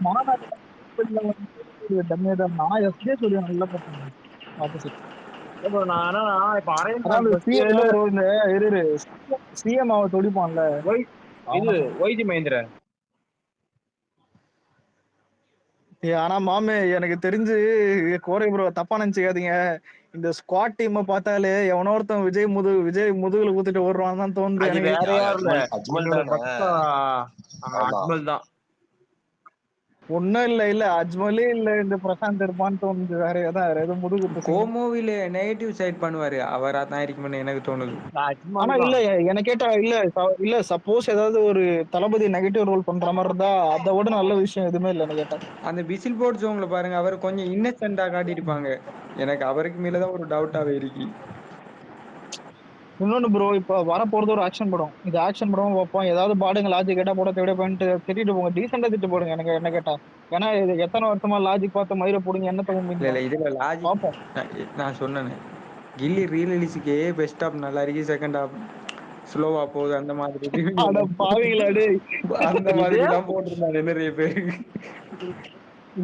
மாநாடு டம்மியா தான். நான் எஸ்ஜே சூர்யா நல்லா போட்டாங்க ஆப்போசிட். நான் என்னன்னா இப்ப அரவிந்த் சாமி அதாவது ஃபர்ஸ்ட் இல்ல ப்ரோ, இந்த சிஎம் அவ துடிப்பான்ல இது ஒய்ஜி மகேந்திரன். ஆனா மாமே எனக்கு தெரிஞ்சு கோரை ப்ரோ தப்பா நினைச்சுக்காதீங்க, இந்த ஸ்குவாட் டீம் பார்த்தாலே எவனோ ஒருத்தன் விஜய் முதுகுல ஊத்திட்டு ஓடுறான் தான் தோணுது அது எனக்கு. வேற யாரும் இல்ல, அஜ்மல் இவனோட தானே. பக்கா ஆமா அஜ்மல் தான். ஒன்னும் இல்ல அஜ்மலே இல்ல, இந்த பிரசாந்த் இருப்பான்னு தோணுது. வேற எதுவும் முதுகு கோ மூவில நெகட்டிவ் சைட் பண்ணுவாரு, அவரா தான் இருக்கும்னு எனக்கு தோணுது. ஆனா இல்ல என்ன கேட்டா இல்ல சப்போஸ் ஏதாவது ஒரு தளபதி நெகட்டிவ் ரோல் பண்ற மாதிரி இருந்தா அதை விட நல்ல விஷயம் எதுவுமே இல்ல என்ன கேட்டா. அந்த விசில் போர்ட் ஜோன்ல பாருங்க, அவர் கொஞ்சம் இன்னசென்டா காட்டியிருப்பாங்க. எனக்கு அவருக்கு மேலதான் ஒரு டவுட்டாவே இருக்கு. இன்னொன்னு ப்ரோ, இப்ப வர போறது ஒரு ஆக்ஷன் படம். இது ஆக்ஷன் படம் வைப்போம், ஏதாவது பாடுங்க லாஜிக் கேட்டா போட தேவையா பண்ணிட்டு திட்டிட்டு போங்க, டீசெண்டா திட்டு போடுங்க எனக்கு என்ன கேட்டா. ஏன்னா இது எத்தனை வருஷமா லாஜிக் பார்த்து மயிரை போடுங்க என்ன இல்ல தகுந்த இதுல லாஜிக் பாப்போம். நான் சொன்னேன், கில்லி ரீரிலீஸுக்கே பெஸ்ட் ஆப் நல்லா இருக்கு, செகண்ட் ஆப் ஸ்லோவா போகுது அந்த மாதிரி அட பாவீங்களாடு, அந்த மாதிரி தான் போட்டிருந்தாங்க நிறைய பேர்.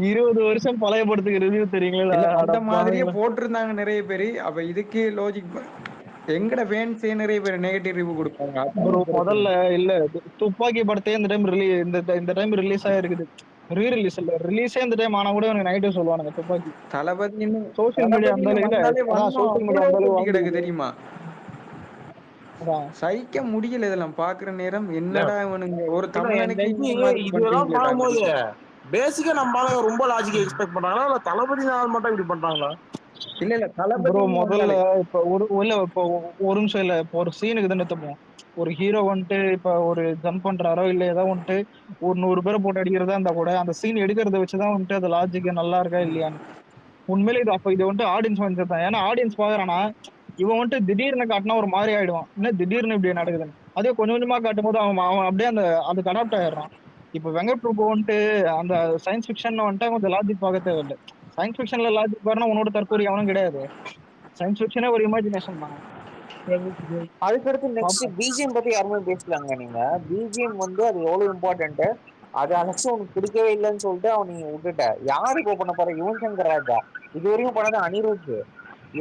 20 வருஷம் பழைய படத்துக்கு ரிவ்யூ தெரியுங்களா? இல்ல அட அந்த மாதிரியே பாவீங்களா. போட்டிருந்தாங்க நிறைய பேர். அப்ப இதுக்கு லாஜிக் எங்கட ஃபேன்ஸே நிறைய பேர் நெகட்டிவ் ரிவ்யூ கொடுப்பாங்க. ப்ரோ அதான் முதல்ல இல்ல துப்பாக்கி படத்தே இந்த டைம் ரிலீஸ் ஆயிருக்குது. ரிலீஸ் இல்ல ரிலீஸே இந்த டைம் ஆனா கூட எனக்கு நெகட்டிவ் சொல்லுவானுங்க. துப்பாக்கி தளபதி சோசியல் மீடியா வந்தாலே அதான் சோசியல் மீடியா அவ்வளவு அந்த கொட்டி கிடக்கு வாங்குது. தெரியுமா? சகிக்க முடியல இதெல்லாம் பாக்குற நேரம். என்னடா இவனுங்க ஒரு தமிழனுக்கு இந்த மாதிரி இதெல்லாம் பார்க்கும்போது பண்றீங்களா? பேசிக்கா நம்ம ரொம்ப லாஜிக் எக்ஸ்பெக்ட் பண்றாங்களா இல்ல தளபதி நாள் மட்டும் இப்படி பண்றாங்களா? இல்ல ப்ரோ தளபதி முதல்ல வந்தாலே இப்ப இப்போ ஒரு நிமிஷம் இல்ல, இப்போ ஒரு சீனுக்கு தான் எடுத்துப்போம். ஒரு ஹீரோ வந்துட்டு இப்ப ஒரு ஜம்ப் பண்றாரோ இல்ல ஏதோ வந்துட்டு ஒரு 100 பேரை போட்டு அடிக்கிறதா இருந்தா கூட அந்த சீன் எடுக்கிறத வச்சுதான் வந்துட்டு அது லாஜிக் நல்லா இருக்கா இல்லையான்னு. உண்மையிலே இது அப்ப இது வந்துட்டு ஆடியன்ஸ் மைண்ட் தான். ஏன்னா ஆடியன்ஸ் பாக்குறானா இவன் வந்துட்டு திடீர்னு காட்டினா ஒரு மாதிரி ஆயிடுவான், என்ன திடீர்னு இப்படி நடக்குதுன்னு. அதே கொஞ்சம் கொஞ்சமா காட்டும் போது அவன் அவன் அப்படியே அதுக்கு அடாப்ட் ஆயிடுறான். இப்ப வெங்கட் பிரபு வந்துட்டு அந்த சயின்ஸ் ஃபிக்ஷன் வந்துட்டு கொஞ்சம் லாஜிக் பார்க்க தேவையில்லை. சயின்ஸ் ஃபிக்ஷன்ல லாஜிக் பாருன்னா உன்னோட தற்கூரி அவனும் கிடையாது. சயின்ஸ் ஃபிக்ஷனே ஒரு இமேஜினேஷன் தான். அதுக்கடுத்து நெக்ஸ்ட் பாப்போம். பிஜிஎம் பத்தி யாருமே பேசலாங்க. நீங்க பிஜிஎம் வந்து அது எவ்வளவு இம்பார்ட்டன்ட், அது அலெக்ஸ் உனக்கு பிடிக்கவே இல்லைன்னு சொல்லிட்டு அவன் நீ விட்டுட்ட. யாரு இப்போ பண்ண போற? யுவன் சங்கர் ராஜா. இது வரையும் பண்ணது அனிருத்.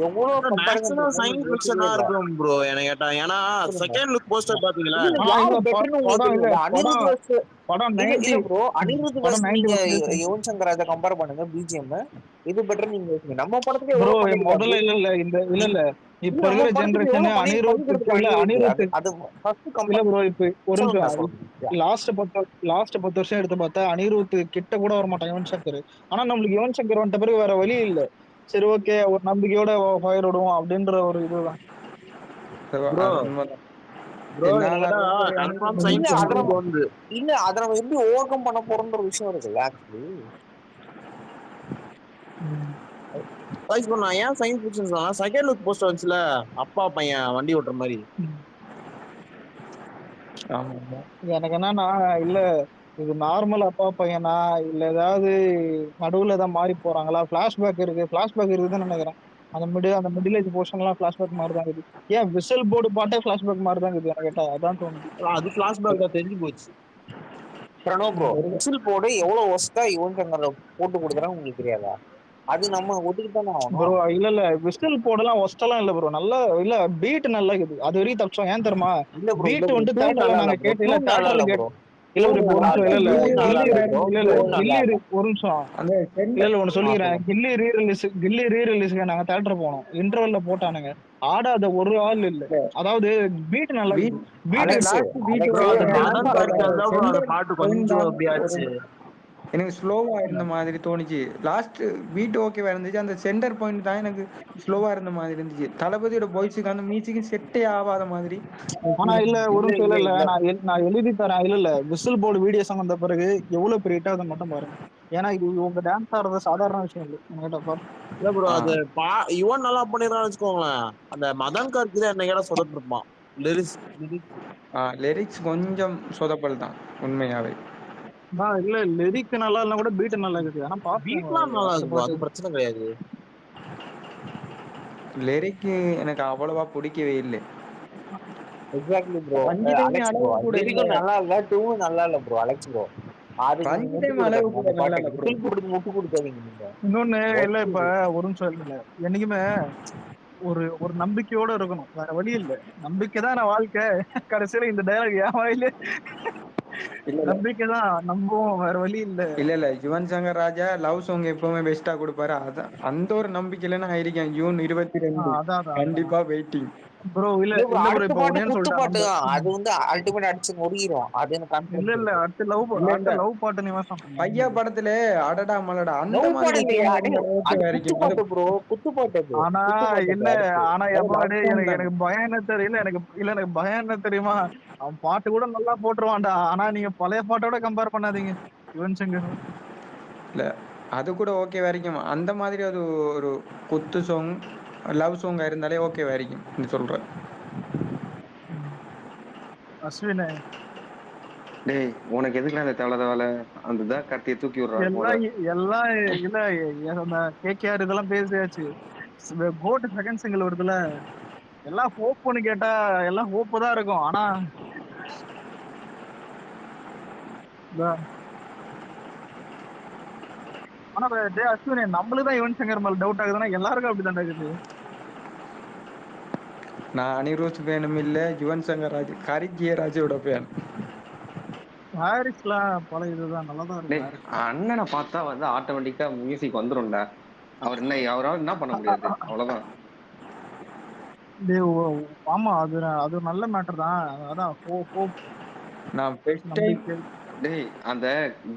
எவ்வளவு கம்பேரிசன் மேக்ஸிமம் சயின்ஸ் ஃபிக்ஷனா இருக்கும் ப்ரோ என்ன கேட்டா. ஏன்னா செகண்ட் லுக் போஸ்டர் பாத்தீங்களா? யாரு பெட்டர்னு உங்களுக்கு படம் இல்ல தெரியும்ல? அனிருத் வெர்ஸ் படம் இல்ல 90 இல்ல ப்ரோ, அனிருத் படம் வெர்ஸ் 90 நீங்க வருஷம் யுவன் சங்கர் ராஜா கம்பேர் பண்ணுங்க. பிஜிஎம் இது பெட்டர் நீங்க யோசிங்க. நம்ம படத்துக்கு ப்ரோ எவ்வளவு பண்ணிருக்காரு. முதல்ல இல்ல இல்ல இப்ப நம்ம இருக்கிற படத்துக்கு ஜெனரேஷன் எவ்வளவு பண்ணி அனிருத் கொடுத்துருக்காரு இல்ல அனிருத். அனிருத் அது ஃபர்ஸ்ட் இல்ல கம்பேர் ப்ரோ. இப்ப ஒரு சொல்லுங்க நிமிஷம் சொல்லுங்க. லாஸ்ட் 10 வருஷம் எடுத்து பார்த்தா அனிருத் கிட்ட கூட வர மாட்டான் யுவன் சங்கர். ஆனா நம்மளுக்கு யுவன் சங்கர் வந்துட்ட பிறகு வேற வழி இல்ல. சரி ஓகே ஒரு நம்பிக்கையோட ஃபயர் விடுவோம் அப்படின்ற ஒரு இதுதான். ப்ரோ அது உண்மைதான். ப்ரோ என்ன என்ன கேட்டா வர்றது கன்ஃபார்ம் அனிருத் இல்ல சயின்ஸ் அத ஃபிக்ஷன் நம்ம தோணுது. இல்ல அத நம்ம எப்படி ஓவர் கம் பண்ண போறோம்ன்ற ஒரு விஷயம் இருக்குல்ல ஆக்சுவலி. வாய்ஸ் பண்ணா ஏன் சயின்ஸ் ஃபிக்ஷன் சொன்னா செகண்ட் லுக் போஸ்டர் வந்துச்சுல, அப்பா பையன் வண்டி ஓட்டுற மாதிரி. ஆமா ஆமா. எனக்கு என்னன்னா இல்ல இது நார்மல் அப்பா பையனா இல்ல ஏதாவது நடுவுல ஏதாவது மாறி போறாங்களா? பிளாஷ்பேக் இருக்குதுன்னு நினைக்கிறேன். அந்த மிடில் ஏஜ் போர்ஷன் எல்லாம் பிளாஷ்பேக் மாதிரி தான் இருக்குது. ஏன் விசில் போர்டு பாட்டே பிளாஷ்பேக் மாதிரி தான் இருக்குது எனக்கு கேட்டா. அதான் தோணுது. அது பிளாஷ்பேக் தான் தெரிஞ்சு போச்சு. பிரணோ ப்ரோ விசில் போடு எவ்வளவு ஒஸ்டா யுவன் சங்கர் போட்டு கொடுக்குறான்னு உங்களுக்கு தெரியாதா? அது நம்ம ஒத்துக்கிட்டானே ப்ரோ ஆகணும். இல்ல விசில் போர்டெல்லாம் ஒஸ்டெல்லாம் இல்ல ப்ரோ. நல்லா இல்ல பீட் நல்லா இருக்குது. அது வரைக்கும் தப்பிச்சோம். ஏன் தெரியுமா? இல்ல ப்ரோ இல்ல பீட் ப்ரோ, வந்துட்டு டியூன் தேட்டர்ல நல்லா இல்ல நாங்க ப்ரோ, கேட்டு இல்ல டியூன் நல்லா தேட்டர்ல இல்ல கேட்டு ப்ரோ, இல்ல ஒரு டியூன் ஒரு நல்லா நிமிஷம் இல்ல, இல்ல டியூன் நல்லா இல்ல ப்ரோ, இல்ல டியூன் நல்லா இல்ல. ஒரு நிமிஷம் அந்த இல்ல ஒன்னு சொல்லிக்கிறேன். சொல்லுங்க. கில்லி ரீ ரிலீஸ்க்கு நாங்க தேட்டர் போனோம். இன்டர்வல்ல போட்டானுங்க. ஆடாத ஒரு ஆள் இல்ல. அதாவது பீட் நல்லா பீட் இருக்குது. Beat Alex last beat Alex bro அது டான்ஸ் மதன் அந்த ஆடுற கார்த்தியால தான் ப்ரோ அந்த சென்டர் பாட்டு பாயிண்ட் கொஞ்சம் தான் அப்படி ஒரு ஆச்சு. எனக்கு ஸ்லோவா இருந்த மாதிரி தோணுச்சு. லாஸ்ட் பீட் ஓகேவா இருந்துச்சு. அந்த சென்டர் பாயிண்ட் தான் எனக்கு ஸ்லோவா இருந்த மாதிரி இருந்துச்சு. தளபதியோட பாய்ஸுக்கு அந்த மியூசிக்கு செட்டே ஆகாத மாதிரி ஆனா இல்ல ஒரு இல்ல நிமிஷம் இல்ல இல்ல இல்ல நான் எழுதி தரேன். இல்ல விசில் போர்டு வீடியோ சாங் வந்த பிறகு எவ்வளவு பெரிய ஹிட் ஆகுதுன்னு மட்டும் பாருங்க. ஏன்னா இது உங்க டான்ஸ் ஆடுறது சாதாரண விஷயம் இல்லை என்கிட்ட பாருங்க. இல்ல ப்ரோ ஆ, அது யுவன் நல்லா பண்ணிருக்கான்னு வச்சுக்கோங்களேன். அந்த மதன் கார்த்தி தான் என்ன கேட்டா சொதப்பு இருப்பான். லிரிக்ஸ் லிரிக்ஸ் லிரிக்ஸ் கொஞ்சம் சொதப்பல் தான் உண்மையாவே. இல்ல லிரிக் நல்லா இல்லைன்னா கூட பீட் நல்லா இருக்குது. ஆனா பாப்போம் பீட்லாம் நல்லா அடுத்த இருக்கு ப்ரோ, பாட்டு. அது பிரச்சனை கிடையாது. லிரிக் எனக்கு அவ்வளவா பிடிக்கவே இல்லை. Exactly bro. Ranjithame Alex bro அளவு கூட இல்ல. லிரிக்கும் நல்லா இல்ல, டியூனும் நல்லா இல்ல ப்ரோ அலெக்ஸ் ப்ரோ. அது நீங்க முட்டு ரஞ்சிதமே அளவு கொடுக்காதீங்க கூட அந்த நல்லா இல்ல பாட்டுக்கு. ப்ரோ. விசில் போடுறது முட்டு கொடுக்காதீங்க நீங்க. இன்னொன்னு இல்ல ஒர்த்து இப்ப இது. ஒரு நிமிஷம் இல்ல என்னைக்குமே ஒரு ஒரு நம்பிக்கையோட இருக்கணும். வேற வழி இல்ல. நம்பிக்கை தான் நான் வாழ்க்கை. கடைசியில இந்த டைலாக் என் வாயில இல்ல இல்ல நம்பிக்கை தான் நம்புவோம். வேற வழி இல்ல. இல்ல யுவன் சங்கர் ராஜா லவ் சாங் எப்பவுமே பெஸ்டா கொடுப்பாரு. அதான் அந்த ஒரு நம்பிக்கையில நான் இருக்கேன். ஜூன் 22 அதான் கண்டிப்பா வெயிட்டிங். ப்ரோ இல்ல இல்ல ப்ரோ இல்ல ப்ரோ அடுத்த இப்ப பாட்டு ஒன்னே குத்து சொல்லிட்டேன் பாட்டு நம்ம. தான். அது வந்து அல்டிமேட் அடிச்சு நொறுங்கிரும். அது எனக்கு கான்ஃபிடன்ஸ் இல்ல இருக்கு. இல்ல இல்ல அடுத்த லவ் பாட்டு நீ சொன்னீங்க. பையா படத்துல அடடா மலடா அந்த லவ் மாதிரி பாட்டு இல்லையா? song இருந்தா okay அது வா குத்து இருக்கும். அது பாட்டு ப்ரோ, குத்து பாட்டு அது. ஆனா குத்து பாட்டு இல்ல அது அடுத்து. ஆனா அது love எப்பாடு song எனக்கு தானே. எனக்கு பயம் என்ன தெரியல. எனக்கு பயம் என்ன தெரியுமா? அவன் பாட்டு கூட நல்லா போட்டுருவான்டா. ஆனா நீங்க பழைய பாட்டோட கம்பேர் பண்ணாதீங்க யுவன் சங்கர். இல்ல அது கூட ஓகே வரைக்கும். அந்த மாதிரி அது ஒரு குத்து சாங் லவ் சாங்கா இருந்தாலே ஓகே வரைக்கும் நீ சொல்ற. அஸ்வின் டேய் உனக்கு எதுக்குலாம் அந்த தேவையில்லாத வேலை? அந்த தான் கத்தியை தூக்கி விடுறாரு போல. எல்லாம் எல்லாம் இல்ல அந்த கேகேஆர் இதெல்லாம் பேசியாச்சு. கோட் செகண்ட் சிங்கிள் வருதுல எல்லாம் ஹோப்னு கேட்டா எல்லாம் ஹோப் தான் இருக்கும். ஆனா ஆனா அஸ்வினி நம்மளுதான் யுவன் சங்கர் மேல டவுட் ஆகுதுன்னா எல்லாருக்கும் அப்படிதான் இருக்குது. நான் அனிருத் ஃபேனும் இல்ல யுவன் சங்கர் ராஜ் கரிஜிய ராஜோட ஃபேன். ஹாரிஸ்லாம் பல இதுதான் நல்லாதான் டேய் இருக்கும். அண்ணனை பார்த்தா வந்து ஆட்டோமேட்டிக்கா மியூசிக் வந்துரும்டா. அவரால் என்ன பண்ண முடியாது, அவ்வளவுதான். ஆமா அது அது நல்ல மேட்டர் தான். அதான் ஹோப் நான் ஃபர்ஸ்ட் டைம் நம்பிக்கை. டேய் அந்த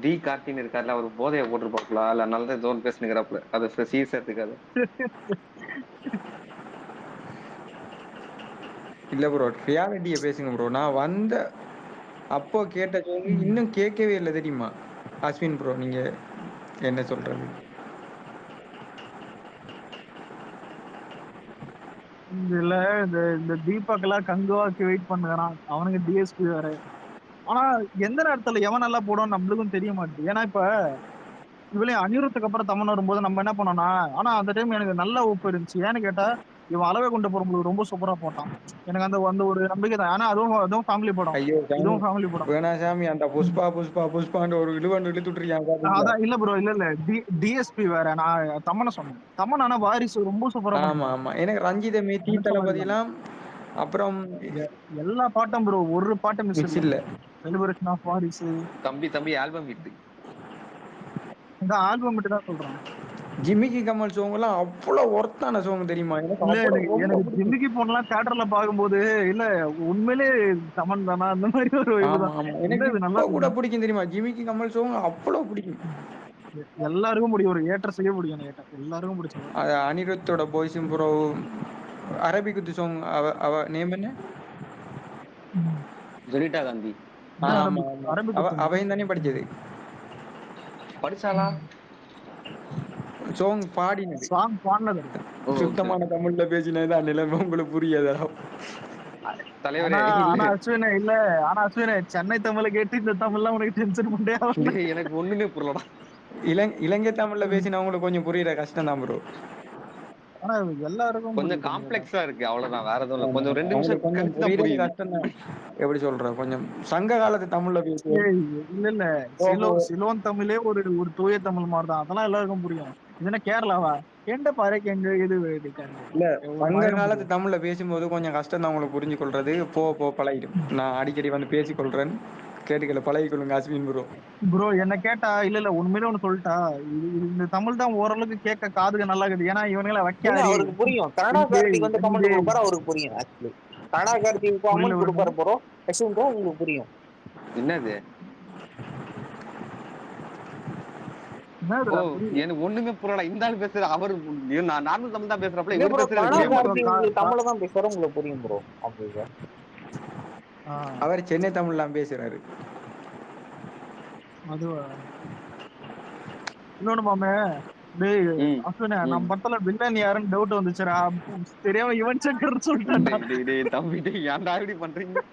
டி கார்த்தின்னு இருக்காருல, அவர் போதைய போட்டிருப்பாப்புல, இல்ல நல்லதான் ஜோன் பேசுனுங்கிறாப்புல, அது சீரியஸா எடுத்துக்காது. இல்ல ப்ரோ ரியாலிட்டியை பேசுங்க ப்ரோ. நான் வந்த அப்போ கேட்ட song இன்னும் கேட்கவே இல்லை தெரியுமா? அஸ்வின் ப்ரோ நீங்க என்ன சொல்றது? இல்ல இந்த இந்த தீபக் எல்லாம் கங்குவாக்கு வெயிட் பண்ணுறான், அவனுங்க டிஎஸ்பி வேற. ஆனா எந்த நேரத்துல எவன் நல்லா போடுவான்னு நம்மளுக்கும் தெரிய மாட்டேங்குது. ஏன்னா இப்ப இவளையும் அனிருத்துக்கு அப்புறம் தமன் வரும்போது நம்ம என்ன பண்ணோம்னா, ஆனா அந்த டைம் எனக்கு நல்ல ஊப்பு இருந்துச்சு. ஏன்னு கேட்டா இவன் அளவை கொண்டு போறவங்களுக்கு ரொம்ப சூப்பரா போட்டான். எனக்கு அந்த அந்த ஒரு நம்பிக்கை தான். ஆனா அதுவும் ஃபேமிலி படம், ஐயோ சாமி, இதுவும் ஃபேமிலி படம். வேணா சாமி, அந்த புஷ்பான்னு ஒரு இழுவண்டு இழுத்துட்ருக்கான் பாத்தீங்களா? அதான் இல்ல ப்ரோ, இல்ல டிஎஸ்பி வேற. நான் தமனை சொன்னேன். தமன் ஆனா வாரிசு ரொம்ப சூப்பரா ஆமா பண்ணிருக்கான். ஆமா, எனக்கு ரஞ்சிதமே, தீ நினைச்ச மாதிரி தளபதி தான். எல்லாம் அப்புறம் எல்லா பாட்டும் ப்ரோ, ஒரு பாட்டு மிஸ் மிஸ் இல்ல. இல்ல. செலிபிரேஷன் ஆஃப் வாரிசு தம்பி ஆல்பம் ஹிட். இந்த ஆல்பம் மட்டும் தான் சொல்றேன். ஜிமிக்கி கமல் சோங் எல்லாம் அவ்வளவு ஒர்த்தான சோங் தெரியுமா? எனக்கு இல்ல அவ்வளவு எனக்கு ரொம்ப எனக்கு பிடிக்கும். ஜிம்மிக்கு போனலாம் தியேட்டர்ல பாக்கும்போது இல்ல உண்மையிலே தமன் தானா அந்த மாதிரி ஒரு வைப் ஆமா தான். ஆமா, என்ன எனக்கு இது நல்லா இப்ப கூட இருக்கு. பிடிக்கும் தெரியுமா? ஜிமிக்கி கமல் சோங் அவ்வளவு பிடிக்கும். எல்லாருக்கும் பிடிக்கும், ஒரு ஏற்ற செய்ய பிடிக்கும் கேட்டா எல்லாருக்கும் பிடிச்சது. அது அனிருத்தோட பாய்ஸும் ப்ரோ. அரபி குத்து சாங், அவ நேம் என்ன? ஜெனிட்டா காந்தி ஆமா ஆமா, அரபி குத்து அவையும் தானே படிச்சது. படிச்சாலா? சோங் பாடினது. சாங் பாடினது. சுத்தமான தமிழ்ல பேசினதுதான் நிலைமை உங்களுக்கு புரியாதா? தலைவரே ஆனா இல்ல ஆனா அஸ்வினே இல்ல, ஆனா அஸ்வினே சென்னை தமிழை கேட்டு இந்த தமிழ்லாம் உனக்கு டென்ஷன் பண்ணே ஆகல. டேய், எனக்கு ஒண்ணுமே புரியலடா. இலங்கை தமிழ்ல பேசினவங்களுக்கு கொஞ்சம் புரியுற கஷ்டம் தான் ப்ரோ. ஆனா எல்லாருக்கும் கொஞ்சம் புரியுது கேட்டா. காம்ப்ளெக்ஸா இருக்கு, அவ்வளவுதான், வேற எதுவும் இல்ல. ஆமா, கொஞ்சம் 2 நிமிஷம் அவங்களுக்கு கொஞ்சம் கழிச்சு தான் புரியுறது புரியுது. கஷ்டம் தான். எப்படி சொல்ற, கொஞ்சம் சங்க காலத்து தமிழ்ல பேசுவோம். ஏய் இல்ல இல்ல, சிலோன் தமிழே ஒரு ஒரு தூய தமிழ் மாதிரி தான், அதெல்லாம் எல்லாருக்கும் புரியும். இது என்ன கேரளாவா? எந்த பாறைக்கு எங்க இது கண்டு இல்ல, ஒரு சங்க பயம் காலத்து புரியும். தமிழ்ல பேசும்போது கொஞ்சம் கஷ்டம் தான் உங்களுக்கு புரிஞ்சு கொள்றது. பழகிடும். நான் அடிக்கடி வந்து பேசிக்கொள்றேன், கேட்டுக்கல பழகிக்கொள்ளுங்க அஸ்வின் ப்ரோ. ப்ரோ என்ன கேட்டா இல்ல இல்ல உண்மையிலே ஒண்ணு சொல்லிட்டா, இந்த தமிழ் தான் ஓரளவுக்கு கேட்க காதுக்கு நல்லா இருக்குது. ஏன்னா இவனுங்களை இல்ல வைக்காரி அவருக்கு புரியும். கனடா இங்கே கார்த்திக் வந்து இங்கே கமெண்ட் கொடுப்பாரு, அவருக்கு புரியும். ஆக்சுவலி கனடா கார்த்திக் புரியல கமெண்ட் விடுங்க. கொடுப்பாரு ப்ரோ, அஸ்வின் ப்ரோ உங்களுக்கு புரியும். என்னது? ஓ, என்னதுடா புரியல. எனக்கு ஒண்ணுமே புரியல. இந்த ஆள் பேசுற அவர் நான் நார்மல் தமிழ் தான் பேசுறப்பல இல்ல இவர் ப்ரோ, பேசுறது எனக்கு கனடா புரிய கார்த்திக் மாட்டேங்குது. உங்களுக்கு தமிழ்ல தான் பேசுவாரு, உங்களுக்கு புரியும் ப்ரோ. அப்படி அவர் சென்னை தமிழ்லாம் பேசுறாரு. அதுவா? இன்னொன்னு மாமே, டேய் அஸ்வினே, நம்ம படத்துல வில்லன் யாருன்னு டவுட் வந்துச்சுடா, தெரியாம யுவன் சங்கர் சொல்லிட்டேன்டா. டேய் தம்பி, டேய் ஏன்டா இப்படி பண்றீங்க?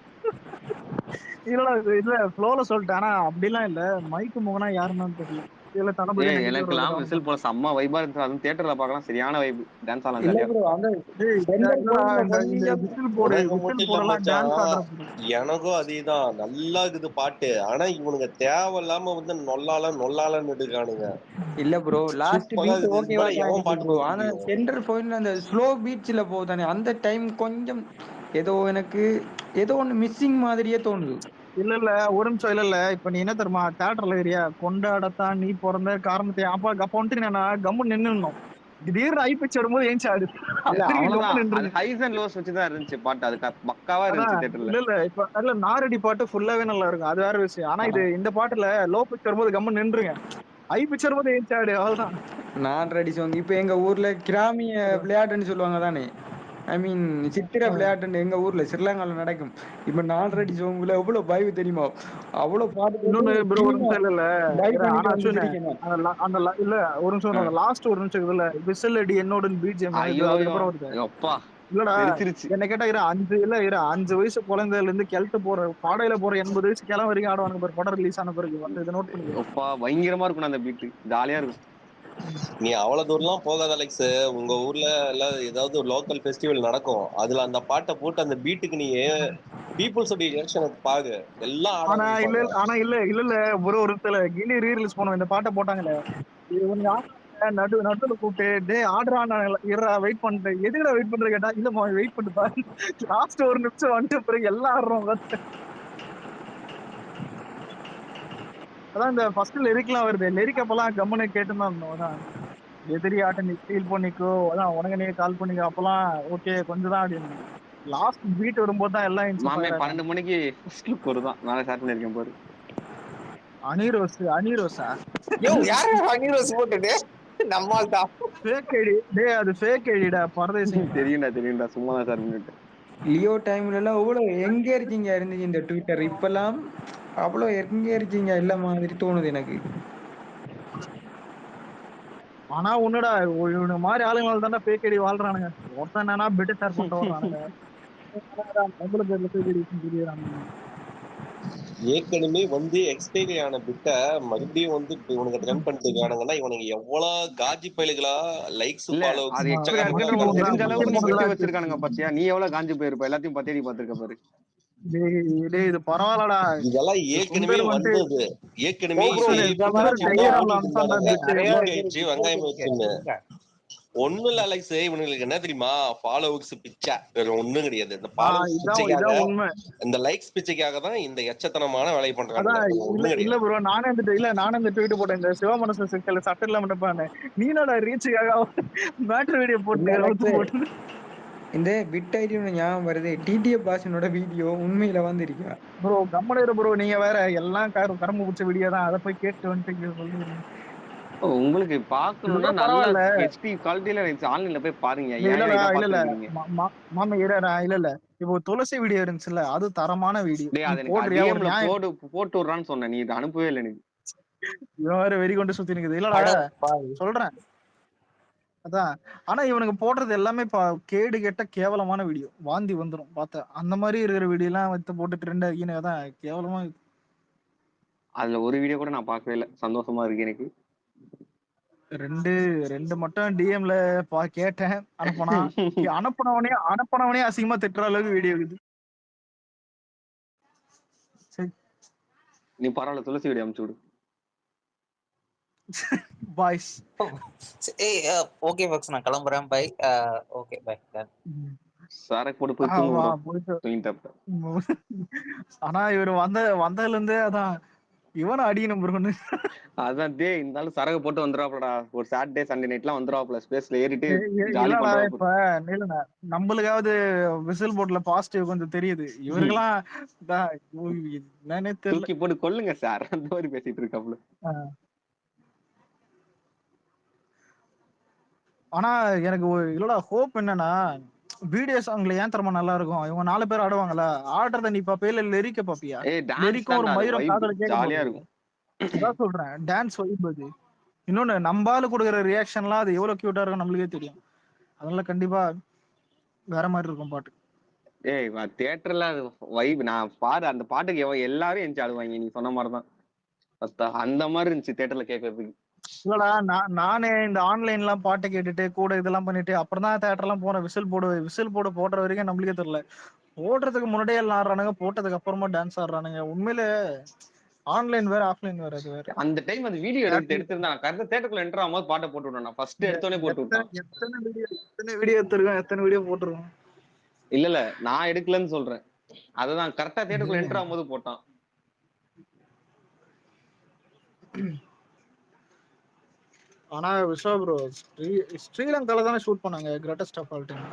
இல்லடா இல்ல ஃப்ளோல சொல்லிட்டேன். ஆனா அப்படிலாம் இல்ல, மைக்கு மோகனா யாருன்னு தெரியல. இல்ல தளபதி நெகட்டிவ் எனக்குலாம் ரோல் விசில் போல செம்ம வைபா இருந்துச்சு. அதுவும் தியேட்டர்ல பார்க்கலாம், சரியான வைப். டான்ஸ் ஆடலாம் இல்ல ஜாலியா. ப்ரோ, அந்த டேய் சென்டர் இல்லடா, பாயிண்ட்ல இந்த இந்த கொஞ்சம் விசில் போடு, உனக்கு மட்டும் விசில் இல்ல போடலாம், டான்ஸ் மச்சான், ஆடுறது. எனக்கும் அதேதான். நல்லா இருக்குது பாட்டு. ஆனா இவனுங்க தேவையில்லாம வந்து நொல்லாலன்னு இருக்கானுங்க. இல்ல ப்ரோ, லாஸ்ட் சூப்பரா பீட் இருக்குது. இதுக்கு ஓகேவா மேல தான் எவன் இருக்கு பாட்டு ப்ரோ. கொடுக்க ஆனா முடியும்? சென்டர் பாயிண்ட்ல அந்த ஸ்லோ பீட்ஸ்ல போகுதானே, அந்த டைம் கொஞ்சம் ஏதோ எனக்கு ஏதோ ஒன்று மிஸ்ஸிங் மாதிரியே தோணுது. இல்ல இல்ல ஒரு நிமிஷம், இல்ல இல்ல, இப்ப நீ என்ன தெரியுமா, தியேட்டர்ல ஏரியா கொண்டாடத்தான் நீ பிறந்த காரணத்தை அப்பா அப்ப வந்துட்டு நான் கம்மு நின்னுணும். திடீர்னு ஐ பிச் வரும்போது ஏஞ்சி ஆடு. இல்ல திரும்பி அவ்வளவுதான், கம்மு அது நின்றுங்க. ஹைஸ் அண்ட் லோஸ் வச்சுதான் இருந்துச்சு பாட்டு. அது பக்காவா அதான் இருந்துச்சு தியேட்டர்ல. இல்ல இல்ல, இப்ப அதுல நாரடி பாட்டு ஃபுல்லாவே நல்லா இருக்கும், அது வேற விஷயம். ஆனா இது இந்த பாட்டுல லோ பிச் வரும்போது கம்மு நின்றுங்க, ஐ பிச் வரும்போது ஏஞ்சி ஆடு, அவ்வளவுதான். நான் ரெடி சாங் இப்போ எங்க ஊர்ல கிராமிய விளையாட்டுன்னு சொல்லுவாங்க தானே, ஐ மீன் சித்திர விளையாட்டுன்னு எங்க ஊர்ல ஸ்ரீலங்கால நடக்கும். இப்ப நான் ரெடி சாங்ல எவ்வளவு பயவு தெரியுமா? அவ்வளவு பாட்டு போட்டு இன்னொன்னு ப்ரோ ஒரு டீமா நிமிஷம், இல்ல இல்ல பை ஆனா பண்ணிட்டு வந்து அஸ்வினே, சிரிக்கணும். இல்ல ஒரு நிமிஷம், அந்த லாஸ்ட் ஒரு நிமிஷம் இதுல விசில் அடி என்னோட பிஜிஎம் இது ஐயோ அதுக்கப்புறம் வருது. அப்பா இல்லடா, வெறுத்துருச்சு. என்ன கேட்டா இரு 5 வயசு குழந்தையில இருந்து கிழட்டு போற பாடையில போற 80 வயசு கிளம்ப வரைக்கும் ஆடுவானுங்க பாரு, படம் ரிலீஸ் ஆன பிறகு வந்து இதை நோட் பண்ணிக்கோ. அப்பா பயங்கரமா இருக்கும் அந்த பீட், ஜாலியா இருக்கும். நீ அவ்வளவு தூரம்லாம் போகாத அலெக்ஸ். உங்க ஊர்ல எல்லாம் ஏதாவது ஒரு லோக்கல் ஃபெஸ்டிவல் நடக்கும், அதுல அந்த பாட்டை போட்டு அந்த பீட்டுக்கு நீ பீப்புள்ஸ் ரியாக்ஷனை பாரு, எல்லாம் ஆட ஆனா இல்ல ஆரம்பிப்பாங்க. ஆனா இல்ல இல்ல இல்ல ஒரு இடத்துல கிளி ரீ-ரிலீஸ் பண்ணுவோம், இந்த பாட்டை போட்டாங்களே, இவனுங்க நடுவுல கூப்பிட்டு டே ஆடுறான் இருறா வெயிட் பண்ணிட்டு, எதுக்குடா வெயிட் பண்ற கேட்டா, இல்ல வெயிட் பண்ணிட்டு பாரு, லாஸ்ட் ஒரு நிமிஷம் வந்துட்டு பிறகு எல்லாம் ஆடுறோம். அதான் இந்த ஃபர்ஸ்ட் லிரிக்லாம் வருது, லிரிக் அப்பெல்லாம் கம்முன்னு கேட்டுதான் இருந்தோம். அதான் எதிரி ஆட்ட நீ ஃபீல் பண்ணிக்கோ, அதான் உனக்கு நீ கால் பண்ணிக்கோ, அப்பெல்லாம் ஓகே கொஞ்சம் தான் அப்படின்னு. லாஸ்ட் பீட் வரும்போது தான் எல்லாம் மாமே இன்ஸ்பயர் ஆயிட்டாங்க. 12 மணிக்கு ஃபர்ஸ்ட் லுக் வருதான், நாளை ஷேர் பண்ணிருக்கேன் பாரு. அனிரோஸா யோ யாரு அனிரோஸ் போட்டுட்டு நம்மால் தான் ஃபேக் ஐடி, டேய் அது ஃபேக் ஐடிடா பரதேசிங்களா. தெரியும்டா சும்மா தான் ஷேர் பண்ணிட்டேன். லியோ டைம்ல எல்லாம் அவ்வளவு எங்கேஜிங்கா இருந்துச்சு இந்த ட்விட்டர். இப்பெல்லாம் அவ்வளவு எங்கேஜிங்கா இல்ல மாதிரி தோணுது எனக்கு. ஆனா ஒண்ணுடா, இவனுங்க மாதிரி ஆளுங்களால தானே பேக் ஐடி வாழ்றானுங்க. ஒருத்தன் என்னன்னா பெட் ஷேர் பண்ணிட்டு வர்றானுங்க, பொம்பளை பேர்ல பேக் ஐடி தெரியுறானுங்க. ஏற்கனவே வந்து எக்ஸ்பைரி ஆன பிட்ட மறுபடியும் வந்து இப்ப இவனுக்கு ரன் பண்ணிட்டு இருக்கானுங்கன்னா இவனுக்கு எவ்வளவு காஜி பயலுகளா லைக்ஸ் இல்ல ஃபாலோவர்ஸ் அது எக்ஸ்பைரி பிச்சைக்காரங்களா இருக்குன்ற உனக்கு தெரிஞ்ச அளவுக்கு நீ விட்டு முக்கியமானதெல்லாம் வச்சிருக்கானுங்க பாத்தியா? நீ எவ்வளவு காஞ்சு போயிருப்ப, எல்லாத்தையும் தேடி பார்த்திருக்க பாரு. இது பரவாயில்லடா. இதெல்லாம் ஏற்கனவே சுந்தர் வந்துட்டு வந்தது. ஏற்கனவே சுந்தர் பிரிச்சு டெலிகிராம்ல ஓட்டிட்டு அனுப்பிச்சான்டா இருந்தானுங்க. பிட்டு. நிறைய வீக் இது ஆயிடுச்சு, இருக்கு வெங்காயம் இருக்கு ஆயிடுச்சுன்னு. இருங்க. ஒண்ணும் இல்ல அலெக்ஸ், இவனுங்களுக்கு என்ன தெரியுமா, ஃபாலோவர்ஸ் பிச்சை, வேற ஒண்ணும் கிடையாது. இந்த ஃபாலோவர்ஸ் இதான் பிச்சைக்காக, உண்மை. இந்த லைக்ஸ் பிச்சைக்காக தான் இந்த எச்சத்தனமான வேலையை பண்றானுங்க. அதான் வேற இல்ல ஒண்ணும் இல்ல கிடையாது. ப்ரோ, நானே இந்த ட்வீட் போட்டேன். இந்த சிவமனசு சிக்கல் சட்டை இல்லாம நினைப்பானே, நீனோட ரீச்சுக்காக மேட்ரு வீடியோ இல்ல போட்டு அலெக்ஸ், இந்த பிட் ஐடியோட ஞாபகம் வருது. டிடிஎஃப் பாஷனோட வீடியோ உண்மையில வந்திருக்கா ப்ரோ? கம்மனேரு ப்ரோ, நீங்க வேற எல்லாம் கரும்பு பிடிச்ச வீடியோ தான், அதை போய் கேட்டு வந்துட்டு சொல்லுங்க. உங்களுக்கு பாக்கணும்னா இதெல்லாம் நல்ல பரவாயில்ல. ஹெச்டி குவாலிட்டியில ஆன்லைன்ல போய் பாருங்க. ஏன் இல்லடா, இதை இல்ல பாத்துட்டு இருக்கீங்க? மாமா இல்லடா, இல்ல இப்போ துளசி வீடியோ இருந்துச்சுல்ல, அது தரமான வீடியோ. டேய் நீ அது எனக்கு போடுறியா ஒரு டிஎம்ல நியாயம்? போட்டு விடுறான்னு சொன்னேன், நீ இதை அனுப்பவே இல்லை எனக்கு. இவன் வேற வெறி கொண்டு சுத்தி நிக்குது. இல்லடா சொல்றேன், அதான். ஆனா இவனுக்கு போடுறது எல்லாமே கேடு கெட்ட கேவலமான வீடியோ, வாந்தி வந்துரும் பார்த்தா. அந்த மாதிரி இருக்கிற வீடியோ எல்லாம் வந்து போட்டு ட்ரெண்ட் ஆகினே தான் கேவலமா. அதுல ஒரு வீடியோ கூட நான் பார்க்கவே இல்லை. சந்தோஷமா இருக்கு எனக்கு. ரெண்டு மட்டும் டிஎம்ல கேட்டேன், அனுப்பினவனே அசிங்கமா திட்டுற அளவுக்கு வீடியோ இருக்குது. சரி நீ பரவாயில்ல, துளசி வீடியோ அனுப்பிச்சு விடு. பாய்ஸ். ஏய் ஓகே பாக்ஸ், நான் கிளம்புறேன். பை. Okay bye. சரக்கு போட்டு போய் தூங்க விடும் தூங்கிட்டப்ப. ஆனா இவரு வந்ததுல இருந்தே அதான் இவனை அடிக்கணும் ப்ரோன்னு. அதான் டே, இருந்தாலும் சரக்கு போட்டு வந்துடுவாப்லடா. ஒரு சாட்டர்டே சண்டே நைட்லாம் வந்துடுவாப்ல, ஸ்பேஸ்ல ஏறிட்டு ஜாலி இல்லடா, பண்றாப்ல. இப்ப இல்ல நம்மளுக்காவது விசில் போர்ட்ல பாசிட்டிவ் கொஞ்சம் தெரியுது. இவருக்கெல்லாம் என்னன்னே தெரியல. தூக்கி போட்டு கொல்லுங்க சார், அந்த மாதிரி பேசிட்டு இருக்காப்ல. ஆனா எனக்கு இல்லடா ஹோப் என்னன்னா, வீடியோ சாங்ல ஏன் தரமா நல்லா இருக்கும். இவங்க 4 பேர் ஆடுவாங்கல்ல, ஆடுறத நீ பாப்பியா இல்ல லெரிக்க பாப்பியா? லெரிக்கும் ஒரு மயிரம் காதல கேட்க ஜாலியா போகுது. இருக்கும். அதான் சொல்றேன், டான்ஸ் வைப் அது. இன்னொன்னு நம்பால கொடுக்குற ரியாக்ஷன்லாம் அது எவ்வளவு கியூட்டா இருக்கும் நம்மளுக்கே தெரியும். அதனால கண்டிப்பா வேற மாதிரி இருக்கும் பாட்டு. ஏய் தியேட்டர்ல வைப் நான் பாரு, அந்த பாட்டுக்கு எல்லாரும் எஞ்சி ஆடுவாங்க. நீ சொன்ன மாதிரிதான் அந்த மாதிரி இருந்துச்சு தியேட்டர்ல கேட்கறதுக்கு. இல்லடா, நானே இந்த ஆன்லைன்ல எல்லாம் பாட்டை கேட்டுட்டு கூட இதெல்லாம் பண்ணிட்டு அப்புறம் தான் தியேட்டர் எல்லாம் போறேன். விசில் போடுற வரைக்கும் நம்மளுக்கே தெரியல. போடுறதுக்கு முன்னாடியே எல்லாம் ஆடுறானுங்க, போட்டதுக்கு அப்புறமா டான்ஸ் ஆடுறானுங்க. உண்மையில ஆன்லைன் வேற ஆஃப்லைன் வேற. அது வேற. அந்த டைம் அந்த வீடியோ எடுத்திருந்தா கரெக்டா தியேட்டருக்குள்ள என்டர் ஆகும்போது பாட்டை போட்டு விட்டேன். ஃபர்ஸ்ட் எடுத்தோடனே போட்டு விட்டான். எத்தனை வீடியோ எடுத்திருக்கோம், எத்தனை வீடியோ போட்டுருக்கோம். இல்ல நான் எடுக்கலன்னு சொல்றேன். அததான் கரெக்டா தியேட்டருக்குள்ள என்டர் ஆகும்போது போட்டான். ஆனா விஸ்வா ப்ரோ, ஸ்ரீலங்கால தானே ஷூட் பண்ணாங்க கிரேட்டஸ்ட் ஆஃப் ஆல் டைம்.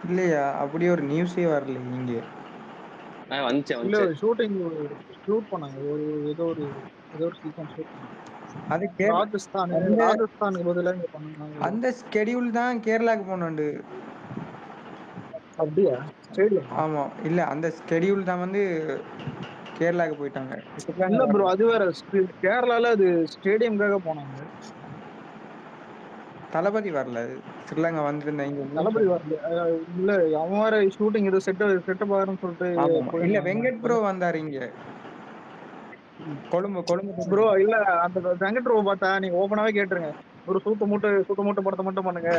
இல்லையா? அப்படியே ஒரு நியூஸே வரல இங்க. இல்ல ஷூட்டிங் ஷூட் பண்ணாங்க, ஏதோ ஒரு சீக்வென்ஸ் ஷூட் பண்ணாங்க. அது ராஜஸ்தானுக்கு பதிலா இங்க பண்ணாங்க. அந்த ஸ்கெடியூல் தான் கேரளாக்கு போனோண்டு. அப்படியா? ஆமா, இல்ல அந்த ஸ்கெடியூல் தான் வந்து கேரளாக்கு போயிட்டாங்க. இல்ல ப்ரோ, அது வேற. கேரளால அது ஸ்டேடியம்காக போனாங்க. தளபதி வரல, ஸ்ரீலங்கா வந்திருந்தாங்க. தளபதி வரல. இல்ல அவன் வேற ஷூட்டிங் ஏதோ செட்டப் ஆகுறன்னு சொல்லிட்டு. இல்ல வெங்கட் ப்ரோ வந்தாரு இங்க கொழும்பு ப்ரோ. இல்ல அந்த வெங்கட் ப்ரோ பார்த்தா நீங்க ஓபனாவே கேட்டுருங்க, ஒரு சூத்த மூட்டை படத்தை மட்டும் பண்ணுங்க,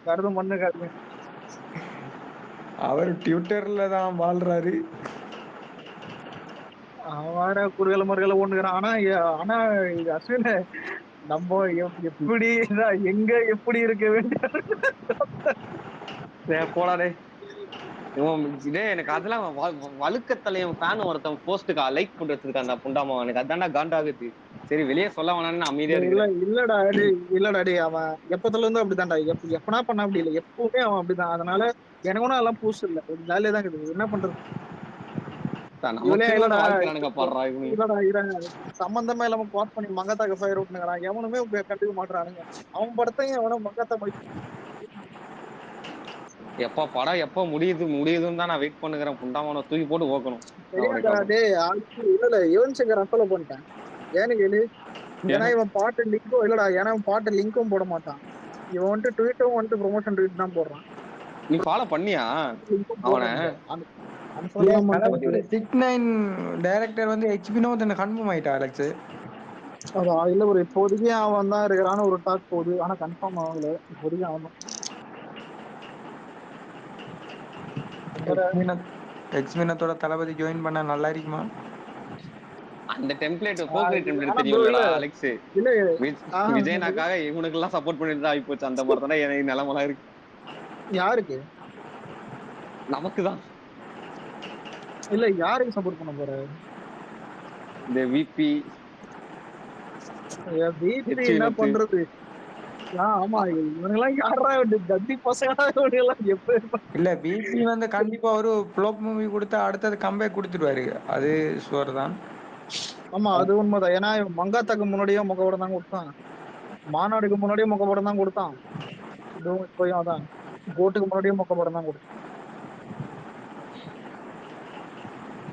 கருதும் பண்ணுங்க. அவர் ட்விட்டர்ல தான் வாழ்றாரு. அவன் குறுகல மறுகல ஒண்ணுக்கிறான். ஆனா அஸ்வின், நம்ம எப்படி எங்க எப்படி இருக்க வேண்டிய போடாடே. எனக்கு அதெல்லாம் வழுக்கத்தலையும் ஃபேன் ஒருத்தன் போஸ்டுக்கா லைக் போட்டு வச்சிருக்கான் அந்த புண்டாமா. எனக்கு அதான்டா காண்டாகுது. சரி வெளியே சொல்ல வேணாம்னு அமைதியா இருக்கு. இல்லடா டே, அவன் எப்பத்துல இருந்து அப்படிதான்டா. எப்பனா பண்ண அப்படி இல்லை, எப்பவுமே அவன் அப்படிதான். அதனால எனக்கு ஒன்னும் அதெல்லாம் பூசு இல்ல, ஜாலியா தான் இருக்குது. என்ன பண்றது? சம்பந்தமே இல்லாம பாஸ் பண்ணி மங்காத்தாக்கு ஃபயர் விட்டுங்கிறான். எவனுமே கண்டுக்க மாட்டானுங்க. அவன் படத்தையும் எவனும் மங்காத்தா எப்ப படம் எப்ப முடியுதுன்னு தான் நான் வெயிட் பண்ணுகிறேன். புண்டாமான தூக்கி போட்டு ஓக்கணும். இல்ல யுவன் சங்கர் அன்ஃபாலோ பண்ணிட்டேன். ஏன்னு கேளு, ஏன்னா இவன் பாட்டு லிங்கும் போட மாட்டான். இவன் வந்துட்டு ட்வீட்டும் வந்துட்டு ப்ரொமோஷன் ட்வீட் தான் போடுறான். நீ ஃபாலோ பண்ணியா லிங்க்கும் அவனை? போடுறது அன்ஃபாலோ தான் பண்ணிட்டேன். தளபதியோட 6ix9ine டைரக்டர் வந்து ஹெச் வினோத் கன்ஃபார்ம் ஆயிட்டா அலெக்ஸ்? அதான் இல்ல ஒரு இப்போதைக்கு அவன் தான் இருக்கிறான்னு ஒரு டாக் போகுது. ஆனா கன்ஃபார்ம் ஆகல. இப்போதைக்கு அவன் தான். ஹெச் வினோத்தோட தளபதி ஜாயின் பண்ணா நல்லா இருக்குமா? அந்த டெம்ப்ளேட் போகிற டெம்ப்ளேட் ஆனா bro தெரியும்லடா இல்ல அலெக்ஸ். இல்ல விஜயனாக்காக இவனுக்கு எல்லாம் சப்போர்ட் பண்ணிட்டு ஆகி போச்சு. அந்த மாதிரி தானே எனக்கு நிலமெல்லாம் இருக்கு. யாருக்கு நமக்குதான் இல்ல யாருக்கு சப்போர்ட் பண்ண போற? இந்த விபி வீட்டு என்ன பண்றது? ஆமா இவனுங்கெல்லாம் யாரா தத்தி பசங்களா இவனுங்கெல்லாம் எப்ப இல்ல பிபி வந்து கண்டிப்பா ஒரு ஃப்ளாப் மூவி கொடுத்தா அடுத்தது கம்பேக் கொடுத்துருவாரு, அது ஷுவர் தான். ஆமா அது உண்மைதான். ஏன்னா இவன் மங்காத்தாக்கு முன்னாடியே முகப்படம் தான் கொடுத்தான், மாநாடுக்கு முன்னாடியே முகப்படம் தான் கொடுத்தான், இதுவும் இப்பயும் அதான் கோட்டுக்கு முன்னாடியே முகப்படம் தான் கொடுத்தான்.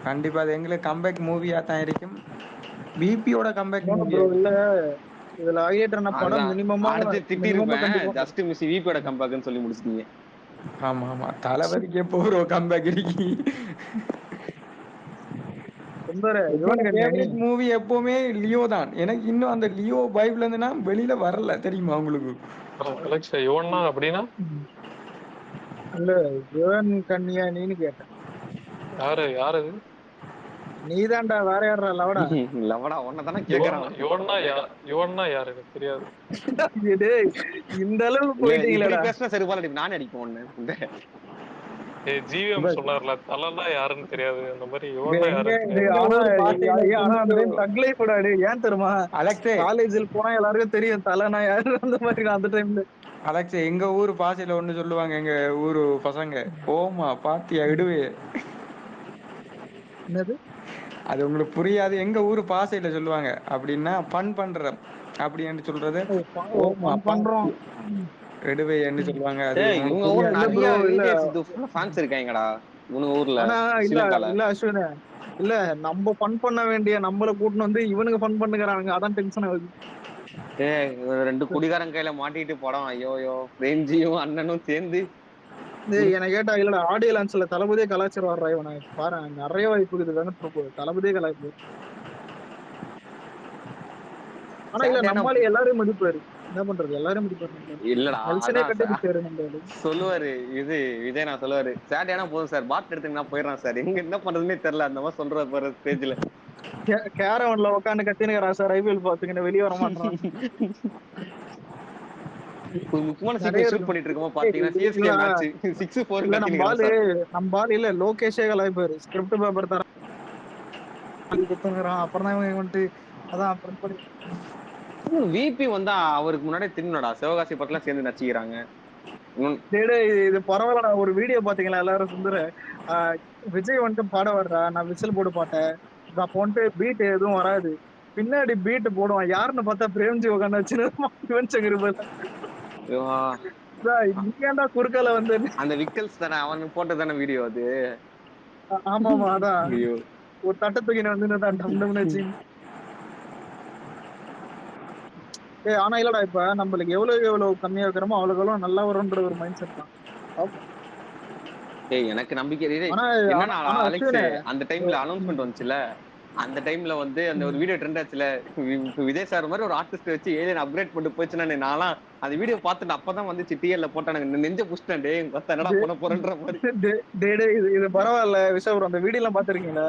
கண்டிப்பா அது எங்களுக்கு கம்பேக் மூவியா தான் இருக்கும். பிபியோட கம்பேக் மூவி ப்ரோ இல்ல இதுல ஹைலைட் என்ன படம் மினிமமா அடுத்து திட்டிருப்பேன் கண்டிப்பா ஜஸ்ட் மிஸ் விபியோட கம்பேக்னு சொல்லி முடிச்சிட்டீங்க. ஆமா ஆமா தளபதிக்கு எப்போ ஒரு கம்பேக் இருக்கு. ஃபேவரட் மூவி எப்பவுமே லியோ தான். எனக்கு இன்னும் அந்த லியோ வைப்ல இருந்து நான் வெளியில வரல, தெரியுமா உங்களுக்கு? அலெக்ஸ் யுவன்னா அப்படின்னா இல்ல யுவன் கன்னியா நீன்னு கேட்டேன். யாரு அது? நீதான்டா, வேற யாரா? லவடா லவடா ஒன்ன தானே கேக்குறான். யுவன்னா யாரு எனக்கு தெரியாது. இந்த அளவுக்கு போயிட்டீங்களா? பேசினா செருப்பால நானே அடிப்பேன் ஒண்ணு. ஜிவிஎம் சொன்னார்ல தலன்னா யாருன்னு தெரியாது, அந்த மாதிரி யுவன்னா யாருன்னு ஏன் தெரியுமா காலேஜில் போனா எல்லாருக்கும் தெரியும் தலைனா யாரு அந்த மாதிரி. அந்த டைம்ல அலெக்ஸ் எங்க ஊர் பாசையில ஒண்ணு சொல்லுவாங்க எங்க ஊரு பசங்க, ஓமா பாத்தியா இடுவே. என்னது அது உங்களுக்கு புரியாது. எங்க ஊரு பாசையில சொல்லுவாங்க அப்படின்னா பண் பண்ற அப்படின்னு சொல்றது ஓமா பண்றோம் எடுவே என்று சொல்லுவாங்க. அது இவங்க ஊர்ல நிறைய விஜய் சித்து ஃபேன்ஸ் இருக்காங்கடா இவங்க ஊர்ல. இல்ல அஸ்வினே, இல்ல நம்ம ஃபன் பண்ண வேண்டிய நம்மள கூட்டிட்டு வந்து இவனுங்க ஃபன் பண்ணுகிறானுங்க, அதான் டென்ஷன் ஆகுது. ரெண்டு குடிகாரன் கையில மாட்டிட்டு படம் ஐயோயோ பிரேம்ஜியும் அண்ணனும் சேர்ந்து. என்ன கேட்டா இல்லடா ஆடியோ லான்ச்ல தளபதியே கலாச்சாரம் வர்றா இவனை பாரு, நிறைய வாய்ப்பு இருக்குது வெங்கட் தளபதியே கலாய்ப்பு. ஆனா இல்ல நம்மளால எல்லாரையும் மதிப்பாரு, என்ன பண்றது எல்லாரும் மதிப்பாரு. இல்லடா கட்டி சொல்லுவாரு இது விஜய் நான் சொல்லுவாரு சாட்டேனா போதும் சார் பாட் எடுத்துங்கன்னா போயிடறான் சார், எங்க என்ன பண்றதுன்னே தெரியல அந்த மாதிரி சொல்ற பாரு ஸ்டேஜ்ல. கேரவன்ல உட்காந்து கத்தினுக்கிறா சார் ஐபிஎல் பாத்துக்கிட்டு வெளியே வர மாட்டான். ஒரு முக்கியமான சீக்வென்ஸ் ஷூட் பண்ணிட்டு இருக்கோம் பாத்தீங்கன்னா சிஎஸ்கே மேட்ச் 6-4 நம்ம பால் இல்ல லோகேஷே கலாய்ப்பாரு, ஸ்கிரிப்ட் பேப்பர் தர குத்துங்கறான். அப்புறம் தான் இவன் வந்துட்டு அதான் அப்புறம் விபி வந்தா அவருக்கு முன்னாடி திரும்பினடா சிவகாசி படத்துல சேர்ந்து நடிச்சுக்கிறாங்க. இது பரவாயில்லடா. ஒரு வீடியோ பாத்தீங்களா எல்லாரும் சுந்தர விஜய் வந்துட்டு பாட வர்றா, நான் விசில் போட்டு பாட்டேன், அப்ப வந்துட்டு பீட் எதுவும் வராது, பின்னாடி பீட் போடுவான், யாருன்னு பார்த்தா பிரேம்ஜி உட்காந்து வச்சு நீங்கடா குறுக்கால வந்து அந்த விக்கல்ஸ் தானே அவன் போட்டு தானே வீடியோ அது. ஆமாமா அதான் ஒரு தட்டை தூக்கின வந்து ஆனா இல்லடா இப்ப நம்மளுக்கு எவ்வளவு கம்மியா இருக்கிறோமோ அவ்வளவு நல்லா வரும்ன்ற ஒரு மைண்ட் செட் தான். எனக்கு நம்பிக்கை என்னன்னா அலெக்ஸ் அந்த டைம்ல அனௌன்ஸ்மெண்ட் வந்துச்சுல, அந்த டைம்ல வந்து அந்த ஒரு வீடியோ ட்ரெண்ட் ஆச்சுல, விஜய் சார் மாதிரி ஒரு ஆர்டிஸ்ட் வச்சு ஏலியன் அப்கிரேட் பண்ணிட்டு போச்சுன்னா நான்லாம் அந்த வீடியோ பார்த்துட்டு அப்பதான் வந்துச்சு டிஎல்ல போட்டானுங்க, நெஞ்ச புஷ்டேன் டே என்னடா பண்ண போறேன்ற மாதிரி. இது பரவாயில்ல விஷயம். அந்த வீடியோ எல்லாம் பாத்துருக்கீங்களா?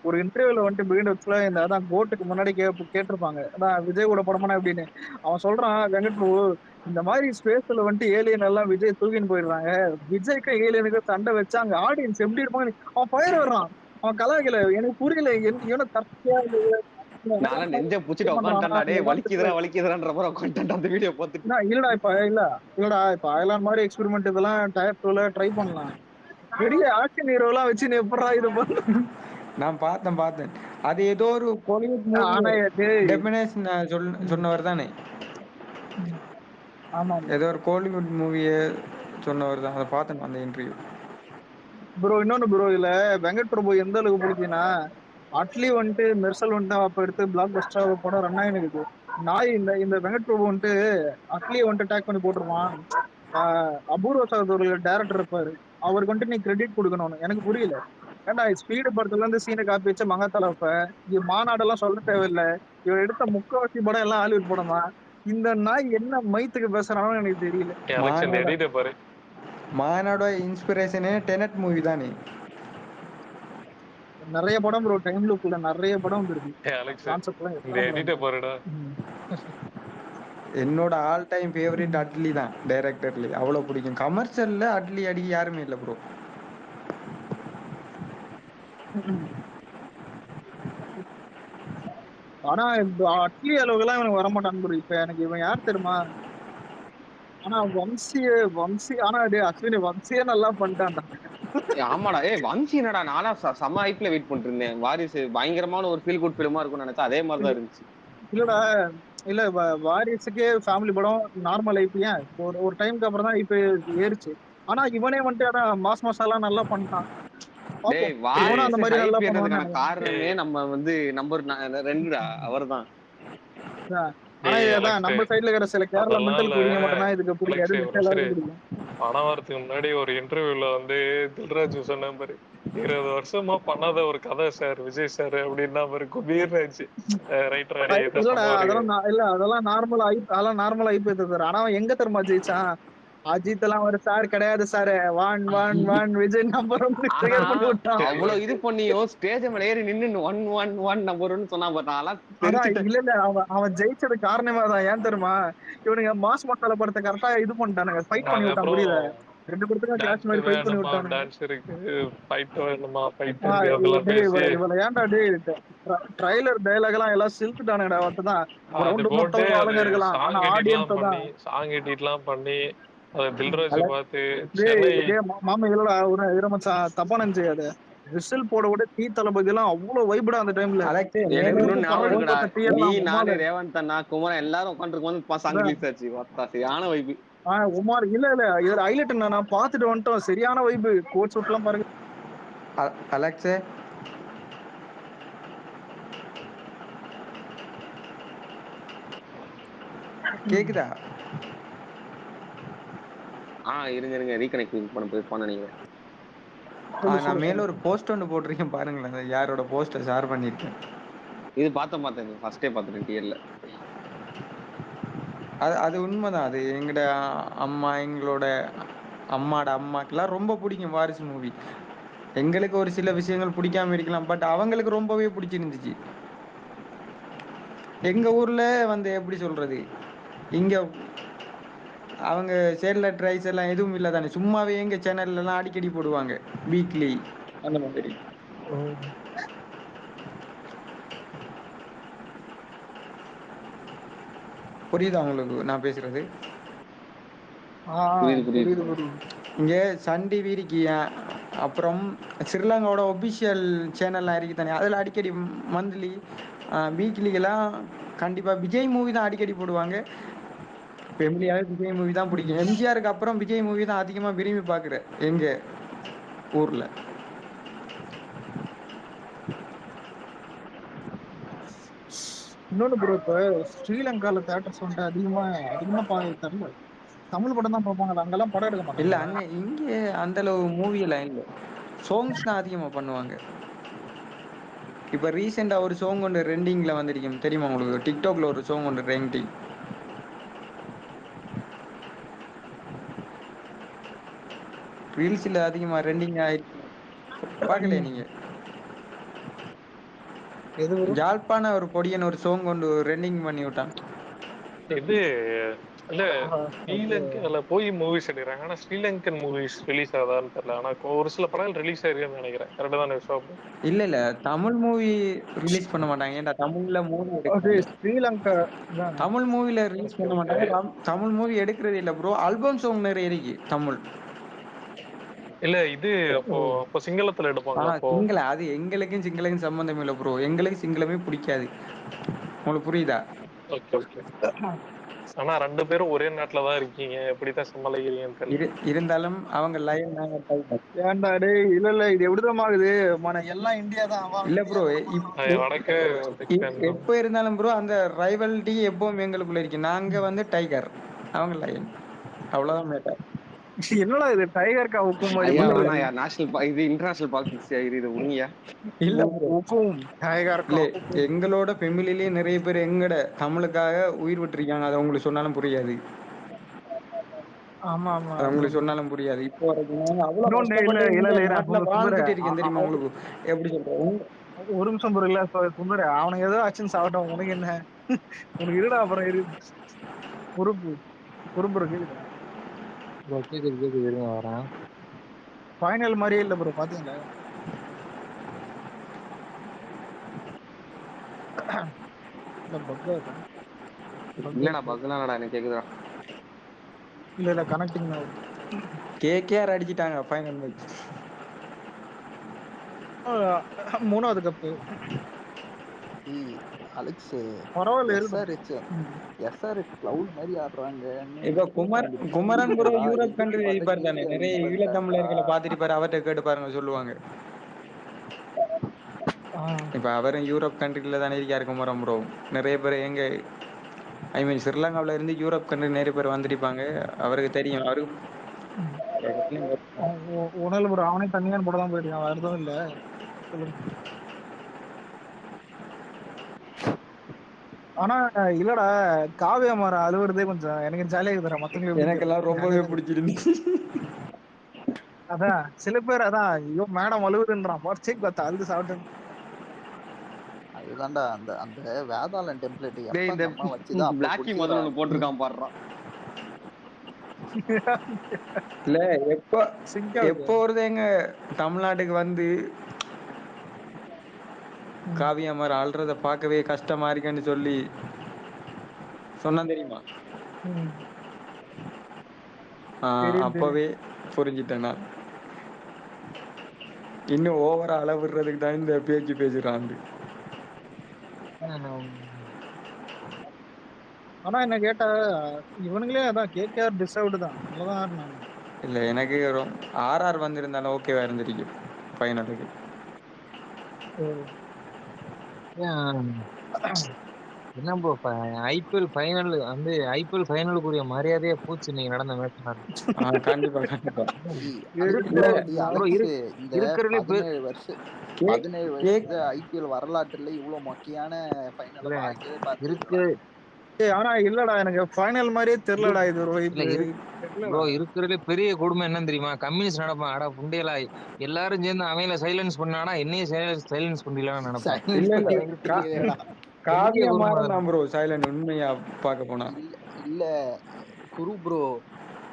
ஒரு இன்டர்வியூல வந்துட்டு பிகின் வச்சுல இந்த அதான் கோட்டுக்கு முன்னாடி கேட்டிருப்பாங்க அதான் விஜய் கூட படமானா அப்படின்னு. அவன் சொல்றான் வெங்கட் பிரபு இந்த மாதிரி ஸ்பேஸ்ல வந்துட்டு ஏலியன் எல்லாம் விஜய் தூக்கின்னு போயிடுறாங்க, விஜய்க்கு ஏலியனுக்கு சண்டை வச்சா அங்க ஆடியன்ஸ் எப்படி இருப்பாங்க. அவன் பயிர் வர்றான், அவன் கலாய்க்கல, எனக்கு புரியல என்ன தற்சையா நான் நெஞ்ச புடிச்சிட்டு உட்காந்துட்டான்டா டேய் வலிக்குதுறான்ற மாதிரி உட்காந்துட்டான் அந்த வீடியோ பார்த்துட்டு. இல்லடா இப்ப அயலான் மாதிரி எக்ஸ்பெரிமெண்ட் இதெல்லாம் டயர் 2ல ட்ரை பண்ணலாம், பெரிய ஆக்ஷன் ஹீரோ எல்லாம் வச்சு நீ எப்படா இது பண்ண. நான் பார்த்தேன் அது ஏதோ ஒரு கோலிவுட் டெபினேஷன் சொன்னவர் தானே, ஏதோ ஒரு கோலிவுட் மூவிய சொன்னவர் தான், அதை பார்த்தேன் அந்த இன்டர்வியூ. ப்ரோ இன்னொன்னு ப்ரோ இல்ல வெங்கட் பிரபு எந்த அளவுக்கு பிடிக்குன்னா அட்லி வந்துட்டு மெர்சல் வந்துட்டு அப்ப எடுத்து பிளாக் பஸ்டர் படம் ரன் ஆயினுக்குது, நாய் இந்த இந்த வெங்கட் பிரபு வந்துட்டு அட்லியை வந்துட்டு டேக் பண்ணி போட்டுருவான். அபூர்வ சகோதரர்கள் டைரக்டர் இருப்பாரு, அவருக்கு வந்துட்டு நீ கிரெடிட் கொடுக்கணும்னு. எனக்கு புரியல. ஏன்டா ஸ்பீடு படத்துல இருந்து சீனை காப்பி வச்ச மங்காத்தல வைப்ப, மாநாடெல்லாம் சொல்ல தேவையில்லை. இவர் எடுத்த முக்காவாசி படம் எல்லாம் ஹாலிவுட் படம் தான். இந்த நாய் என்ன மைத்துக்கு பேசுறானோ எனக்கு தெரியல. மாநாட இன்ஸ்பிரேஷனே டெனட் மூவி தானே. நிறைய படம் ப்ரோ, டைம் லூப்ல நிறைய படம் வந்துருக்கு. கான்செப்ட்லாம் பாருடா. என்னோட ஆல் டைம் ஃபேவரட் அட்லி தான் டைரக்டர்ல. அவ்வளவு பிடிக்கும். கமர்ஷியல்ல அட்லி அடிக்க யாருமே இல்லை ப்ரோ. ஆனா அட்லி அளவுக்குலாம் இவனுக்கு வரமாட்டான் ப்ரோ. இப்ப எனக்கு இவன் யார் தெரியுமா? ஆனா வம்சி ஆனா அஸ்வினி வம்சியே நல்லா பண்ணிட்டான்டா. ஆமாடா. வம்சி என்னடா, நானா செம்ம ஹைப்ல வெயிட் பண்ணிட்டு இருந்தேன். வாரிசு பயங்கரமான ஒரு ஃபீல் குட் ஃபிலிமா இருக்கும்னு நினைச்சா அதே மாதிரிதான் இருந்துச்சு. இல்லடா, இல்ல வாரிசுக்கே ஃபேமிலி படம் நார்மல் ஐபி. ஏன் ஒரு டைம்க்கு அப்புறம் தான் இப்ப ஏறிச்சு. ஆனா இவனே வந்துட்டு அதான் மாஸ் மசாலா நல்லா பண்ணிட்டான். அந்த மாதிரி நல்லா பண்ணுவாங்க. காரணமே நம்ம வந்து நம்பர் 2டா அவர்தான். ஆனா நம்ம சைடுல இருக்கிற சில கேரளா மெண்டல் குடிங்க மட்டும் தான் இதுக்கு பிடிக்காது. எல்லாருக்கும் பிடிக்கும். படம் வரதுக்கு முன்னாடி ஒரு இன்டர்வியூல வந்து தில்ராஜ் சொன்ன மாதிரி 20 வருஷமா பண்ணாத ஒரு கதை சார் விஜய் சார் அப்படின்னா மாதிரி குபீர்னாச்சு. அதெல்லாம் நார்மல் ஐபி சார். ஆனா அவன் எங்க தெரியுமா ஜெயிச்சான்? அஜித் எல்லாம் ஒரு சார் கிடையாது சார், விஜய் நம்பர் அவ்வளவு இது பண்ணியும் ஸ்டேஜ் மேல ஏறி நின்னு 1 நம்பர் 1 சொன்னா இல்ல அவன் ஜெயிச்சது காரணமே தான். ஏன் தெரியுமா? இவனுங்க மாஸ் மசாலா படத்தை கரெக்டா இது பண்ணிட்டானுங்க, ஃபைட் பண்ணி விட்டான். புரியல, ரெண்டு பேருக்கும் கிளாஸ் மாதிரி ஃபைட் பண்ணி விட்டானுங்க. டான்ஸ் இருக்கு, ஃபைட் வேணுமா, ஃபைட் இவள ஏன்டா ட்ரைலர் டயலாக் எல்லாம் சில்த்துட்டானுங்கடா. ஒருத்ததான் ரவுண்ட் மொத்தம் ஆளுங்க இருக்கலாம், ஆனா ஆடியன்ஸ் தான் சாங் எடிட்லாம் பண்ணி தில்ராஜ் பார்த்து மாமா இல்லடா ஒரு இரமச்சான் தப்பா நினைச்சுக்காத. விசில் போட கூட தீ தளபதி எல்லாம் அவ்வளவு வைப்டா அந்த டைம்ல. நீ நானு ரேவந்த் அண்ணா குமார் எல்லாரும் உட்காந்துருக்கும் சாங் ரிலீஸ் ஆச்சு. சரியான வைப். உமார் இல்ல இதுல ஹைலைட் என்ன, பாத்துட்டு வந்துட்டோம், சரியான வைப். கோட் சூட் எல்லாம் பாருங்க. அலெக்ஸ் கேக்குதா? இருங்க ரீகனெக்ட் பண்ண போய் நீங்க. நான் மேல ஒரு போஸ்ட் ஒன்று போட்டிருக்கேன் பாருங்களேன், யாரோட போஸ்டர் ஷேர் பண்ணிருக்கேன். இது பார்த்தேன் ஃபர்ஸ்டே பார்த்துட்டேன் தியேட்டர்ல. அது உண்மைதான். அது எங்களோட அம்மாக்கெல்லாம் ரொம்ப பிடிக்கும் வாரிசு மூவி. எங்களுக்கு ஒரு சில விஷயங்கள் பிடிக்காம இருக்கலாம், பட் அவங்களுக்கு ரொம்பவே பிடிச்சிருந்துச்சு. எங்க ஊர்ல வந்து எப்படி சொல்றது, இங்க அவங்க சேட்டலைட் ரைஸ் எல்லாம் எதுவும் இல்லை தானே, சும்மாவே எங்க சேனல்ல எல்லாம் அடிக்கடி போடுவாங்க வீக்லி அந்த மாதிரி. புரியுதா உங்களுக்கு நான் பேசுறது? இங்க சன் டிவி இருக்கு, அப்புறம் ஸ்ரீலங்காவோட ஒபிஷியல் சேனல்லாம் இருக்கு தானே, அதில் அடிக்கடி மந்த்லி வீக்லிக்கெல்லாம் கண்டிப்பா விஜய் மூவி தான் அடிக்கடி போடுவாங்க. ஃபேமிலியாவே விஜய் மூவி தான் பிடிக்கும். எம்ஜிஆருக்கு அப்புறம் விஜய் மூவி தான் அதிகமா விரும்பி பார்க்குறேன் எங்க ஊர்ல. இன்னொன்னு ப்ரோ, இப்ப ஸ்ரீலங்கால தியேட்டர்ஸ் வந்துட்டு அதிகமா தெரியல, தமிழ் படம் தான் பார்ப்பாங்க. அங்கெல்லாம் படம் எடுக்க மாட்டாங்க. இல்ல அங்க இங்க அந்த அளவு மூவி எல்லாம் இல்ல, சாங்ஸ் தான் அதிகமா பண்ணுவாங்க. இப்ப ரீசெண்டா ஒரு சாங் ஒன்று ரெண்டிங்ல வந்திருக்கும் தெரியுமா உங்களுக்கு? டிக்டாக்ல ஒரு சாங் ஒன்று ரெண்டிங் ரீல்ஸ்ல அதிகமா ரெண்டிங் ஆயிருக்கு. பார்க்கலையா நீங்க? யாழ்ப்பாண ஒரு பொடியன் ஒரு சாங் கொண்டு ரெண்டிங் பண்ணி விட்டான். இது இல்ல ஸ்ரீலங்கால போய் மூவிஸ் எடுக்கிறாங்க, ஆனா ஸ்ரீலங்கன் மூவிஸ் ரிலீஸ் ஆகுதான்னு தெரியல. ஆனா ஒரு சில படங்கள் ரிலீஸ் ஆயிருக்குன்னு நினைக்கிறேன். கரெக்டா தானே ஷாப்? இல்ல தமிழ் மூவி ரிலீஸ் பண்ண மாட்டாங்க. ஏன்டா தமிழ்ல மூவி எடுக்கிறாங்க, ஸ்ரீலங்கா தமிழ் மூவில ரிலீஸ் பண்ண மாட்டாங்க. தமிழ் மூவி எடுக்கிறதே இல்ல ப்ரோ. ஆல்பம் சாங் நிறைய இருக்கு தமிழ். இல்ல இது அப்போ சிங்களத்துல எடுப்பாங்க. சிங்கள அது எங்களுக்கும் சிங்களுக்கும் சம்பந்தம் இல்ல ப்ரோ. எங்களுக்கு சிங்களமே பிடிக்காது. உங்களுக்கு புரியுதா? Okay okay. ஆனா 2 பேரும் ஒரே நாட்டுல தான் இருக்கீங்க, எப்படிதான் சமாளிக்கிறீங்கன்னு தெரியல. இருந்தாலும் அவங்க லைன் நாங்க டைகர். ஏன்டா டேய், இல்ல இல்ல இது எப்படிதான் ஆகுது? எல்லாம் இந்தியா தான். இல்ல ப்ரோ, வடக்கு எப்ப இருந்தாலும் ப்ரோ அந்த ரைவல்டி எப்பவும் எங்களுக்குள்ள இருக்கு. நாங்க வந்து டைகர், அவங்க லைன், அவ்வளவுதான் மேட்டர். என்னடா இது டைகர் கா ஹுக்கும் மாதிரி ஐயா பண்றது? வேணாம் நேஷனல் இது இன்டர்நேஷனல் பாலிடிக்ஸ் இது உண்மையா? இல்ல bro. ஹுக்கும் டைகர் இல்ல கா ஹுக்கும். எங்களோட ஃபேமிலிலேயே நிறைய பேர் எங்கட தமிழுக்காக உயிர் விட்டுருக்காங்க. அதை உங்களுக்கு சொன்னாலும் புரியாது. ஆமா ஆமா அது ஆமா உங்களுக்கு ஆமா. சொன்னாலும் புரியாது. இப்போ வரைக்கும் நாங்க அவ்வளவு இன்னொன்னு இல்ல கஷ்டப்பட்டு இல்ல இந்த இல்ல நாட்டுல சுந்தர வாழ்ந்துட்டு இருக்கேன் தெரியுமா உங்களுக்கு? எப்படி சொல்றேன்? ஒரு நிமிஷம் ப்ரோ. இல்ல சுந்தர, அவனுக்கு ஏதோ ஆச்சுன்னு சாப்பிட்டான். உனக்கு என்ன? உனக்கு இருடா அப்புறம் இரு. பொறுப்பு பொறுப்பு கேக்குதா? ப்ரோ கேக்குது இருங்க வரேன். ஃபைனல் மாதிரியே இல்ல ப்ரோ, பாத்தீங்களா? இல்ல பக்கா தான். இல்லடா பக்கலாம் இல்லடா, எனக்கு கேக்குதுடா. இல்ல இல்ல கனெக்டிங் தான். கேகேஆர் அடிச்சிட்டாங்க ஃபைனல் மேட்ச். 3வது கப்பு. அலெக்ஸ் பரவாயில்ல எஸ்ஆர்ஹெச் கிளவுட் மாதிரி ஆடுறாங்கன்னு இப்ப குமரன் ப்ரோ யூரோப் எதிர்த்து கண்ட்ரி பார்த்தா இருப்பார் தானே, கேகேஆர் நிறைய வின் ஈழத்தமிழர்களை பண்ணிட்டாங்கடா. பார்த்துட்டு அவர்கிட்ட கேட்டு பாருங்க சொல்லுவாங்க. இப்ப அவரும் யூரோப் கண்ட்ரில தானே இருக்காரு குமரன் ப்ரோ. நிறைய பேர் எங்க ஐ மீன் ஸ்ரீலங்காவில இருந்து யூரோப் கண்ட்ரி நிறைய பேர் வந்துருப்பாங்க. அவருக்கு தெரியும். உணர்வு ப்ரோ, அவனே தனியான் போட தான் போயிருக்கான். வேற எதுவும் இல்ல. சொல்லுங்க. ஆனா இல்லடா, காவியா மரம் அழுவுறதே கொஞ்சம் எனக்கு ஜாலியா இருக்குதுடா. மத்தவங்களுக்கு எனக்கெல்லாம் ரொம்பவே பிடிச்சிருந்துச்சு. அதான் சில பேர் அதான் ஐயோ மேடம் அழுவுதுன்றான். வாட்ஸ்அப் பார்த்தா அழுது சாப்பிட்டு. அதுதான்டா அந்த அந்த வேதாளன் டெம்ப்ளேட் எப்ப டேய், இந்த அந்த அம்மா வச்சுதான் அப்ப பிளாக்கி முதல்ல ஒண்ணு பிடிச்சிக்கிறான். போட்டிருக்கான் பாடுறான். இல்ல எப்போ வருது எங்க தமிழ்நாட்டுக்கு வந்து காவியா மரம் அழுறத பார்க்கவே கஷ்டமா இருக்குன்னு சொல்லி சொன்னா தெரியுமா? அப்பவே புரிஞ்சிட்டேன் நான். இன்னும் ஓவரா அளவிடுறதுக்கு தான் இந்த பேச்சு பேசுறான். ஆனா என்ன கேட்டா இவனுங்களே அதான் கேகேஆர் டிசர்வ்டு தான். நல்லதான் ஆடினாங்க. இல்ல எனக்கு ஆர்ஆர் வந்திருந்தாலும் ஓகேவா இருந்திருக்கு ஃபைனலுக்கு. என்ன ப்ரோ ஐபிஎல் ஃபைனல் வந்து ஐபிஎல் ஃபைனலுக்குரிய மரியாதையே போச்சு இன்னைக்கு நடந்த மேட்ச். கண்டிப்பா கண்டிப்பா. இந்த 17 வருஷ ஐபிஎல் வரலாற்றுல இவ்வளவு மொக்கையான ஃபைனல் பார்க்கவே பார்த்துருக்கேன். ஆனா இல்லடா, எனக்கு ஃபைனல் மாதிரியே தெரியலடா இது ஒரு வைப். ப்ரோ இருக்கிறதுல பெரிய கொடுமை என்ன தெரியுமா? கம்யூனிஸ்ட் நடப்பான். அடா புண்டையலா எல்லாரும் சேர்ந்து அவங்கள சைலன்ஸ் பண்ணாடா என்னையும் சைலன்ஸ் பண்ணலாம்னு நினைப்பான். காவியா மாறன் ப்ரோ சைலண்ட் உண்மையா பார்க்க போனா. இல்ல குரு ப்ரோ,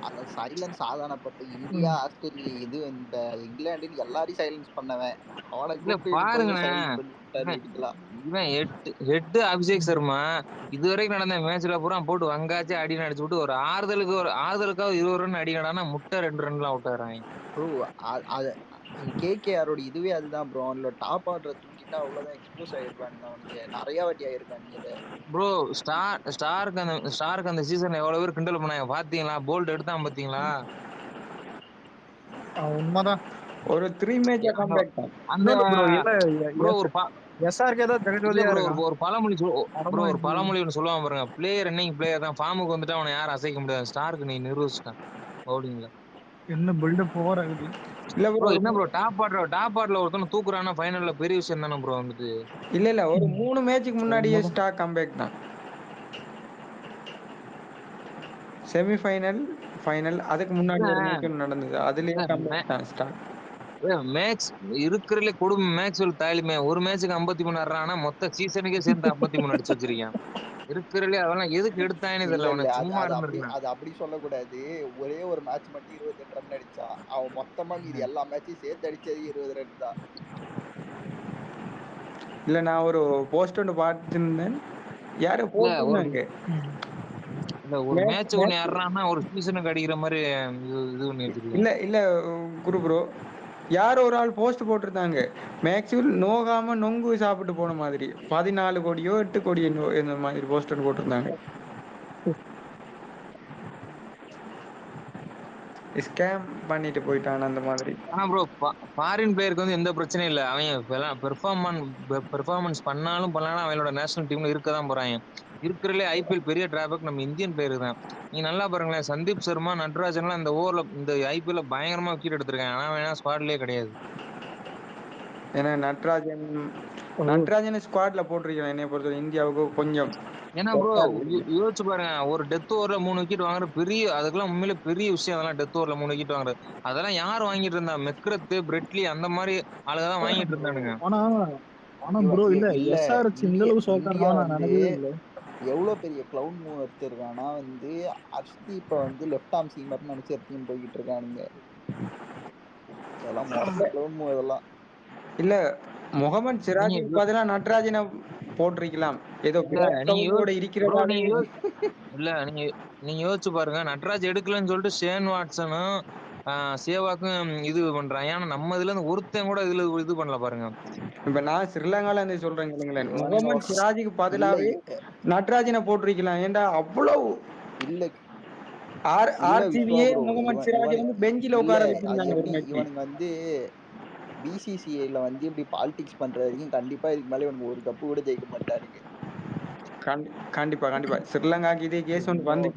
அந்த சைலன்ஸ் ஆதானப்பட்ட இந்தியா ஆஸ்திரேலியா இது இந்த இங்கிலாந்து எல்லாரையும் சைலன்ஸ் பண்ணவன் அவனை ஹெட் அபிஷேக் சர்மா இதுவரைக்கும் நடந்த மேட்ச்ல பூரா போட்டு வங்காச்சு அடி அடிச்சு விட்டு ஒரு ஆறுதலுக்காக 20 ரன் அடி நடானா முட்டை 2 ரன்லாம் அவுட் ஆறாங்க. ப்ரோ கேகேஆரோட இதுவே அதுதான் ப்ரோ. அவனோட டாப் ஆர்டரை தூக்கிட்டா அவ்வளவுதான் எக்ஸ்போஸ் ஆயிருப்பானுங்க. அவனுங்க நிறைய வாட்டி ஆயிருக்கானுங்க. ப்ரோ ஸ்டாருக்கு அந்த சீசன்ல எவ்வளவு பேர் கிண்டல் பண்ணாங்க பாத்தீங்களா? போல்ட் எடுத்தான் பாத்தீங்களா? உண்மைதான். ஒரு 3 மேட்ச் கம்பேக் தான். அந்த ப்ரோ ஒரு எஸ்ஆர்கே தான் தெரிஞ்சதே ஒரு பழமொழி ப்ரோ, ஒரு பழமொழி ஒன்னு சொல்லுவாங்க பாருங்க. பிளேயர் என்னைக்கு பிளேயர் தான், ஃபார்முக்கு வந்துட்டு அவனை யாரும் அசைக்க முடியாது. ஸ்டாருக்கு நீ நிரூபிச்சிட்டான் பவுலிங்ல. என்ன பில்டப் ஓவர் ஆகுது. இல்ல ப்ரோ, என்ன ப்ரோ டாப் ஆர்டர்ல ஒருத்தன தூக்குறானா ஃபைனல்ல பெரிய விஷயம் தானே ப்ரோ வந்துட்டு. இல்ல ஒரு 3 மேட்ச்க்கு முன்னாடியே ஸ்டார் கம்பேக் தான். செமிஃபைனல் ஃபைனல் அதுக்கு முன்னாடி ஒரு மேட்ச் நடந்தது. அதுலயே கம்பேக் தான் ஸ்டார். மேட்ச் இருக்கிறதுல கொடுமை மேக்ஸ்வெல் தாலிமே ஒரு மேட்சுக்கு 53 ஆடுறானா மொத்த சீசனுக்கே சேர்ந்து 53 அடிச்சு வச்சிருக்கான். இருக்கிறதுல அதெல்லாம் எதுக்கு எடுத்தானே தெரியல. அவனுக்கு சும்மா இருந்திருக்கான். அது அப்படி சொல்லக்கூடாது. ஒரே ஒரு மேட்ச் மட்டும் 28 ரன் அடிச்சான். அவன் மொத்தமா மீதி எல்லா மேட்சையும் சேர்த்து அடிச்சது 20 ரன் தான். இல்ல நான் ஒரு போஸ்ட் ஒன்று பார்த்துருந்தேன். யாரும் போட்டிருந்தாங்க. இல்ல ஒரு மேட்ச் ஒன்னு ஆடுறான்னா ஒரு சீசனுக்கு அடிக்கிற மாதிரி இது பண்ணி வச்சிருக்கேன். இல்ல குரு ப்ரோ யாரோ ஒரு ஆள் போஸ்ட் போட்டிருந்தாங்க, மேக்ஸ்வெல் நோகாம நொங்கு சாப்பிட்டு போன மாதிரி 14 கோடியோ 8 கோடியோ இந்த மாதிரி போஸ்டர் போட்டிருந்தாங்க. ஸ்கேம் பண்ணிட்டு போயிட்டான் அந்த மாதிரி. ஆனா ப்ரோ ஃபாரின் பிளேயருக்கு வந்து எந்த பிரச்சனையும் இல்ல. அவன் பெர்ஃபார்மன்ஸ் பண்ணாலும் பண்ணலாம் அவனோட நேஷனல் டீம்ல இருக்க தான் போறாங்க. இருக்கிறதுலே ஐபிஎல் பெரிய டிராபேக் நம்ம இந்தியன் பிளேயர் தான். நீங்க நல்லா பாருங்களேன், சந்தீப் சர்மா, நட்ராஜன்லாம் இந்த ஓவர்ல இந்த ஐபிஎல்ல பயங்கரமா விக்கெட் எடுத்திருக்காங்க. ஆனா வேணா ஸ்குவாட்லயே கிடையாது. ஏன்னா நட்ராஜன் ஸ்குவாட்ல போட்டிருக்கேன் என்னை பொறுத்தவரை இந்தியாவுக்கு கொஞ்சம். ஏன்னா ப்ரோ யோசிச்சு பாருங்க, ஒரு டெத் ஓவர்ல 3 விக்கெட் வாங்குற பெரிய, அதுக்கெல்லாம் உண்மையிலே பெரிய விஷயம். அதெல்லாம் டெத் ஓவர்ல 3 விக்கெட் வாங்குறது, அதெல்லாம் யார் வாங்கிட்டு இருந்தா? மெக்ரத், பிரெட்லி அந்த மாதிரி ஆளுங்க தான் வாங்கிட்டு இருந்தானுங்க. ஆனா ப்ரோ இல்ல எஸ்ஆர்எச் இந்த அளவு இந்தியா நான் வந்து நினைக்கவே இல்லை. எவ்வளவு பெரிய கிளவுன் மூவ் எடுத்திருக்கானா வந்து ஹர்ஷ்தீப்பை வந்து லெஃப்ட் ஆர்ம் சீமர்னு நினைச்சு எடுத்துன்னு போய்கிட்டு இருக்கானுங்க. இதெல்லாம் மொரட்ட கிளவுன் மூவ் இதெல்லாம். இல்ல முகமது சிராஜுக்கு பதிலா நட்ராஜனை போட்டிருக்கலாம். ஏதோ இருக்கிறதா. இல்ல நீங்க யோசிச்சு பாருங்க, நட்ராஜ் எடுக்கலன்னு சொல்லிட்டு ஷேன் வாட்சனும் சேவாக்கும் இது பண்றாங்க. ஏன்னா நம்ம இதுல இருந்து ஒருத்தன் கூட இதுல இது பண்ணல பாருங்க. இப்ப நான் ஸ்ரீலங்கால இருந்து சொல்றேன் கேளுங்களேன், முகமது சிராஜுக்கு பதிலாவே நட்ராஜனை போட்டிருக்கலாம். ஏன்டா அவ்வளவு இல்ல ஆர்சிபியே முகமது சிராஜ் வந்து பெஞ்சில உட்கார வச்சிருந்தாங்க ஒரு மேட்ச். இவனுங்க வந்து பிசிசிஐல வந்து இப்படி பாலிடிக்ஸ் பண்ற வரைக்கும் கண்டிப்பா இதுக்கு மேல இவனுக்கு ஒரு கப்பு கூட ஜெயிக்க மாட்டானுங்க. கண்டிப்பா ஸ்ரீலங்காக்கு இதே கேஸ் ஒன்று வந்து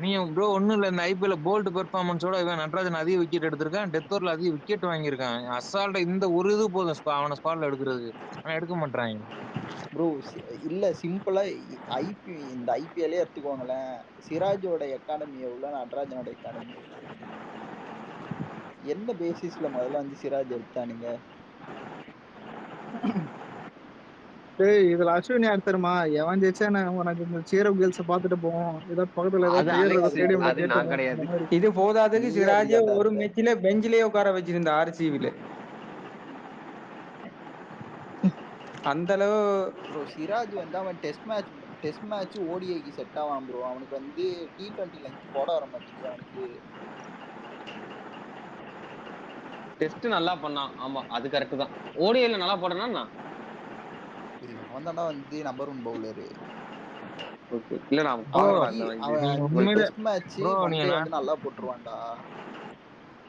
நீங்க ப்ரோ ஒண்ணும் இல்ல, இந்த ஐபிஎல் போல்ட் பெர்ஃபார்மன்ஸோட இவன் நட்ராஜன் அதிக விக்கெட் எடுத்திருக்கான், டெத் ஓவர்ல அதிக விக்கெட் வாங்கியிருக்கான். அசால்ட்டா இந்த ஒரு இது போதும் அவனை ஸ்பாட்ல எடுக்கிறதுக்கு. ஆனா எடுக்க மாட்டாங்க ப்ரோ. இல்ல சிம்பிளா இந்த ஐபிஎல்லே எடுத்துக்கோங்களேன், சிராஜோட எக்கானமி எவ்வளவு, நட்ராஜனோட எக்கானமி எவ்வளவு, என்ன பேசிஸ்ல முதல்ல வந்து சிராஜ் எடுத்தானுங்க? இதுல அஸ்வினி யார் தெரியுமா? எவன் ஜெயிச்சா உனக்கு இந்த சீரப் கேர்ள்ஸ் பாத்துட்டு போவோம், ஏதோ பக்கத்துல ஏதோ பிளேயர் ஸ்டேடியம்ல கேட்டு. இது போதாதுக்கு சிராஜ் ஒரு மேட்ச்ல பெஞ்சிலே உட்கார வச்சிருந்த ஆர்சிபில. அந்த அளவு ப்ரோ சிராஜ் வந்து அவன் டெஸ்ட் மேட்ச் ஓடிஐக்கு செட் ஆவான் ப்ரோ. அவனுக்கு வந்து T20 லெங்த் போட வர மாட்டேங்குது அவனுக்கு. டெஸ்ட் நல்லா பண்ணான், ஆமா அது கரெக்ட் தான். ஓடிஐல நல்லா போடுறானா? அவன் தானே வந்து நம்பர் 1 பவுலரு. இல்ல நான் அவன் டெஸ்ட் மேட்ச் ஒன் டே வந்து நல்லா போட்டுருவான்டா.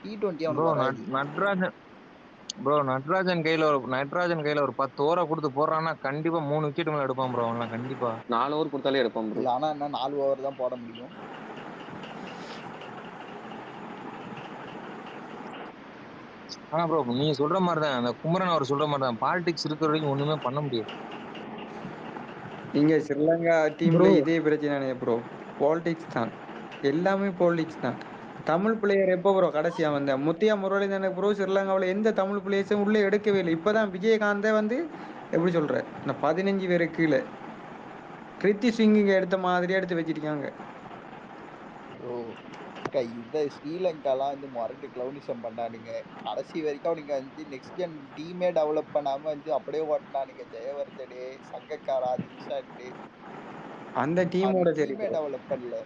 T20 அவனுக்கு வராது. நட்ராஜன் கையில ஒரு 10 ஓவரை கொடுத்து போடுறான்னா கண்டிப்பா 3 விக்கெட் மேல எடுப்பான் ப்ரோ. அவன் கண்டிப்பா 4 ஓவர் கொடுத்தாலே எடுப்பான் ப்ரோ. ஆனா என்ன 4 ஓவர் தான் போட முடியும். ஆனா ப்ரோ நீங்க சொல்ற மாதிரிதான், அந்த குமரன் அவர் சொல்ற மாதிரிதான், பாலிடிக்ஸ் இருக்கிற வரைக்கும் ஒண்ணுமே பண்ண முடியாது. இங்க ஸ்ரீலங்கா டீம்ல இதே பிரச்சனை ப்ரோ. பாலிடிக்ஸ் தான், எல்லாமே பாலிடிக்ஸ் தான். தமிழ் பிளேயர் எப்போ ப்ரோ கடைசியா வந்த முத்தியா முரளிதரன் ப்ரோ ஸ்ரீலங்காவில் எந்த தமிழ் பிளேயர்ஸும் உள்ளே எடுக்கவே இல்லை. இப்பதான் விஜயகாந்தே வந்து எப்படி சொல்ற, இந்த 15 பேரு கீழே கிருத்தி சிங்க எடுத்த மாதிரியே எடுத்து வச்சிருக்காங்க. இந்த ஸ்ரீலங்காலாம் வந்து மொரட்டு கிளவுனிசம் பண்ணானுங்க. கடைசி வரைக்கும் அவனுங்க வந்து நெக்ஸ்ட் ஜென் டீமே டெவலப் பண்ணாம வந்து அப்படியே ஓட்டினானுங்க. ஜெயவர்தனே, சங்கக்காரா, தில்ஷாட்டு அந்த டீமோட சரி டெவலப் பண்ணல.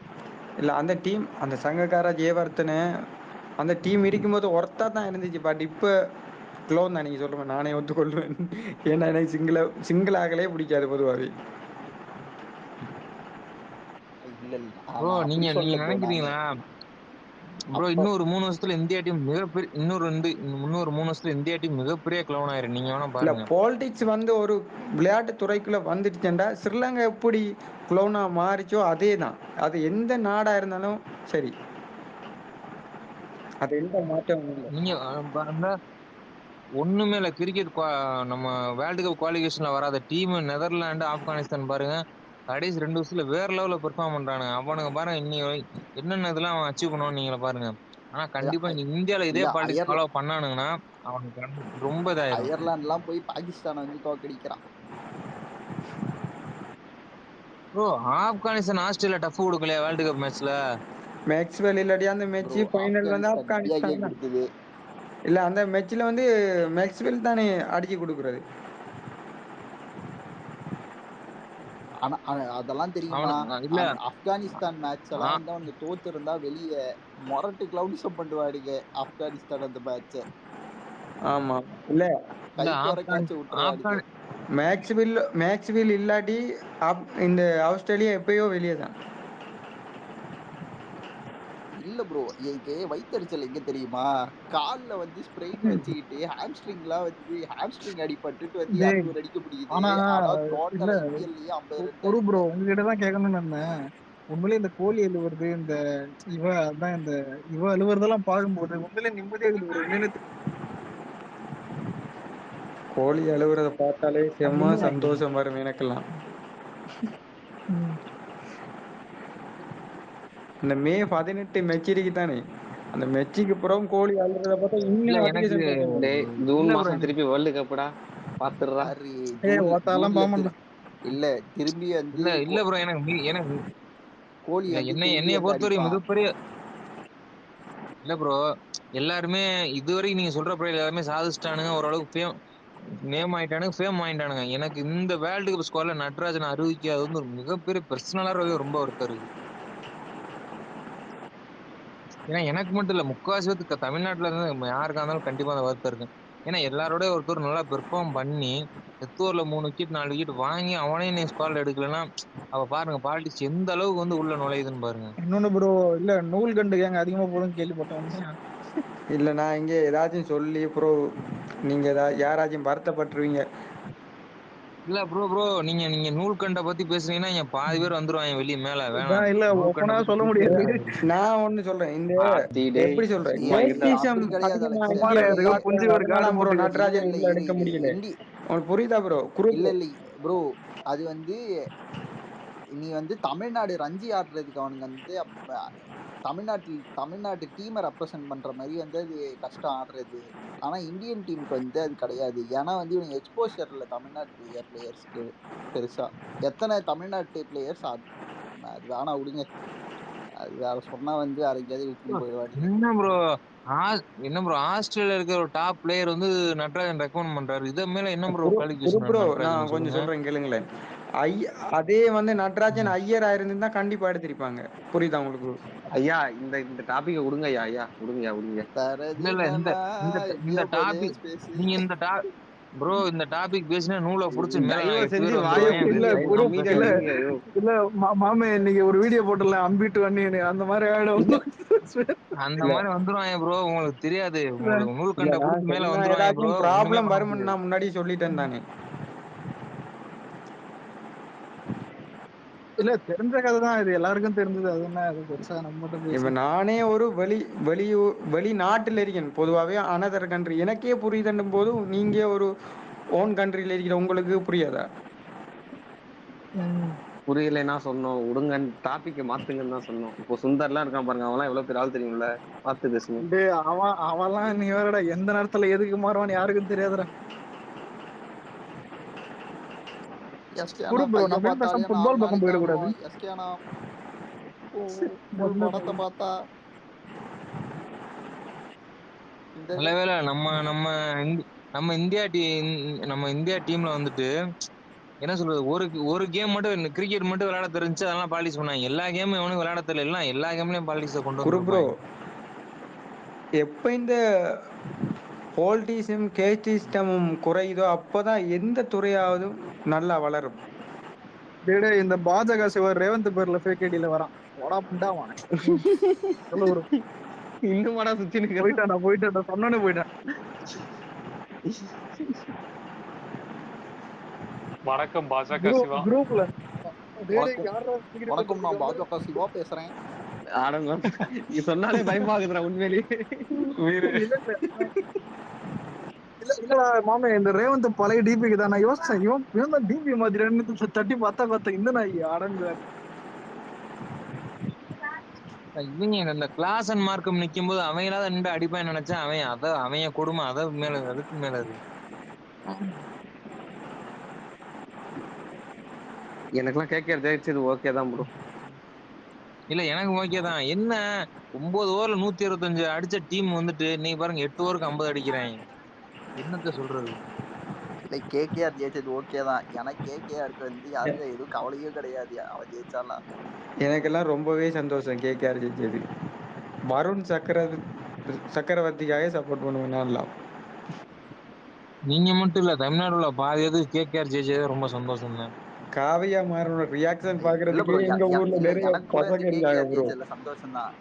இல்ல அந்த டீம், அந்த சங்கக்காரா, ஜெயவர்தனை அந்த டீம் இருக்கும்போது ஒர்த்தா தான் இருந்துச்சு. பட் இப்போ க்ளோன் தான் நீங்க சொல்லுவேன், நானே ஒத்துக்கொள்வேன். ஏன்னா எனக்கு சிங்கிள் ஆகலே பிடிக்காது பொதுவாகவே. ப்ரோ நீங்க நினைக்கிறீங்களா ப்ரோ இன்னொரு 3 வருஷத்துல இந்தியா டீம் மிகப்பெரிய, இன்னொரு 3 வருஷத்துல இந்தியா டீம் மிகப்பெரிய கிளவுன் ஆயிரும். நீங்க வேணா பாருங்க. பாலிடிக்ஸ் வந்து ஒரு விளையாட்டு துறைக்குள்ள வந்துடுச்சுண்டா ஸ்ரீலங்கா எப்படி கிளவுனா மாறிச்சோ அதே தான். அது எந்த நாடா இருந்தாலும் சரி, அது எந்த மாற்றமும் இல்லை. நீங்க ஒண்ணுமே இல்ல, கிரிக்கெட் நம்ம வேர்ல்டு கப் குவாலிஃபிகேஷன்ல வராத டீம் நெதர்லாந்து, ஆப்கானிஸ்தான் பாருங்க, கடைசி 2 வருஷத்துல வேற லெவல்ல பெர்ஃபார்ம் பண்றானுங்க. அவனுங்க பாருங்க இன்னி என்னென்ன இதெல்லாம் அவன் அச்சீவ் பண்ணுவான்னு நீங்கள பாருங்க. ஆனா கண்டிப்பா இந்தியால இதே பாலிடிக்ஸ் ஃபாலோ பண்ணானுங்கன்னா அவனுக்கு ரொம்ப இதாயிரும். அயர்லாந்துலாம் போய் பாகிஸ்தானை வந்து தோக்கடிக்கிறான் ப்ரோ. ஆப்கானிஸ்தான் ஆஸ்திரேலியா டஃப் கொடுக்கலையா வேர்ல்டு கப் மேட்ச்ல? மேக்ஸ்வெல் இல்லாட்டி அந்த மேட்ச் ஃபைனல் வந்து ஆப்கானிஸ்தான் இல்ல, அந்த மேட்ச்ல வந்து மேக்ஸ்வெல் தானே அடிச்சு கொடுக்குறது. ஆனா அதெல்லாம் தெரியுமா? ஆப்கானிஸ்தான் மேட்ச் எல்லாம் வந்து அவனுக்கு தோத்து இருந்தா வெளியே மொரட்டு கிளவுனிசம் பண்ணுவாடுங்க ஆப்கானிஸ்தான் அந்த மேட்ச. ஆமா. இல்ல கை குறைக்காச்சும் விட்டுருவானுங்க. மேக்ஸ்வெல் இல்லாட்டி இந்த ஆஸ்திரேலியா எப்பயோ வெளியே தான். இல்ல ப்ரோ, எனக்கு வயித்தெரிச்சல் எங்க தெரியுமா? கால்ல வந்து ஸ்ப்ரெயின் வச்சுக்கிட்டு ஹாம்ஸ்ட்ரிங் அடிபட்டுட்டு வந்து டேய், 200 அடிக்க முடியுது. ஆனா ஆனா இல்ல டோட்டல் ஐபிஎல்லயே 50 ரன் பொறு ப்ரோ, அடிக்கிறாங்க. உங்ககிட்ட தான் கேட்கணும்னு இருந்தேன். உண்மையிலே இந்த கோழி அழுவுறது, இந்த அதான் இவ அழுவுறதெல்லாம் பார்க்கும்போது உண்மையிலே நிம்மதியா இருக்குது bro. உண்மையிலே கோழி அழுவுறத பார்த்தாலே செம்ம உண்மைதான். சந்தோஷம் வரும் எனக்கெல்லாம். ம். இந்த மே 18 மெச்சூரிக்கு தானே, அந்த மெச்சிக்கு புறம் கோழி அழுறத பார்த்தா இல்ல இன்னும் அதிக எனக்கு சந்தோஷம் வரும். டேய் ஜூன் இல்ல bro, மாசம் திருப்பி வேர்ல்டு கப்டா பாத்துடுறா. யாரு ஓத்தாலாம் ஜூன்ல பாமண்டா. இல்ல திரும்பி வந்து இல்ல ப்ரோ, எனக்கு கோழி இல்ல வந்து திரும்பி என்னைய வந்து பொறுத்தவரைக்கும் அடிப்பான். மிகப்பெரிய இல்ல ப்ரோ, எல்லாருமே இதுவரைக்கும் நீங்க சொல்ற பிளேயர் எல்லாருமே சாதிச்சிட்டானுங்க, ஓரளவுக்கு நேம் ஆயிட்டானுங்க, ஃபேம் ஆயிட்டானுங்க. எனக்கு இந்த வேர்ல்டு கப் ஸ்குவாட்ல நட்ராஜன் அறிவிக்காது வந்து ஒரு மிகப்பெரிய பர்சனலாவே ரொம்ப வருத்தம் இருக்கு. ஏன்னா எனக்கு மட்டும் இல்ல, முக்காவாசி பேருக்கு தமிழ்நாட்டுல இருந்து யாருக்கா இருந்தாலும் கண்டிப்பா அந்த வருத்தம் இருக்கு. ஏன்னா எல்லாரோட ஒருத்தர் நல்லா பெர்ஃபார்ம் பண்ணி எத்தூர்ல 3 விக்கெட் 4 விக்கெட் வாங்கி அவனே நீ ஸ்குவாட்ல எடுக்கலன்னா அவ பாருங்க பாலிடிக்ஸ் எந்த அளவுக்கு வந்து உள்ள நுழையுதுன்னு பாருங்க. இன்னொன்னு ப்ரோ, இல்ல நூல்கண்டு கேங்க அதிகமா போதும்னு கேள்விப்பட்டேன். உண்மையா? இல்லை நான் இங்கே ஏதாச்சும் சொல்லி அப்புறம் நீங்கள் யாராச்சும் வருத்தப்பட்டுருவீங்க. இல்ல ப்ரோ நீங்க நூல்கண்ட பத்தி பேசுறீங்கன்னா இங்க பாதி பேர் வந்துருவாங்க வெளியே மேல. வேணாம், இதான் இல்ல நூல்கண்ட ஒப்பனா பத்தி சொல்ல பேசவே முடியாது. கூடாது. நான் ஒண்ணு சொல்றேன், இந்த டேய் எப்படி சொல்றேன், ஏய், சும்மா இருடா. கேட்டிசம் அப்படி கிடையாது அதிகமா அலெக்ஸ். அம்மாடா இந்தியாவில் எதுக்கு புஞ்சு காட்டுறாங்க, ஒரு கார்டு அதனால ப்ரோ போட்டு இல்ல நட்ராஜன் இல்ல உள்ள இரு எடுக்க இரு முடியல. என்டி உங்களுக்கு புரியுதா ப்ரோ? இல்ல இல்ல ப்ரோ, அது வந்து நீ வந்து தமிழ்நாடு ரஞ்சி ஆடுறதுக்கு அவனுங்க வந்து தமிழ்நாட்டு டீமை ரெப்ரசென்ட் பண்ற மாதிரி வந்து அது கஷ்டம் ஆடுறது. ஆனா இந்தியன் டீமுக்கு வந்து அது கிடையாது. ஏன்னா வந்து இவங்க எக்ஸ்போஷர்ல தமிழ்நாட்டு பிளேயர்ஸ்க்கு பெருசா எத்தனை தமிழ்நாட்டு பிளேயர்ஸ் அது வேணா விடுங்க. அது வேற சொன்னா வந்து வேற எங்கேயாவது இழுத்துன்னு போயிடுவானுங்க. என்ன ப்ரோ ஆஸ்திரேலியா இருக்கிற ஒரு டாப் பிளேயர் வந்து நட்ராஜன் ரெக்கமெண்ட் பண்றாரு. இதை மேல என்ன ப்ரோ குவாலிஃபிகேஷன் ப்ரோ நட்ராஜன் நான் கொஞ்சம் சொல்லுங்க. சொல்றேன் கேளுங்களேன். அதே வந்து நட்ராஜன் ஐயர் ஆயிருந்தா கண்டிப்பா எடுத்திருப்பாங்க. புரியுதா உங்களுக்கு? ஐயா இந்த டாபிக் விடுங்க ஐயா. ஐயா விடுங்க. இல்ல இந்த இந்த இந்த டாபிக் நீங்க ப்ரோ இந்த டாபிக் பேசினா நூலை புடிச்சு மேல தயவு செஞ்சு பேர் வாயை வந்துருவாங்க. இல்ல மூடிட்டு குரு அமைதியா இல்ல இருங்க. ஐயோ இல்ல மாமே இன்னைக்கு ஒரு வீடியோ போட்டுல அம்பிட்டு வண்ணின்னு அந்த மாதிரி ஆயிடும். அந்த இல்ல மாதிரி வந்துருவாங்க ப்ரோ, உங்களுக்கு தெரியாது. இல்ல உங்களுக்கு இல்ல நூல்கண்ட நான் புடிச்சு மேல சொன்ன வந்துருவாங்க ப்ரோ, ஏதாச்சும் ஒண்ணுமே ப்ராப்ளம் பண்ண வரும்னு முடியாது. நான் முன்னாடி சொல்லிட்டேன் தானே. இல்ல தெரிஞ்ச கதை தான் இது, எல்லாருக்கும் தெரிஞ்சது. அது என்ன அது பெருசா நம்ம மட்டும் இப்ப பேசி நானே ஒரு வெளிநாட்டில் இருக்கேன் பொதுவாகவே அனதர் கண்ட்ரி, எனக்கே புரியுதுன்னும் போது நீங்க ஒரு ஓன் கண்ட்ரியில் இருக்கிற உங்களுக்கு புரியாதா? புரியலைன்னா சொன்னோம் விடுங்க, டாபிக் மாத்துங்கன்னு தான் சொன்னோம். இப்போ சுந்தர்லாம் இருக்கான் பாருங்க, அவன்லாம் எவ்வளவு பெரிய ஆள் தெரியும்ல, பார்த்து பேசுங்க. டேய் அவன்லாம் நீ வேறடா எந்த நேரத்துல எதுக்கு மாறுவான்னு யாருக்கும் தெரியாதுடா. எஸ்கேனா குடு ப்ரோ, கைய நம்ம ஏன் பேசாம பார்த்தாலே 4 ஃபுட்பால் பக்கம் நாளைக்கு போயிடக்கூடாது? ஆகும். எஸ்கேனா ஃபுல் முதல்ல படத்தை பார்த்தா இந்த நல்ல வேளை நம்ம நம்ம நம்ம இந்தியா டீம்ல வந்துட்டு என்ன சொல்றது, ஒரு கேம் மட்டும் கிரிக்கெட் மட்டும் விளையாட தெரிஞ்சு அதெல்லாம் பாலிடிக்ஸ் பண்ணாங்க. எல்லா கேமும் எவனுக்கு விளையாட தெரியல, எல்லா கேம்லயும் பாலிடிக்ஸை கொண்டு ப்ரோ வந்துருப்பாங்க. எப்ப இந்த பாலிட்டிஷியம் கேஸ்டிசமும் குறையுதோ அப்பதான் எந்த துறையாவது நல்லா வளரும். டேய் இந்த பாஜக சிவர் ரேவந்த் பேர்ல ஃபேக் ஐடியில வரான். போடா புண்டாவான். சொல்ல ஒரு இன்னுமாடா சுத்தி போயிட்டான்டா சொன்னோன்னு போயிட்டான். வணக்கம் பாஜக சிவா. குரூப்ல வணக்கம், நான் பாஜக சிவா பேசுறேன். ஆடங்க நீ சொன்னாலே பயமாகுதுடா உண்மையிலேயே. இல்லடா மாமே, இந்த ரேவந்த் பழைய டிபிக்கு தான் நான் யோசிச்சேன். இவன் தான் டிபி மாதிரி தட்டி பார்த்தா இந்த நாய் அடங்கு. இவங்க இந்த கிளாஸ் அண்ட் மார்க்கம் நிக்கும் போது அவங்களாவது நின்று அடிப்பான்னு நினைச்சா அவங்க கொடுமை அதுக்கு மேல இருக்கு. எனக்கெல்லாம் கேட்க ஜெயிச்சது ஓகே தான் ப்ரோ. இல்ல எனக்கு ஓகே தான். என்ன 9 ஓவர்ல 125 அடிச்ச டீம் வந்துட்டு நீ பாருங்க 8 ஓவருக்கு 50 அடிக்கிறாங்க. என்னத்த சொல்றது? இல்லை, கேகேஆர் ஜெயிச்சது ஓகே தான். எனக்கு கேகேஆருக்கு வந்து யாருக்கும் எதுவும் கவலையும் கிடையாது, அவன் ஜெயிச்சாலாம். எனக்கெல்லாம் ரொம்பவே சந்தோஷம் கேகேஆர் ஜெயிச்சது. வருண் சக்கரவர்த்திக்காக சப்போர்ட் பண்ணுவேன் நான்லாம். நீங்க மட்டும் இல்ல, தமிழ்நாடு உள்ள பாதி பேருக்கு கேகேஆர் ஜெயிச்சதே ரொம்ப சந்தோஷம் தான். காவியா மாறனோட ரியாக்ஷன் இல்ல பாக்குறதுக்கு ப்ரோ, எங்க ஊர்ல இல்ல நிறைய எனக்கு கூட இந்த பசங்க இருக்காங்க கேகேஆர் ப்ரோ. ஜெயிச்சதுல சந்தோஷம் தான்.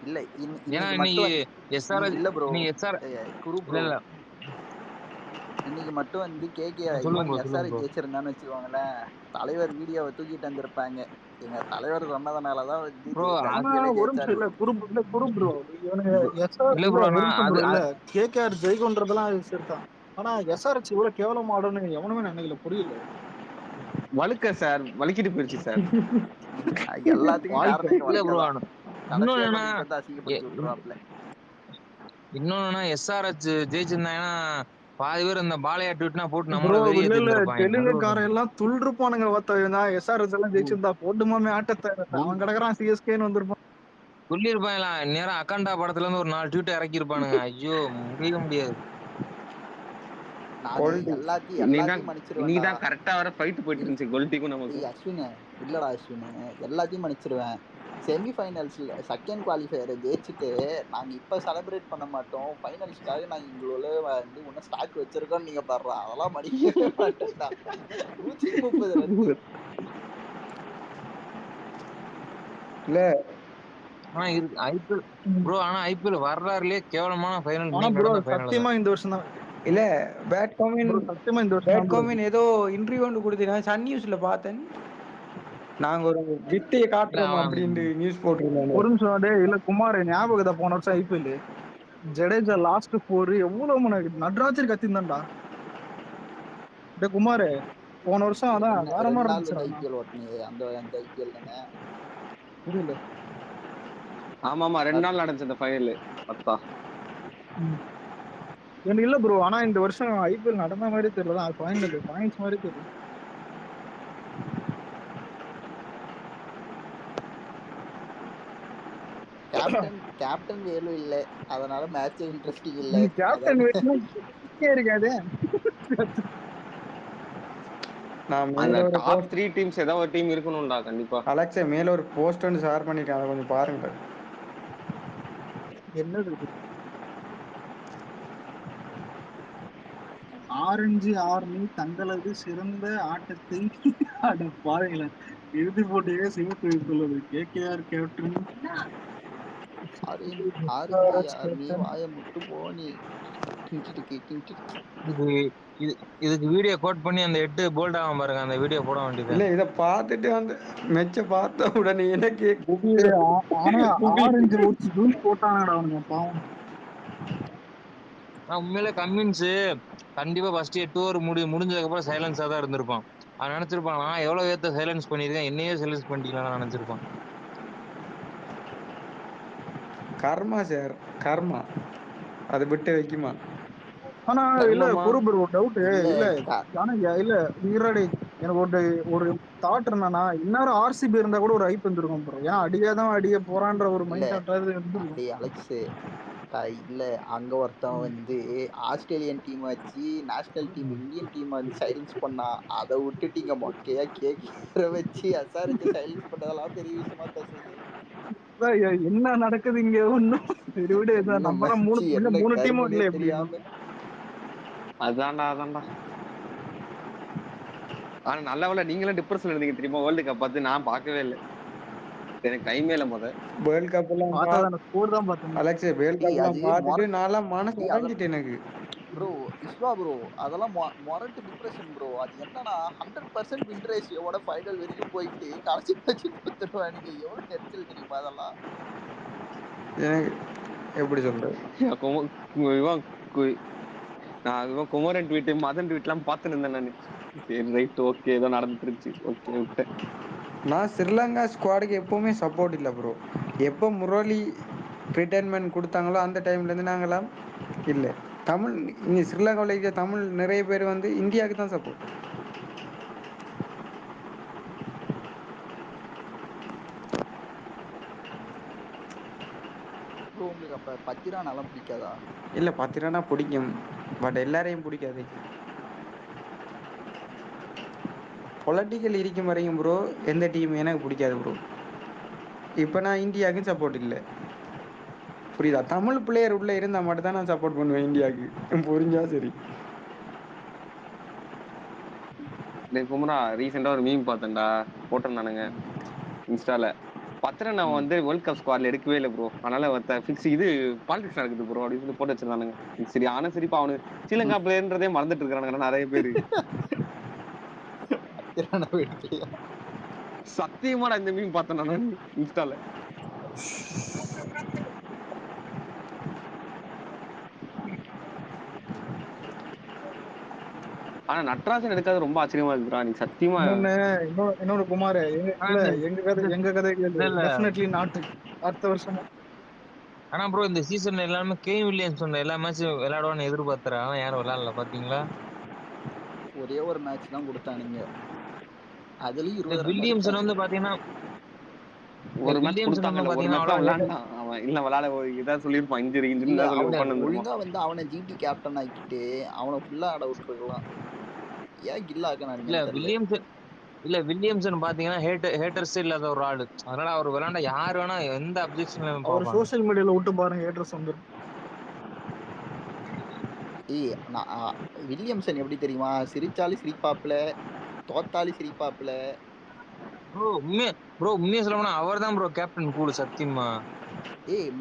இல்ல இல்ல ஏன்னா இன்னைக்கு இன்னைக்கு மட்டும் எஸ்ஆர்எச் இல்ல ப்ரோ, இன்னைக்கு எஸ்ஆர் குரு இல்ல ப்ரோ, இல்ல இன்னைக்கு மட்டும் வந்து சொல்லுங்க ப்ரோ, சொல்லுங்க எஸ்ஆர் ப்ரோ. ஜெயிச்சிருந்தான்னு வச்சுக்கோங்களேன், தலைவர் வீடியோவை தூக்கிட்டு வந்திருப்பாங்க. எங்க தலைவர் சொன்னதுனாலதான் வந்து ப்ரோ ஆனா ஐபிஎல்ல ஒரு நிமிஷம் ஜெயிச்சாரு. இல்ல குரு ப்ரோ, இவனுங்க எஸ்ஆர் இல்ல இல்ல ப்ரோ ஒரு நான் நிமிஷம் அது ப்ரோ, இல்ல கேகேஆர் ஜெயிக்கும்ன்றதெல்லாம் அது சரிதான். ஆனா எஸ்ஆர்எச் இவ்வளவு கேவலம் ஆடுன்னு எவனுமே நினைக்கல, புரியல. வழுக்க சார் வலிக்கிட்டு போயிடுச்சு சார். எல்லாத்துக்கும் காரணம் எங்க இல்ல ப்ரோ, வழக்கதான். இன்னொன்னு கடைசியா என்னன்னா கொண்டுட்டு வந்து அசிங்கப்படுத்தி விட்டுருவாப்ல. இன்னொன்னு எஸ்ஆர்எச் ஜெயிச்சிருந்தாங்கன்னா பாதி பேர் இந்த பாலையா ட்வீட்னா போட்டு ப்ரோ நம்மள வெறிய இல்ல இல்ல, இருந்திருப்பாங்க. தெலுங்குக்காரன் எல்லாம் துள்ளிருப்பானுங்க. எஸ்ஆர்எச் எல்லாம் ஜெயிச்சிருந்தா போட்டுமாமே ஆட்டத்தை, அவன் கிடக்குறான் சிஎஸ்கேன்னு வந்திருப்பான். சொல்லியிருப்பாங்களா நேரம் அக்கண்டா படத்துல இருந்து ஒரு 4 ட்வீட் இறக்கி இருப்பானுங்க. ஐயோ முடியாது. நானு எல்லாத்தையும் மன்னிச்சிருவேன்டா. இன்னைக்குதான் கரெக்டா வர ஃபைட் போயிட்டு இருந்துச்சு கோல்டிக்கும் நமக்கு. அஸ்வின் இல்லடா அஸ்வின், எல்லாத்தையும் மன்னிச்சிருவேன். செமிஃபைனல்ஸ்ல செகண்ட் குவாலிஃபயரை ஜெயிச்சுட்டு நாங்க இப்ப செலிப்ரேட் பண்ண மாட்டோம், ஃபைனல்ஸ்க்காக நாங்க எங்களோட வந்து ஒன்னும் ஸ்டாக் வச்சிருக்கோம் நீங்க பாடுறா, அதெல்லாம் மன்னிக்கவே மாட்டேன்டா. 130 ரன் இல்ல ஆனா ஐபிஎல் ப்ரோ, ஆனா ஐபிஎல் வரலாறுலயே கேவலமான ஃபைனல் ஆனா இன்னைக்கு ப்ரோ நடந்த ஃபைனல் சத்தியமா தான். இந்த வருஷம் தான் இல்ல பேட் காமின் ப்ரோ, சத்தியமா இந்த வருஷம் தான் ப்ரோ. ஏதோ இன்டர்வியூ ஒன்று கொடுத்தீங்கன்னா சன் நியூஸ்ல பார்த்தேன். நாங்க ஒரு வித்தையை காட்டுறோம் அப்படின்ட்டு நியூஸ் போட்டிருந்தாங்க. ஒரு நிமிஷம் டே, இல்ல குமார் ஞாபகத்தை போன வருஷம் ஐபிஎல் ஜடேஜா லாஸ்ட் 4 எவ்வளவு நட்ராஜர் கத்திருந்தான்டா. டே குமார், போன வருஷம் அதான் வேற 2 மாதிரி நாள் இருந்துச்சு. ஐபிஎல் ஓட்டினீங்க அந்த ஐபிஎல் தானே? புரியல. ஆமாமா 2 நாள் நடந்துச்சு அந்த ஃபைனல். பத்தா எனக்கு இல்ல ப்ரோ, ஆனா இந்த வருஷம் ஐபிஎல் நடந்த மாதிரி தெரியல, பாயிண்ட்ஸ் மாதிரி தெரியல. கேப்டன் வேலு இல்ல, அதனால மேட்ச் இன்ட்ரெஸ்டிங் இல்ல. கேப்டன் இருக்காது. நான் அந்த மேல ஒரு டாப் 3 டீம்ஸ் ஏதாவது ஒரு டீம் இருக்கணும்டா கண்டிப்பா. அலெக்ஸா மேல ஒரு போஸ்ட் ஒன்று ஷேர் பண்ணிருக்கேன், அதை கொஞ்சம் பாருங்க. என்னது ஆரஞ்சு ஆர்மி தங்களது சிறந்த ஆட்டத்தை ஆட பாருங்களேன், இறுதி போட்டியே சிவப்பு வைத்துள்ளது. கேகேஆர் கேப்டன் ஆரஞ்சு ஆர்மி வாய முட்டு போனி. இதுக்கு வீடியோ கோட் பண்ணி அந்த 8 போல்ட் ஆகும் பாருங்க, அந்த வீடியோ போட வேண்டியது. இல்ல இத பார்த்துட்டு அந்த மெச்ச பார்த்த உடனே எனக்கு ஆனா ஆரஞ்சு போட்டானடா அவனுங்க பாவம். உண்மையிலே கன்வின்ஸ் கண்டிப்பா ஃபர்ஸ்ட் 8 ஓவர் முடிஞ்சதுக்கு அப்புறம் சைலன்ஸா தான் இருந்திருப்பான். அவன் நினைச்சிருப்பான் நான் எவ்வளவு ஏத்த சைலன்ஸ் பண்ணிருக்கேன், என்னையே சைலன்ஸ் பண்ணிட்டீங்களா நினைச்சிருப்பான். கர்மா சார், கர்மா அது விட்டு வைக்குமா? ஆனா இல்ல குரு டவுட் இல்ல, ஆனா இல்ல நீராடி எனக்கு ஒரு தாட் என்னன்னா, இந்நேரம் ஆர்சிபி இருந்தா கூட ஒரு ஐப் இருந்திருக்கும் ப்ரோ. ஏன் அடியாதான் அடிய போறான்ற ஒரு மைண்ட் தாட்டாவது இருந்திருக்கும். அலெக்ஸ் இல்ல, அங்க ஒருத்தன் வந்து ஆஸ்திரேலியன் டீம் வச்சு நேஷனல் டீம் இந்தியன் டீம் வந்து சைலன்ஸ் பண்ணா, அதை விட்டுட்டீங்க மொக்கையா கேக்கற வச்சு எஸ்ஆர்எச் சைலன்ஸ் பண்ணதெல்லாம் பெரிய விஷயமா பேசுறது. என்ன நடக்குது இங்க ஒண்ணும் நம்ம மூணு டீமும் இல்ல தெரியாம. அதான்டா ஆனா நல்ல நீங்களும் டிப்ரெஷன்ல இருந்தீங்க தெரியுமா வேர்ல்டு கப் பார்த்து? நான் பார்க்கவே இல்லை, எனக்கு டைமே இல்ல. வேர்ல்ட் கப் எல்லாம் ஸ்கோர் தான் பார்த்தேன் அலெக்ஸ். வேர்ல்ட் கப் எல்லாம் பார்த்துட்டு நான்லாம் மனசு உடைஞ்சிட்டு எனக்கு. ப்ரோ விஸ்வா ப்ரோ, அதெல்லாம் மொரட்டு டிப்ரெஷன் ப்ரோ. அது என்னன்னா 100% வின் ரேஷியோட ஃபைனல் வரைக்கும் போயிட்டு கடைசி மேட்ச் தோத்துருவானுங்க. எவ்வளவு எரிச்சல் தெரியுமா அதெல்லாம்? எனக்கு எப்படி சொல்றது, நான் குமரன் ட்வீட் மதன் ட்வீட் எல்லாம் பார்த்துட்டு இருந்தேன் நானு. சரி ரைட் ஓகே ஏதோ நடந்துட்டு இருந்துச்சு, ஓகே விட்டேன். நான் ஸ்ரீலங்கா ஸ்குவாடுக்கு எப்பவுமே சப்போர்ட் இல்லை ப்ரோ. எப்போ முரளி ரிட்டைர்மெண்ட் கொடுத்தாங்களோ அந்த டைம்ல இருந்து நாங்களாம் இல்லை. தமிழ் இங்கே ஸ்ரீலங்காவில் இருக்க தமிழ் நிறைய பேர் வந்து இந்தியாவுக்கு தான் சப்போர்ட். ப்ரோ உங்களுக்கு அப்ப பத்திரானாலாம் பிடிக்காதா? இல்லை பத்திரனா பிடிக்கும், பட் எல்லாரையும் பிடிக்காது. பொலிட்டிக்கல் இருக்கும் வரைக்கும் ப்ரோ எந்த டீம் எனக்கு பிடிக்காது ப்ரோ. இப்போ நான் இந்தியாவுக்கும் சப்போர்ட் இல்லை, புரியுதா? தமிழ் பிளேயர் உள்ளே இருந்தால் மட்டும் தான் நான் சப்போர்ட் பண்ணுவேன் இந்தியாவுக்கு, புரிஞ்சா சரி. குமரா ரீசெண்டா ஒரு மீம் பார்த்தேன்டா, போட்டிருந்தானுங்க இன்ஸ்டால. பத்திரன் நான் வந்து வேர்ல்ட் கப் ஸ்குவாட்ல எடுக்கவே இல்லை ப்ரோ, அதனால ஃபிக்ஸ் இது பாலிடிக்ஸ் நடக்குது ப்ரோ அப்படின்னு சொல்லி போட்டு வச்சிருந்தானுங்க. சரி ஆனா சரிப்பா, அவனு ஸ்ரீலங்கா பிளேயர்ன்றதே மறந்துட்டு இருக்கானுங்க நிறைய பேரு. எடுக்கலையா? சத்தியமா நான் இந்த மீம் பார்த்தேன் நான் இன்ஸ்டால. ஆனா நட்ராஜன் எடுக்காது ரொம்ப ஆச்சரியமா இருக்குடா நீ சத்தியமா. இன்னொரு குமார் எங்க கதை டெஃபினெட்லி நாட் அடுத்த வருஷம். ஆனா ப்ரோ இந்த சீசன் எல்லாமே கேன் வில்லியம்ஸ் சொன்ன எல்லா மேட்சும் விளையாடுவான்னு எதிர்பார்த்தா யாரும் விளையாடல பாத்தீங்களா? ஒரே ஒரு மேட்ச் தான் கொடுத்தானுங்க, அதுலயும் இந்த 20 ரன் வில்லியம்சன் வந்து பாத்தீங்கன்னா ஒரு மேட்ச் கொடுத்தாங்கல்ல, ஒரு மேட்ச் தான் விளையாண்டான் அவன். இல்ல விளையாட ஏதாவது சொல்லியிருப்பான், இன்ஜுரி இல்ல சொல்லி அவனை உட்காந்து ஒழுங்கா வந்து அவனை ஜிடி கேப்டன் ஆக்கிட்டு அவனை ஃபுல்லா ஆட விட்டுருக்கலாம். ஏன் கில்ல ஆக்கினானுங்கன்னு தெரியல. வில்லியம்சன் பாத்தீங்கன்னா ஹேட்டர்ஸ் இல்லாத ஒரு ஆளு, அதனால அவர் விளையாண்ட யாரு வேணா எந்த அப்ஜெக்ஷன் அவர் சோசியல் மீடியால விட்டு பாருங்க ஹேட்டர்ஸ் வந்துரும். வில்லியம்சன் எப்படி தெரியுமா, சிரிச்சாலும் சிரிப்பாப்புல, தோத்தாலும் சிரிப்பாப்புல. உண்மையா சொல்லணும்னா அவர் தான் ப்ரோ கேப்டன் கூடு சத்தியமா.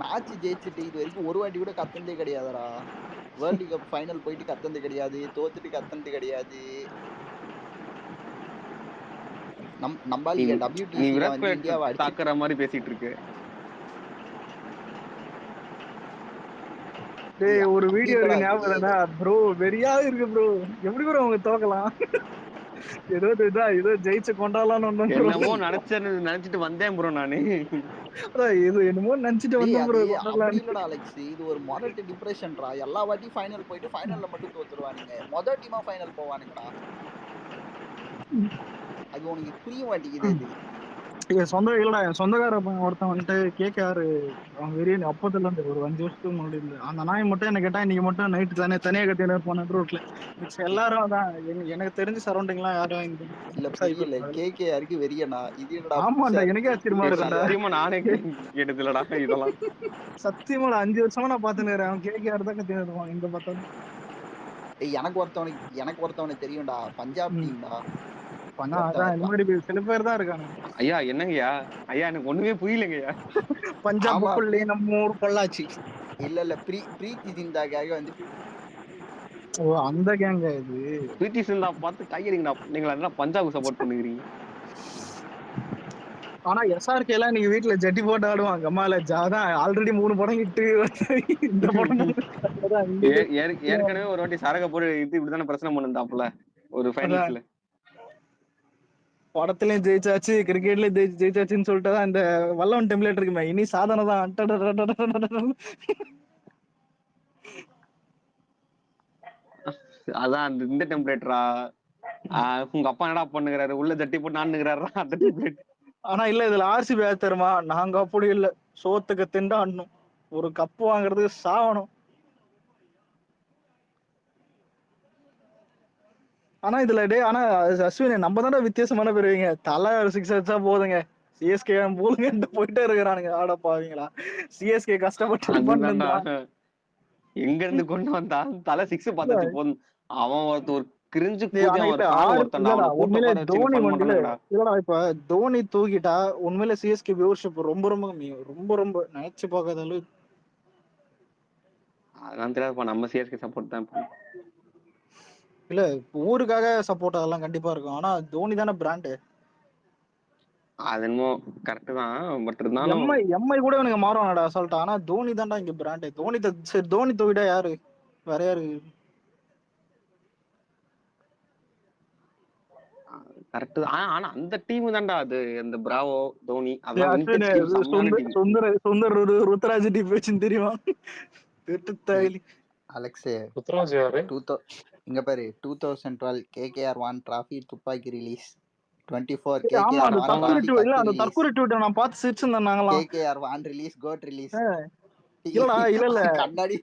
மேட்ச் ஜெயிச்சுட்டு இது வரைக்கும் ஒரு வாட்டி கூட கத்தந்தே கிடையாதுடா. வேர்ல்டு கப் ஃபைனல் போயிட்டு கத்தந்து கிடையாது, தோத்துட்டு கத்தந்து கிடையாது. நம்பாலிங்க WTCல வந்து இந்தியாவை தாக்குற மாதிரி பேசிட்டு இருக்கு. ஒரு வீடியோ இருக்கு ஞாபகம் ப்ரோ, வெறியா இருக்கு ப்ரோ. எப்படி ப்ரோ அவங்க தோக்கலாம்? ஏதோ ஜெயிச்சு கொண்டாடலாம்னு என்னமோ நினைச்சிட்டு வந்தேன் ப்ரோ நானு. என்னமோ நினைச்சிட்டு வந்தேன் ப்ரோ. அப்படி இல்லடா அலெக்ஸ், இது ஒரு மொரட்டு டிப்ரெஷன்டா. எல்லா வாட்டி ஃபைனல் போயிட்டு ஃபைனல்ல மட்டும் தோத்துருவானுங்க, மொதல் டீமா ஃபைனல் போவானுங்கடா. அது உனக்கு புரிய மாட்டேங்குது. இது சொந்தக்கார ஒருத்தன் வந்துட்டு கேட்காரு, அவன் வெறிய அப்பத்துல இருந்து ஒரு 5 வருஷத்துக்கு முன்னாடி இருந்து. அந்த நாய் மட்டும் என்ன கேட்டா, இன்னைக்கு மட்டும் நைட்டு தனியா கத்தின போன ரோட்ல எல்லாரும் அதான். எனக்கு தெரிஞ்ச சரௌண்டிங்லாம் யாரும் இல்ல புரியல. கேகேஆருக்கு வெறியனா? இது என்னடா? ஆமாண்டா, எனக்கே ஆச்சரியமா இருக்கும்டா. சத்தியமா நானே கேட்டதில்லடா இதெல்லாம். சத்தியமா 5 வருஷமா நான் பாத்துனேன், அவன் கேகேஆர் தான் கத்தின இருப்பான் எங்க பார்த்தாலும். எனக்கு ஒருத்தவனுக்கு தெரியும்டா, பஞ்சாப் டீம்டா. சில பேர் தான் இருக்காங்க. ஐயா என்னங்கய்யா, ஐயா எனக்கு ஒண்ணுமே புரியலங்கய்யா. பஞ்சாபுக்குள்ளே நம்ம ஊர் பொள்ளாச்சி. இல்ல பிரீத்தி சிந்தாக்காக வந்து. அந்த கேங்க இது. பிரீத்தி சிந்தா பார்த்து கையடிங்கடா, நீங்க என்ன பஞ்சாப் சப்போர்ட் பண்ணுகிறீங்க? ஆனா SRK எல்லாம் நீங்க வீட்டுல ஜட்டி போட்டு ஆடுவாங்க. அம்மால ஜாதான் ஆல்ரெடி 3 படம் கிட்டு இந்த படம் ஏற்கனவே ஒரு வாட்டி சரக போட்டு இது இப்படிதானே பிரச்சனை பண்ணிருந்தாப்புல ஒரு ஃபைனல்ஸ்ல. படத்துலயும் ஜெயிச்சாச்சு, கிரிக்கெட்லயும் ஜெயிச்சாச்சுன்னு சொல்லிட்டு தான் இந்த வல்லவன் டெம்ப்ளேட் இருக்குமே, இனி சாதனை தான். அதான் இந்த டெம்ப்ளேட்டரா, உங்க அப்பா என்னடா பண்ணுகிறாரு, உள்ள ஜட்டி போட்டு நான்னுகிறாரா அந்த டெம்ப்ளேட். ஆனா இல்ல, இதுல RCB தருமா, நாங்க அப்படி இல்ல, சோத்துக்கு திண்டாடணும், ஒரு கப்பு வாங்குறதுக்கு சாவணும். ஆனா இதுல ஆனா அஸ்வினி நம்ம தானே வித்தியாசமான பெறுவீங்க. தலை 6 அடிச்சா போதுங்க, CSK போலுங்க போயிட்டே இருக்கிறானுங்க. ஆட பாவீங்களா, CSK கஷ்டப்பட்டு எங்க இருந்து கொண்டு வந்தா தலை 6 பார்த்தாச்சு போதும். அவன் ஒரு கிரிஞ்சு ஒருத்தன் தோனி வண்டியில இல்லடா. இப்ப தோனி தூக்கிட்டா உண்மையில CSK வியூவர்ஷிப் ரொம்ப ரொம்ப கம்மியும், ரொம்ப நினைச்சு பார்க்காத அளவு. அதெல்லாம் தெரியாதுப்பா, நம்ம CSK சப்போர்ட் தான். இல்ல ஊருக்காக சப்போர்ட் அதெல்லாம் கண்டிப்பா இருக்கும், ஆனா தோனி தானே பிராண்டு. அது என்னமோ கரெக்ட் தான், பட் இருந்தாலும் எம்ஐ கூட எனக்கு மாறுவானடா அசால்ட்டா, ஆனா தோனி தான்டா இங்க பிராண்டு. தோனி தூக்கிட்டா யாரு வேற யாரு? கரெக்ட் தான். ஆனா அந்த டீம் தான்டா அது, அந்த பிராவோ தோனி சுந்தர் ருத்ராஜ் டீம் வச்சுன்னு தெரியுமா? அலெக்ஸ் இங்க பாரு, 2012 KKR won trophy துப்பாக்கி release. 24 KKR won release goat release. இல்ல கண்ணாடி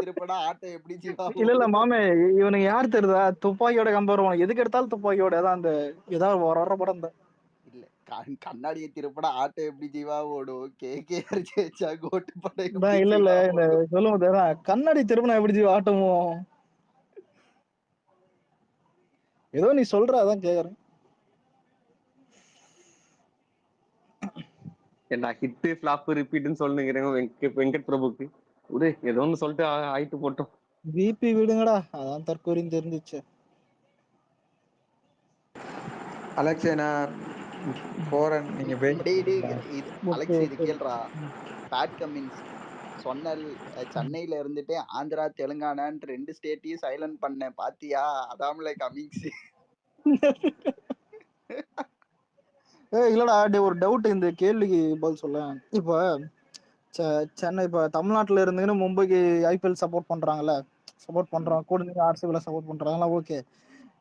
திருப்படா ஆட்டோ எப்படி ஜீவா? இல்ல மாமே, இவனுக்கு யார் தெரியுதா துப்பாக்கியோட கம்பேர் பண்ணுவான், எதுக்கு எடுத்தாலும் துப்பாக்கியோட ஏதாவது அந்த ஏதாவது வர படம் தான். இல்ல கண்ணாடியை திருப்படா ஆட்டோ எப்படி ஜீவா ஓடும், KKR ஜெயிச்சா கோட்டு படம். இல்ல சொல்லுங்க, கண்ணாடி திருப்பினா எப்படி ஜீவா ஆட்டமும்? ஏதோ நீ சொல்ற அதான் கேக்குறேன். ஏன்டா ஹிட் ஃபிளாப் ரிப்பீட்னு சொல்லுங்கிறேன் வெங்கட் பிரபுக்கு. விடு ஏதோ ஒன்று சொல்லிட்டு ஆயிட்டு போட்டோம். பிபி விடுங்கடா, அதான் தற்கொலைன்னு தெரிஞ்சிச்சு. அலெக்ஸ் நான் போறேன், நீங்க டேய் பேசிட்டு. இது அலெக்ஸ் இது கேள்றா. பேட் கமின்ஸ் சொன்னல் சென்னையில இருந்துட்டு ஆந்திரா தெலுங்கானான்னு 2 ஸ்டேட்டையும் சைலண்ட் பண்ணேன் பாத்தியா, அதாமல கமிங்ஸ். இல்லடா ஒரு டவுட், இந்த கேள்விக்கு பதில் சொல்ல. இப்ப சென்னை இப்ப தமிழ்நாட்டுல இருந்துன்னு மும்பைக்கு ஐபிஎல் சப்போர்ட் பண்றாங்கல்ல, சப்போர்ட் பண்றோம் கூட ஆர்சிபில சப்போர்ட் பண்றாங்களா, ஓகே.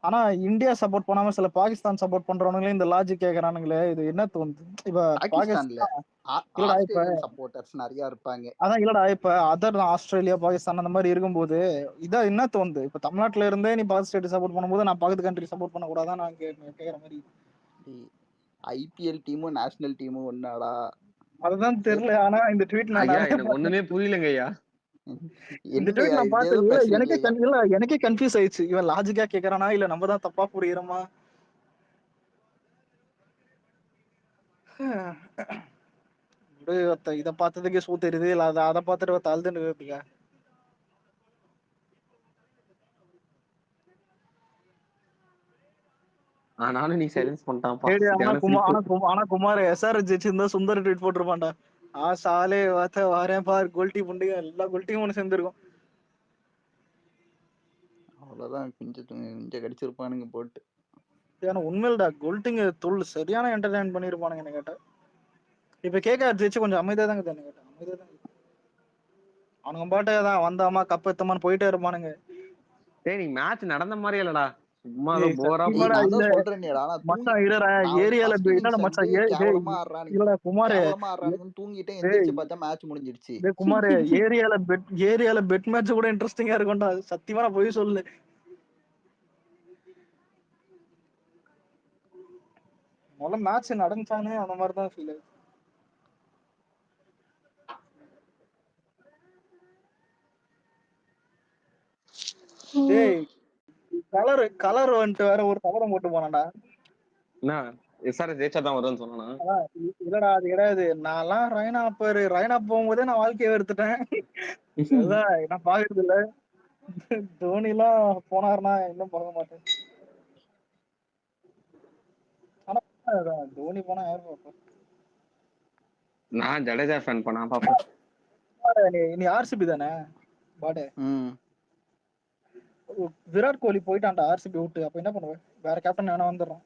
ஆனா இந்தியா சப்போர்ட் பண்ணாம சில பாகிஸ்தான் சப்போர்ட் பண்றவங்களே இந்த லாஜிக் கேக்குறானுங்களே, இது என்ன தோணுது? இப்ப பாகிஸ்தான்ல இல்லடா இப்ப ஆஸ்திரேலியன் சப்போர்ட்டர்ஸ் நிறைய இருப்பாங்க. அதான் இல்லடா இப்ப அதர் ஆஸ்திரேலியா பாகிஸ்தான் அந்த மாதிரி இருக்கும்போது இதான் என்ன தோணுது? இப்ப தமிழ்நாட்டுல இருந்தே நீ பாகிஸ்தான் ஸ்டேட் சப்போர்ட் பண்ணும்போது நான் பக்கத்து கண்ட்ரி சப்போர்ட் பண்ண கூடாதான் நான் கேக்குற மாதிரி. ஐபிஎல் டீமும் நேஷனல் டீமும் ஒன்னாடா? அதுதான் தெரியல. ஆனா இந்த ட்வீட் நான் எனக்கு ஒண்ணுமே புரியலங்க ஐயா. இந்த ட்வீட் நான் பார்த்தேன், எனக்கே கன்ஃபியூஸ் ஆயிடுச்சு. இவன் லாஜிக்கா கேக்குறானா இல்ல நம்ம தான் தப்பா புரியுறோமா? இத பார்த்ததுக்கே சூ தெரியுது, இல்ல அதை பார்த்துட்டு அழுதுன்னு இருப்பீங்க. ஆனாலும் நீ சைலன்ஸ் பண்ணிட்டான்ப்பா. ஆனா குமார் எஸ்ஆர்எச் ஜெயிச்சிருந்தா சுந்தர் ட்வீட் போட்டிருப்பான்டா. சாலே வரேன் பார், கோல்டி புண்டிக எல்லா கோல்ட்டியும் ஒண்ணு சேர்ந்துருக்கும். அவ்வளவுதான், கொஞ்சம் கடிச்சிருப்பானுங்க போட்டு. ஏன்னா உண்மையில்டா கோல்ட்டிங்க சரியான என்டர்டைன் பண்ணிருப்பானுங்க என்ன கேட்டா. இப்ப கேட்க ஜெயிச்சு கொஞ்சம் அமைதியா தாங்க தானே கேட்டேன், அமைதியா தான். அவனுங்க பாட்டே தான் வந்தாமா கப் எத்தமான்னு போயிட்டே இருப்பானுங்க. டேய் நீ மேட்ச் நடந்த மாதிரி இல்லடா, சும்மா போரா தூங்கிட்டே எந்திரிச்சு பார்த்தா மேட்ச் முடிஞ்சிடுச்சு. குமார் ஏரியால பெட் மேட்ச் கூட இன்ட்ரெஸ்டிங்கா இருக்கும்டா, சத்தியமா போய் சொல்லு. முதல்ல மேட்ச் நடந்துச்சானே அந்த மாதிரி தான் ஃபீல் ஆகுது. டேய் கலர் வந்துட்டு வேற ஒரு கவரம் போட்டு போனான்டா. என்ன எஸ்ஆர்எஸ் ஜெயிச்சா தான் வரும்னு சொன்னானா? இல்லடா அது கிடையாது. நான்லாம் ரைனா போகும்போதே நான் வாழ்க்கையை எடுத்துட்டேன். அதான் நான் பாக்குறது இல்ல. தோனி எல்லாம் போனாருன்னா இன்னும் பார்க்க மாட்டேன். ஆனா தோனி போனா யாரு பாப்பா? நான் ஜடேஜா ஃபேன் பண்ணா பாப்பேன். நீ ஆர்சிபி தானே பாடு? விராட் கோலி போயிட்டான்டா ஆர்சிபி விட்டு, அப்ப என்ன பண்ணுவேன்? வேற கேப்டன் வேணா வந்துடுறான்.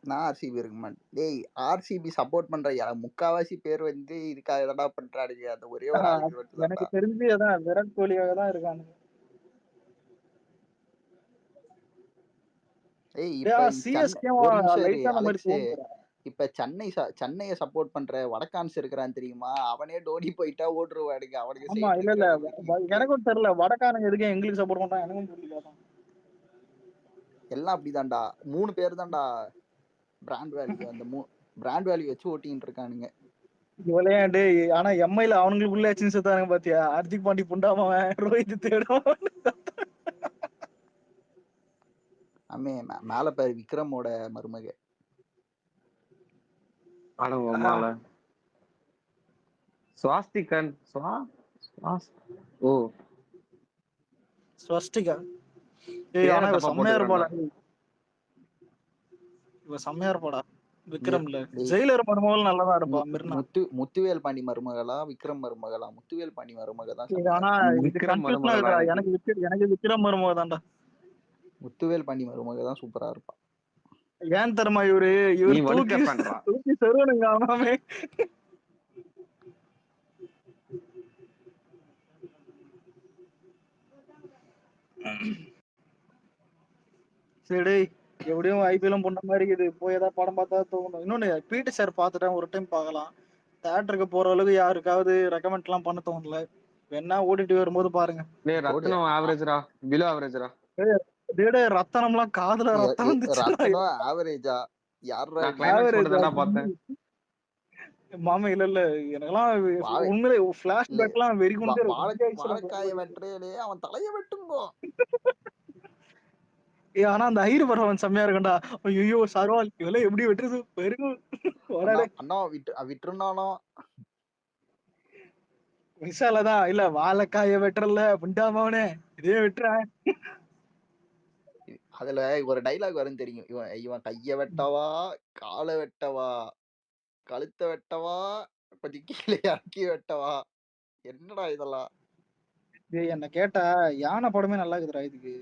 நான் ஆர்சிபி இருக்க மாட்டேன். டேய் ஆர்சிபி சப்போர்ட் பண்ற முக்காவாசி பேர் வந்து இதுக்காக என்னடா பண்றானுங்க, அந்த ஒரே ஒரு ஆளுக்கு மட்டும். எனக்கு தெரிஞ்சு அதான் விராட் கோலியாக தான் இருக்கானுங்க. ஏய் இப்ப சென்னையை சப்போர்ட் பண்ற வடக்கான்ஸ் இருக்கிறான் தெரியுமா, அவனே டோனி போயிட்டா ஓட்டுருவானுங்க அவனுக்கு. இல்ல எனக்கும் தெரியல வடக்காரங்க எதுக்கு எங்களுக்கு சப்போர்ட் பண்றான், எனக்கும் புரியல. எல்லாம் அப்படிதான்டா, 3 பேர் தான்டா பிராண்ட் வேல்யூ, அந்த பிராண்ட் வேல்யூ வச்சு ஓட்டிட்டு இருக்கானுங்க. விளையாண்டு ஆனா எம்ஐல அவனுங்களுக்குள்ள சின்ன தானுங்க பாத்தியா, ஹார்திக் பாண்டி புண்டாமவன் ரோஹித் தேடும். அம்மே மேல பேர் விக்ரமோட மருமக. ஸ்வாஸ்திகன் ஓ ஸ்வஸ்டிகா. ஆனா இவ செம்மையா இருப்பாடா, இவ செம்மையா இருப்பாடா. விக்ரம்ல ஜெயிலர் மருமகள் நல்லதா இருப்பா. முத்துவேல் பாண்டி மருமகளா விக்ரம் மருமகளா? முத்துவேல் பாண்டி மருமக தான். ஆனா எனக்கு விக்ரம் மருமக தான்டா. முத்துவேல் பாண்டி மருமக தான் சூப்பரா இருப்பா. ஏன் தரமா இவரு தூக்கி செருவனுங்க அவனாமே. சரி எப்படியும் ஐபிஎல்லும் பண்ண மாதிரி இது போய் ஏதாவது படம் பார்த்தா தோணும். இன்னொன்னு பிடி சார் பார்த்துட்டேன், ஒரு டைம் பார்க்கலாம். தியேட்டருக்கு போற அளவுக்கு யாருக்காவது ரெக்கமெண்ட் எல்லாம் பண்ண தோணல. வேணா ஓடிட்டு வரும்போது பாருங்க. ரத்தனம் எல்லாம் காதுல ரத்தம் ஆவரேஜா மாமா? இல்ல எனக்கெல்லாம் உண்மையிலே பிளாஷ்பேக் எல்லாம் வெறி கொண்டு வாழைக்காய வெட்டுறே அவன் தலைய வெட்டுங்கோ. ஆனா அந்த ஐயர் பர்ஃபார்மன்ஸ் செம்மையா இருக்கும்டா. ஐயோ சர்வால் இதெல்லாம் எப்படி வெட்டுறது பெருங்க. அண்ணா அண்ணா விட்டுருந்தானோ விஷாலதான் இல்ல வாழைக்காய வெட்டுறல புண்டாமவனே இதே வெட்டுறேன். அதுல ஒரு டைலாக் வரும் தெரியும். இவன் இவன் கைய வெட்டவா, காலை வெட்டவா, கழுத்தை வெட்டவா, கொஞ்சம் கீழே இறக்கி வெட்டவா, என்னடா இதெல்லாம்? டேய் என்ன கேட்டா யானை படமே நல்லா இருக்குதுடா இதுக்கு.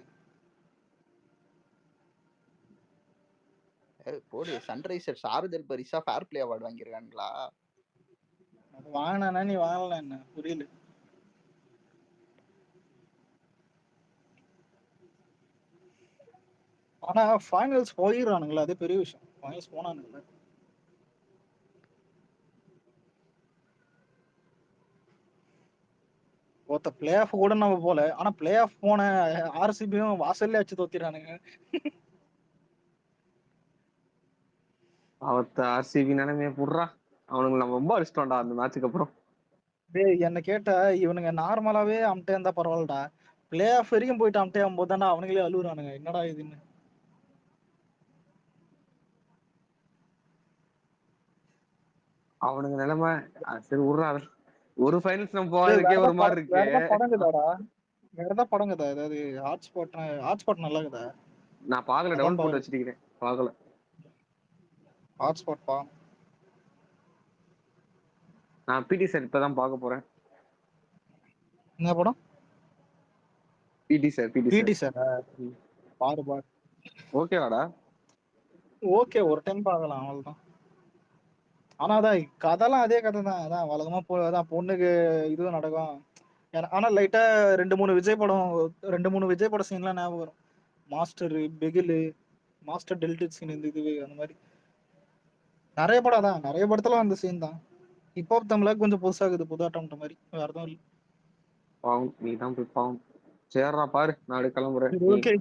போடு சன்ரைசர்ஸ் ஆறுதல் பரிசா ஃபேர் பிளே அவார்டு வாங்கியிருக்காங்களா? அது வாங்கினா நீ வாங்கல என்ன புரியல. ஆனா ஃபைனல்ஸ் போயிடுறானுங்களா, அது பெரிய விஷயம். ஃபைனல்ஸ் போனானுங்களா. ஒருத்த பிளே ஆஃப் கூட நம்ம போல. ஆனா பிளே ஆஃப் போன ஆர்சிபியும் வாசல்ல வச்சு தோத்திரானுங்க. அவத்த ஆர்சிபி நிலைமைய புடுறா. அவனுக்கு நம்ம ரொம்ப அடிச்சிட்டோம்டா அந்த மேட்சுக்கு அப்புறம். டேய் என்ன கேட்டா இவனுங்க நார்மலாவே அம்ட்டே இருந்தா பரவாயில்லடா. பிளே ஆஃப் வரைக்கும் போயிட்டு அம்ட்டே ஆகும்போது தானே அவனுங்களே அழுகுறானுங்க. என்னடா இதுன்னு. அவனுங்க நிலைமை சரி விடுறா. ஒரு ஃபைனல்ஸ் நம்ம டேய் வேற போகிறதுக்கே ஒரு மாதிரி வேற இருக்கு. ஏதாவது படங்குதாடா? வேற ஏதாவது படங்குதா? ஏதாவது ஹாட்ஸ்பாட் நல்லா இருக்குதா? நான் பாக்கல, அதான் டவுன்லோட் போட்டு பாக்குறேன். வச்சிருக்கிறேன், பாக்கல. ஹாட்ஸ்பாட் பா. நான் பிடி சார் இப்பதான் பார்க்க போறேன். என்ன படம்? பிடி சார். பிடி சார் பாரு பாரு. ஓகேவாடா? ஓகே ஒரு டைம் பார்க்கலாம் அவ்வளவுதான். ஆனா அதான் கதைலாம் அதே கதை தான். அதான் வழக்கமா அதான் பொண்ணுக்கு இதுவும் நடக்கும். ஆனா லைட்டா 2-3 விஜய் பட சீன்லாம் ஞாபகம் வரும். மாஸ்டர், பிகில், மாஸ்டர் டெல்டிட் சீன் இந்த இது அந்த மாதிரி நிறைய படம் தான். நிறைய படத்துல அந்த சீன் தான். இப்போ தமிழா கொஞ்சம் புதுசா இருக்குது, புதாட்டம்ன்ற மாதிரி. வேற எதுவும் இல்லை. பாவம், நீ தான் போய் பாவம். சரிடா பாரு, நாளைக்கு கிளம்புறேன். ஓகே.